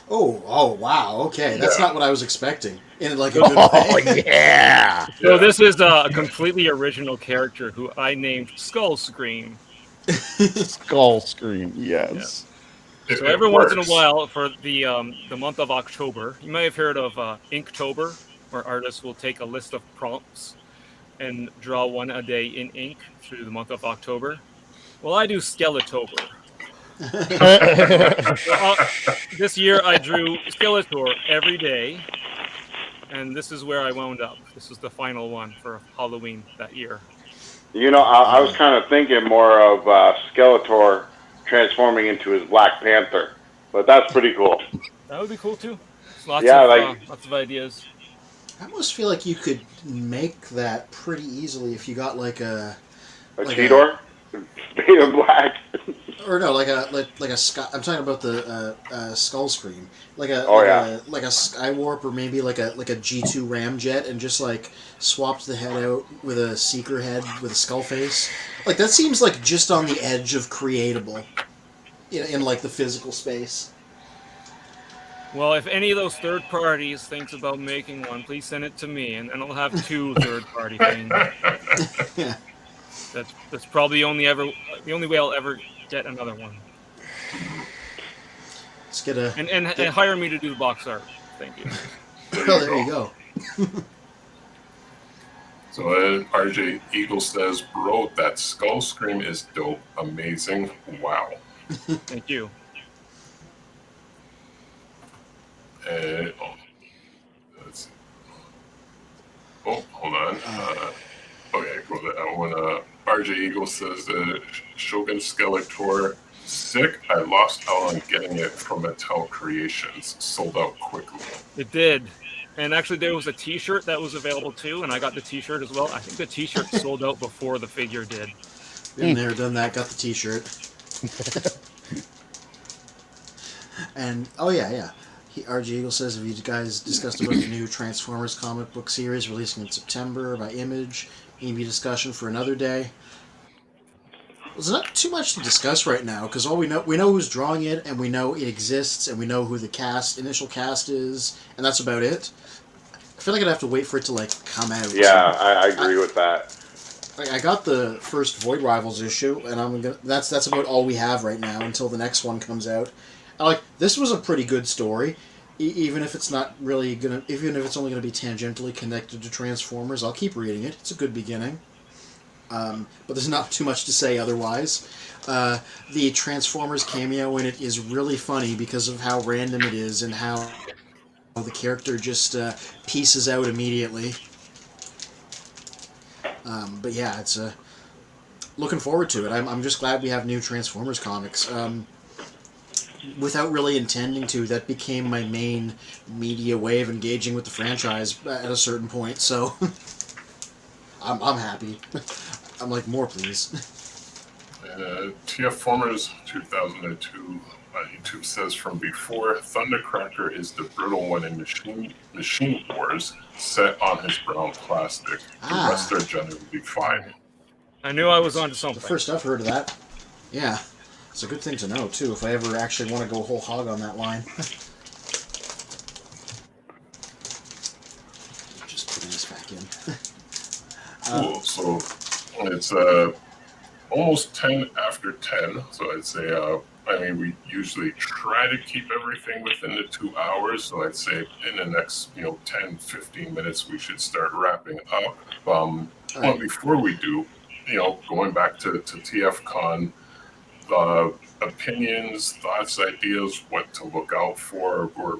Oh, wow. Okay, that's not what I was expecting. In like a good Oh way. yeah! So this is a completely original character who I named Skull Scream. Skull Scream, yes. So every once in a while, for the month of October, you may have heard of Inktober, where artists will take a list of prompts and draw one a day in ink through the month of October. Well, I do Skeletober. This year I drew Skeletor every day, and this is where I wound up. This was the final one for Halloween that year. You know, I was kind of thinking more of Skeletor transforming into his Black Panther, but that's pretty cool. That would be cool too. Lots of ideas. I almost feel like you could make that pretty easily if you got like a Cheetor, made of black. Or no, like a I'm talking about the Skull Scream, like a Skywarp, or maybe like a G2 Ramjet, and just like swapped the head out with a Seeker head with a skull face. Like that seems like just on the edge of creatable, in like the physical space. Well, if any of those third parties thinks about making one, please send it to me, and I'll have 2 third party things. Yeah. That's probably the only way I'll ever get another one. Let's get a and hire me to do the box art. Thank you. Well, there you go. So RJ Eagle says, bro, that Skull Scream is dope. Amazing. Wow. Thank you. Let's see. Oh, hold on. Okay, for that one. RJ Eagle says, Shogun Skeletor, sick. I lost out on getting it from Mattel Creations. Sold out quickly. It did. And actually, there was a T-shirt that was available too, and I got the T-shirt as well. I think the T-shirt sold out before the figure did. Been there, done that. Got the T-shirt. And RG Eagle says, have you guys discussed about the new Transformers comic book series releasing in September by Image? Maybe discussion for another day. There's not too much to discuss right now because all we know who's drawing it, and we know it exists, and we know who the initial cast is, and that's about it. I feel like I'd have to wait for it to like come out. Yeah, I agree with that. I got the first Void Rivals issue, and that's about all we have right now until the next one comes out. This was a pretty good story, even if it's not really even if it's only gonna be tangentially connected to Transformers. I'll keep reading it. It's a good beginning. But there's not too much to say otherwise. The Transformers cameo in it is really funny because of how random it is and how the character just pieces out immediately. But yeah, it's looking forward to it. I'm just glad we have new Transformers comics. Without really intending to, that became my main media way of engaging with the franchise at a certain point. So I'm happy. I'm like, more please. TF Formers 2002 on YouTube says, from before, Thundercracker is the brittle one in Machine Wars, set on his brown plastic. The rest are generally fine. I knew I was onto something. The first I've heard of that. Yeah. It's a good thing to know, too, if I ever actually want to go whole hog on that line. Just putting this back in. Cool. So it's almost 10 after 10. So I'd say, we usually try to keep everything within the 2 hours. So I'd say in the next, 10, 15 minutes, we should start wrapping up. But before we do, going back to TFCON, the opinions, thoughts, ideas, what to look out for, or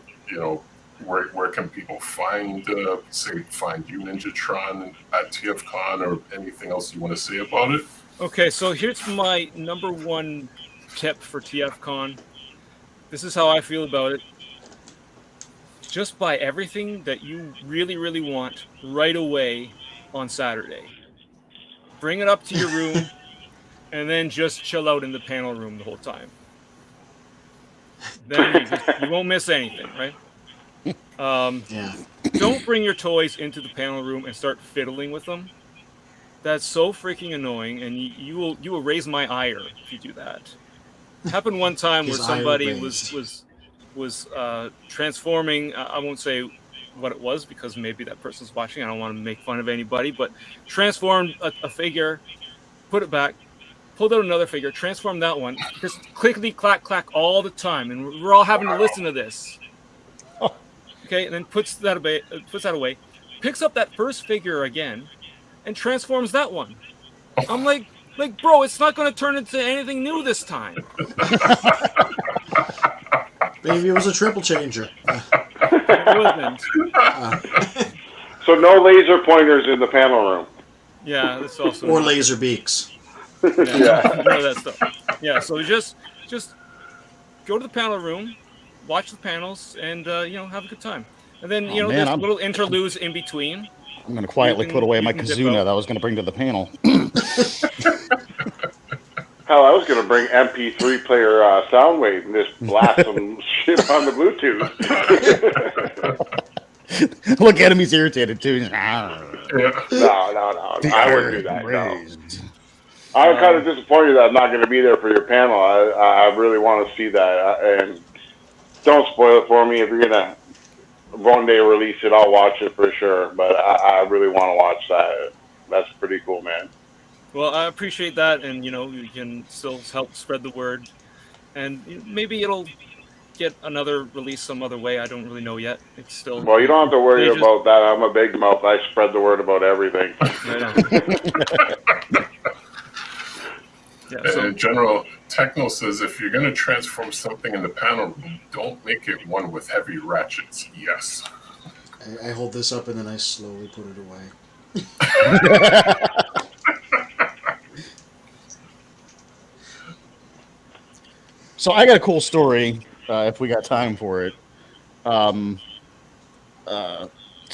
where can people find you, Ninjatron, at TFCon, or anything else you want to say about it? Okay, so here's my number one tip for TFCon. This is how I feel about it. just buy everything that you really, really want right away on Saturday. Bring it up to your room, and then just chill out in the panel room the whole time. Then you won't miss anything, right? Yeah. Don't bring your toys into the panel room and start fiddling with them. That's so freaking annoying, and you will raise my ire if you do that. It happened one time where His ire somebody raised. was transforming. I won't say what it was because maybe that person's watching. I don't want to make fun of anybody, but transformed a figure, put it back, pulled out another figure, transformed that one, just clickety clack clack all the time, and we're all having to listen to this. Okay, and then puts that away, picks up that first figure again, and transforms that one. I'm like, bro, it's not going to turn into anything new this time. Maybe it was a triple changer. It wasn't. So no laser pointers in the panel room. Yeah, that's also Or laser beaks. Yeah, none of that stuff. Yeah, so just go to the panel room, watch the panels, and have a good time. And then there's little interludes in between. I'm going to quietly put away my you can dip kazuna out. that I was going to bring to the panel. Hell, I was going to bring MP3 player Soundwave and just blast some shit on the Bluetooth. Look at him, he's irritated too. No. I wouldn't do that. No. Raised. I'm kind of disappointed that I'm not going to be there for your panel. I really want to see that. And don't spoil it for me. If you're going to one day release it, I'll watch it for sure. But I really want to watch that. That's pretty cool, man. Well, I appreciate that, and you can still help spread the word, and maybe it'll get another release some other way. I don't really know yet. It's still. Well, you don't have to worry about that. I'm a big mouth. I spread the word about everything. Yeah, In general, Techno says if you're going to transform something in the panel room, don't make it one with heavy ratchets. Yes. I hold this up and then I slowly put it away. So I got a cool story, if we got time for it. So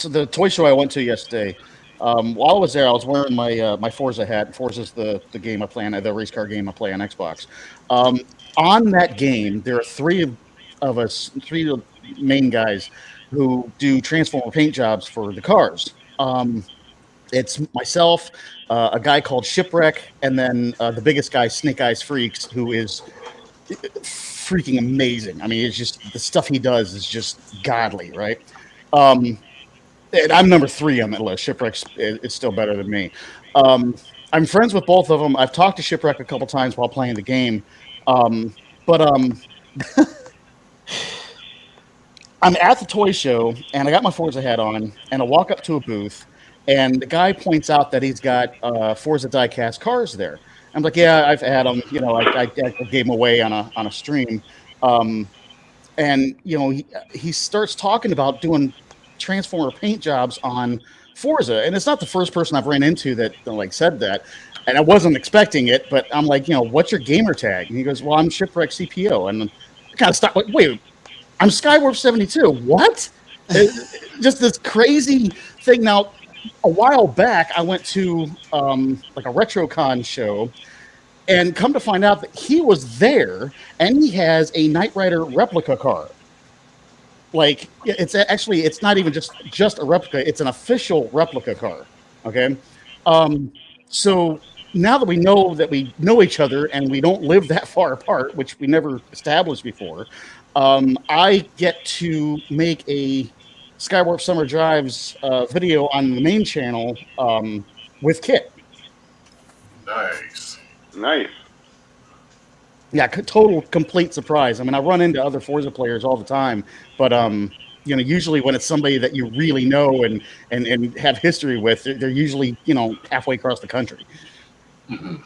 the toy show I went to yesterday, while I was there, I was wearing my Forza hat. Forza's the game I play on, the race car game I play on Xbox. On that game, there are three of us, three of the main guys who do Transformer paint jobs for the cars. It's myself, a guy called Shipwreck, and then the biggest guy, Snake Eyes Freaks, who is freaking amazing. I mean, it's just the stuff he does is just godly, right? And I'm number 3 on that list. Shipwreck's is still better than me. I'm friends with both of them. I've talked to Shipwreck a couple times while playing the game, but I'm at the toy show and I got my Forza hat on, and I walk up to a booth, and the guy points out that he's got Forza diecast cars there. I'm like, yeah, I've had them. I gave them away on a stream, and he starts talking about doing Transformer paint jobs on Forza, and it's not the first person I've ran into that said that, and I wasn't expecting it, but I'm like, what's your gamer tag? And he goes, well, I'm Shipwreck CPO, and I kind of stopped. Like, wait, I'm Skywarp 72. What? Just this crazy thing. Now, a while back, I went to a RetroCon show, and come to find out that he was there, and he has a Knight Rider replica car. Like, it's not even just a replica; it's an official replica car. Okay, so now that we know each other and we don't live that far apart, which we never established before, I get to make a Skywarp Summer Drives video on the main channel with Kit. Nice. Yeah, total complete surprise. I mean, I run into other Forza players all the time, but usually when it's somebody that you really know and have history with, they're usually halfway across the country. Mm-hmm.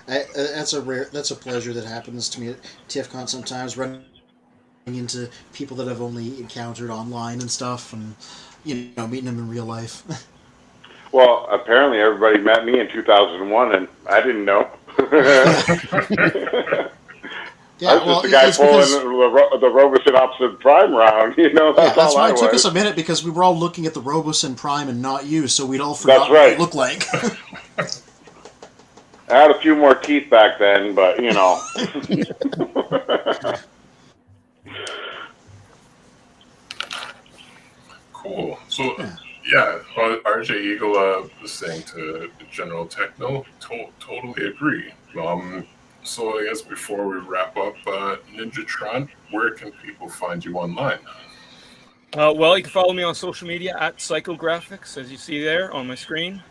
That's a pleasure that happens to me at TFCON sometimes, running into people that I've only encountered online and stuff, and meeting them in real life. Well, apparently everybody met me in 2001, and I didn't know. I was just the guy pulling the Robeson Opposite Prime round. That's that's all why I it took was. us a minute, because we were all looking at the Robeson Prime and not you, so we'd all forgot That's right. what it looked like. I had a few more teeth back then, but Cool. So, yeah, RJ Eagle was saying to General Techno, totally agree. So I guess before we wrap up, Ninjatron, where can people find you online? Well, you can follow me on social media at Psychographics, as you see there on my screen.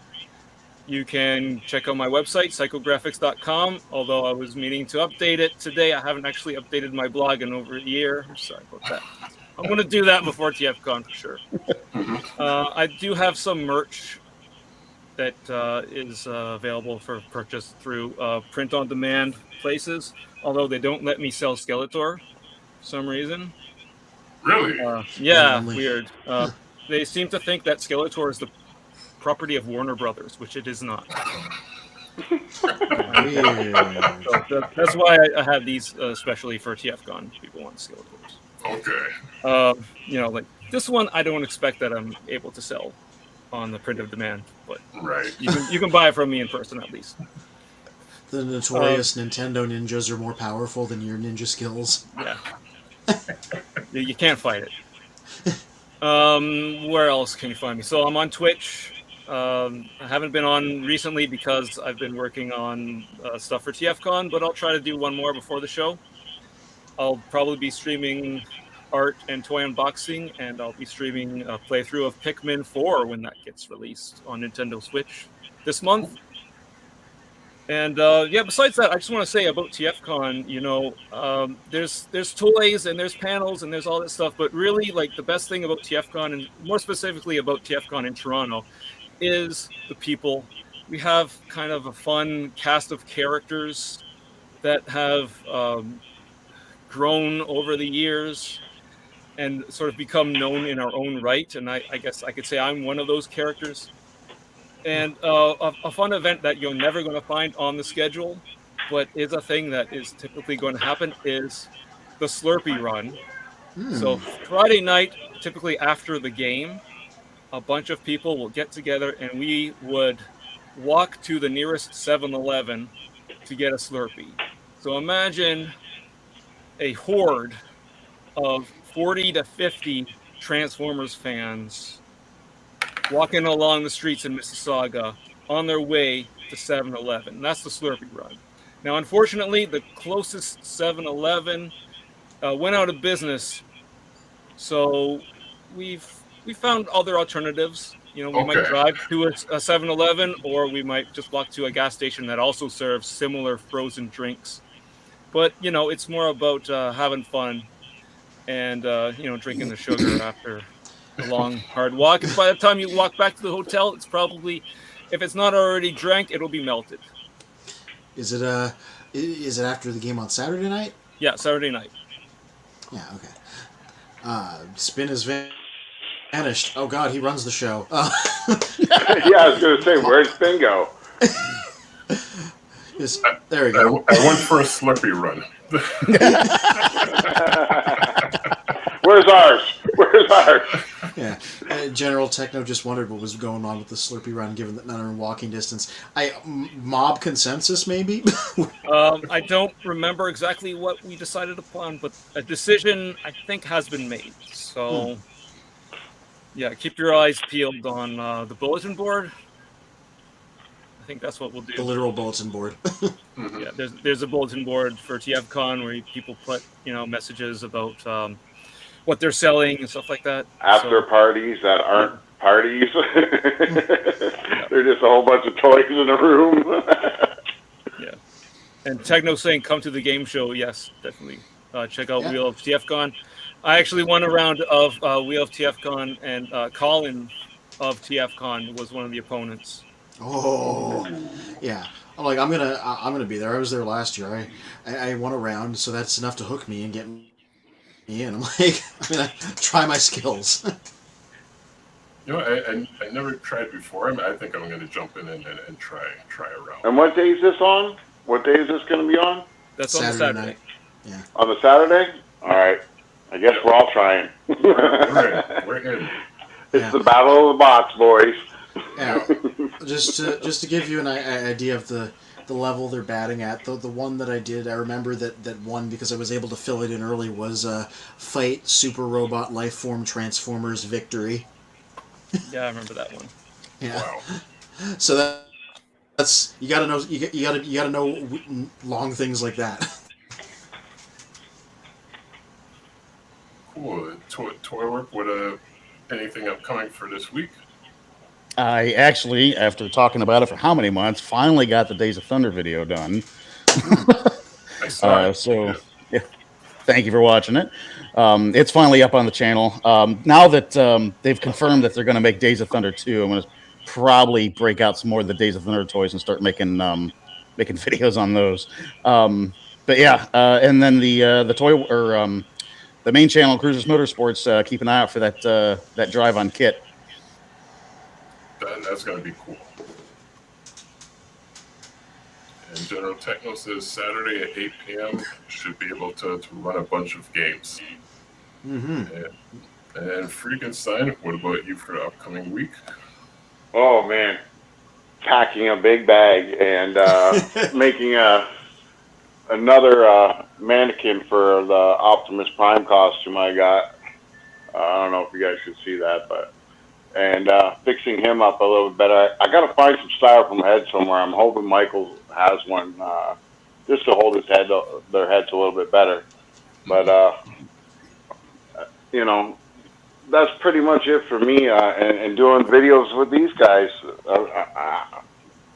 You can check out my website, psychographics.com, although I was meaning to update it today. I haven't actually updated my blog in over a year. Sorry about that. I'm going to do that before TFCon for sure. I do have some merch that is available for purchase through print-on-demand places, although they don't let me sell Skeletor for some reason. Really? Yeah, weird. They seem to think that Skeletor is the property of Warner Brothers, which it is not. So that's why I have these especially for TFCon. People want Skeletors. Okay. Like this one, I don't expect that I'm able to sell on the print of demand, but right. you can buy it from me in person at least. The notorious Nintendo ninjas are more powerful than your ninja skills. Yeah. You can't fight it. Where else can you find me? So I'm on Twitch. I haven't been on recently because I've been working on stuff for TFCon, but I'll try to do one more before the show. I'll probably be streaming art and toy unboxing, and I'll be streaming a playthrough of Pikmin 4 when that gets released on Nintendo Switch this month. And besides that, I just want to say about TFCon, there's toys and there's panels and there's all that stuff, but really, like, the best thing about TFCon, and more specifically about TFCon in Toronto, is the people. We have kind of a fun cast of characters that have grown over the years and sort of become known in our own right, and I guess I could say I'm one of those characters. And a fun event that you're never going to find on the schedule, but is a thing that is typically going to happen, is the Slurpee Run. So Friday night, typically after the game, a bunch of people will get together and we would walk to the nearest 7-Eleven to get a Slurpee. So imagine a horde of 40 to 50 Transformers fans walking along the streets in Mississauga on their way to 7-Eleven. That's the Slurpee Run. Now, unfortunately, the closest 7-Eleven went out of business, so we found other alternatives. We might drive to a 7-Eleven, or we might just walk to a gas station that also serves similar frozen drinks. But, it's more about having fun and, drinking the sugar after a long, hard walk. And by the time you walk back to the hotel, it's probably, if it's not already drank, it'll be melted. Is it after the game on Saturday night? Yeah, Saturday night. Yeah, okay. Spin has vanished. Oh God, he runs the show. Yeah, I was going to say, where'd Spin go? There we go. I went for a Slurpee Run. Where's ours? Yeah. General Techno just wondered what was going on with the Slurpee Run, given that none are in walking distance. Mob consensus, maybe? I don't remember exactly what we decided upon, but a decision, I think, has been made. So, yeah, keep your eyes peeled on the bulletin board. I think that's what we'll do. The literal bulletin board. Yeah, there's a bulletin board for TFCon where people put, messages about what they're selling and stuff like that. After parties that aren't parties. They're just a whole bunch of toys in a room. Yeah. And Techno saying, come to the game show. Yes, definitely. Check out Wheel of TFCon. I actually won a round of Wheel of TFCon, and Colin of TFCon was one of the opponents. Oh, yeah. I'm gonna be there. I was there last year. I won a round, so that's enough to hook me and get me in. I'm gonna try my skills. I never tried before. I think I'm gonna jump in and try a round. And what day is this on? What day is this going to be on? That's on Saturday night. Yeah. On the Saturday? All right. I guess we're all trying. We're in. It's the battle of the bots, boys. Yeah. just to give you an idea of the level they're batting at, the one that I did, I remember that one because I was able to fill it in early was Fight Super Robot Lifeform Transformers Victory. Yeah, I remember that one. Yeah. Wow. So that's you gotta know you gotta know long things like that. Cool. Toy work. Anything upcoming for this week? I actually, after talking about it for how many months, finally got the Days of Thunder video done. I saw it. So, yeah, thank you for watching it. It's finally up on the channel. Now that they've confirmed that they're going to make Days of Thunder 2, I'm going to probably break out some more of the Days of Thunder toys and start making videos on those. But yeah, and then the toy or the main channel, Cruisers Motorsports, keep an eye out for that drive on kit. That's going to be cool. And General Techno says Saturday at 8 p.m. should be able to run a bunch of games. Mm-hmm. And Freakenstein, what about you for the upcoming week? Oh, man. Packing a big bag and making another mannequin for the Optimus Prime costume I got. I don't know if you guys could see that, but fixing him up a little bit better. I got to find some styrofoam heads somewhere. I'm hoping Michael has one just to hold their heads a little bit better. But that's pretty much it for me. And doing videos with these guys,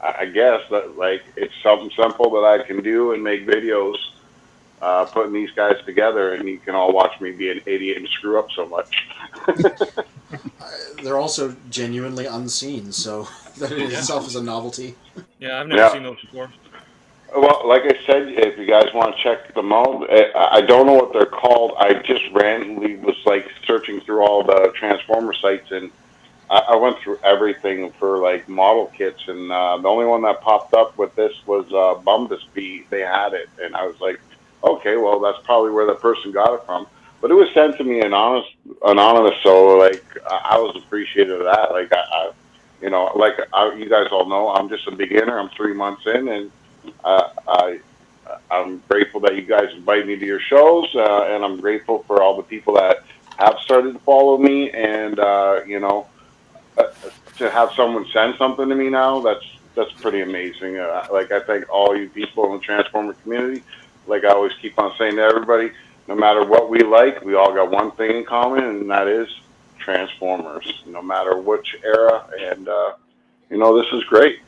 I guess that like it's something simple that I can do and make videos. Putting these guys together, and you can all watch me be an idiot and screw up so much. They're also genuinely unseen, so that in itself is a novelty. Yeah, I've never seen those before. Well, like I said, if you guys want to check them out, I don't know what they're called. I just randomly was like searching through all the Transformer sites, and I went through everything for like model kits, and the only one that popped up with this was Bumblebee. They had it, and I was like, okay, well, that's probably where the person got it from. But it was sent to me anonymous, so like I was appreciative of that. Like you guys all know, I'm just a beginner. I'm 3 months in, and I'm grateful that you guys invite me to your shows, and I'm grateful for all the people that have started to follow me, and to have someone send something to me now, that's pretty amazing. Like I thank all you people in the Transformer community. Like I always keep on saying to everybody, no matter what we like, we all got one thing in common, and that is Transformers. No matter which era, and this is great.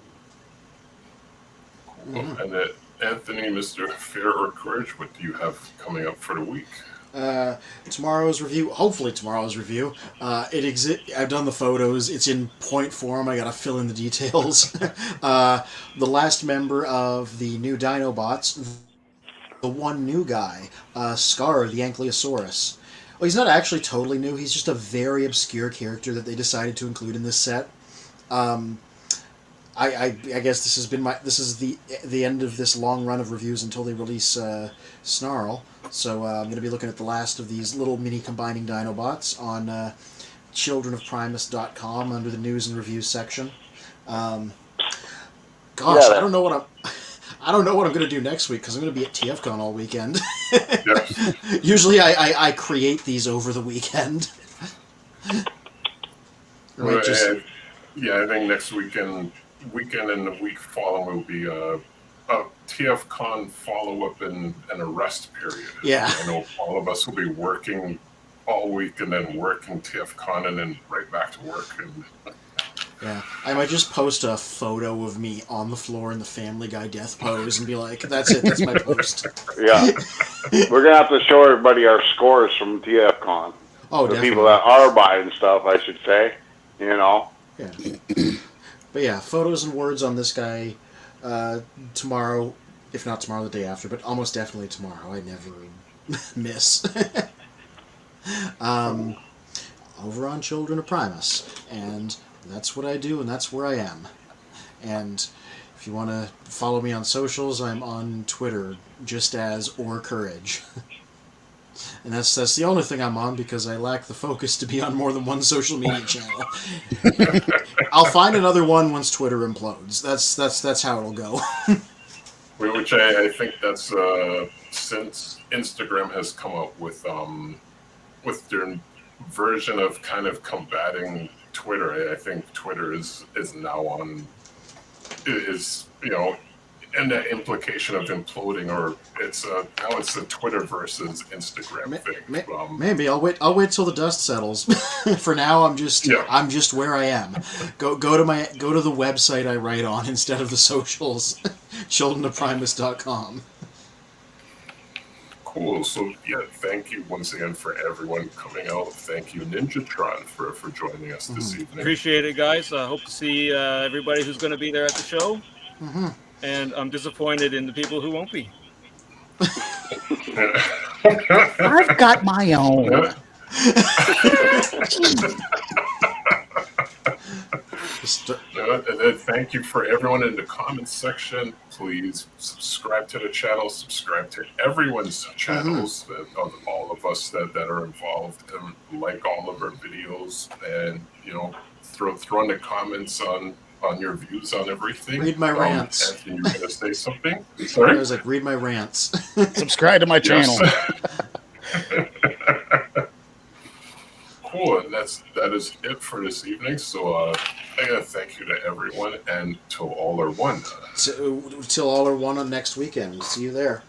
Mm-hmm. And Anthony, Mr. Fear or Courage, what do you have coming up for the week? Hopefully tomorrow's review. I've done the photos. It's in point form. I gotta fill in the details. The last member of the new Dinobots, the one new guy, Scar, the Ankylosaurus. Well, he's not actually totally new. He's just a very obscure character that they decided to include in this set. I guess this is the end of this long run of reviews until they release Snarl. So I'm going to be looking at the last of these little mini combining Dinobots on childrenofprimus.com under the news and reviews section. I don't know what I'm going to do next week because I'm going to be at TFCON all weekend. Yes. Usually I create these over the weekend. I think next weekend and the week following will be a TFCON follow-up and a rest period. Yeah. I know all of us will be working all week and then working TFCON and then right back to work. Yeah, I might just post a photo of me on the floor in the Family Guy death pose and be like, that's it, that's my post. Yeah. We're going to have to show everybody our scores from TFCon. Oh, the definitely. people that are buying stuff, I should say, Yeah. But yeah, photos and words on this guy tomorrow, if not tomorrow, the day after, but almost definitely tomorrow. I never miss. Over on Children of Primus, and that's what I do, and that's where I am. And If you want to follow me on socials, I'm on Twitter, just as or courage. And that's the only thing I'm on because I lack the focus to be on more than one social media channel. I'll find another one once Twitter implodes. That's how it'll go. Which I think that's since Instagram has come up with their version of kind of combating Twitter. I think Twitter is now on is and that implication of imploding, or it's now it's the Twitter versus Instagram thing. Maybe I'll wait till the dust settles. For now, I'm just where I am. Go to the website I write on instead of the socials. childrenofprimus.com. Cool. So yeah, thank you once again for everyone coming out. Thank you, Ninjatron, for joining us this evening. Appreciate it, guys. I hope to see everybody who's going to be there at the show. Mm-hmm. And I'm disappointed in the people who won't be. I've got my own. And then thank you for everyone in the comments section. Please subscribe to the channel, subscribe to everyone's channels, all of us that are involved, and like all of our videos, and throw in the comments on your views on everything. Read my rants. Anthony, you're going to say something? Sorry? I was like, read my rants. Subscribe to my channel. Cool, and that is it for this evening. So I gotta thank you to everyone, and till all are one. Till all are one on next weekend. See you there.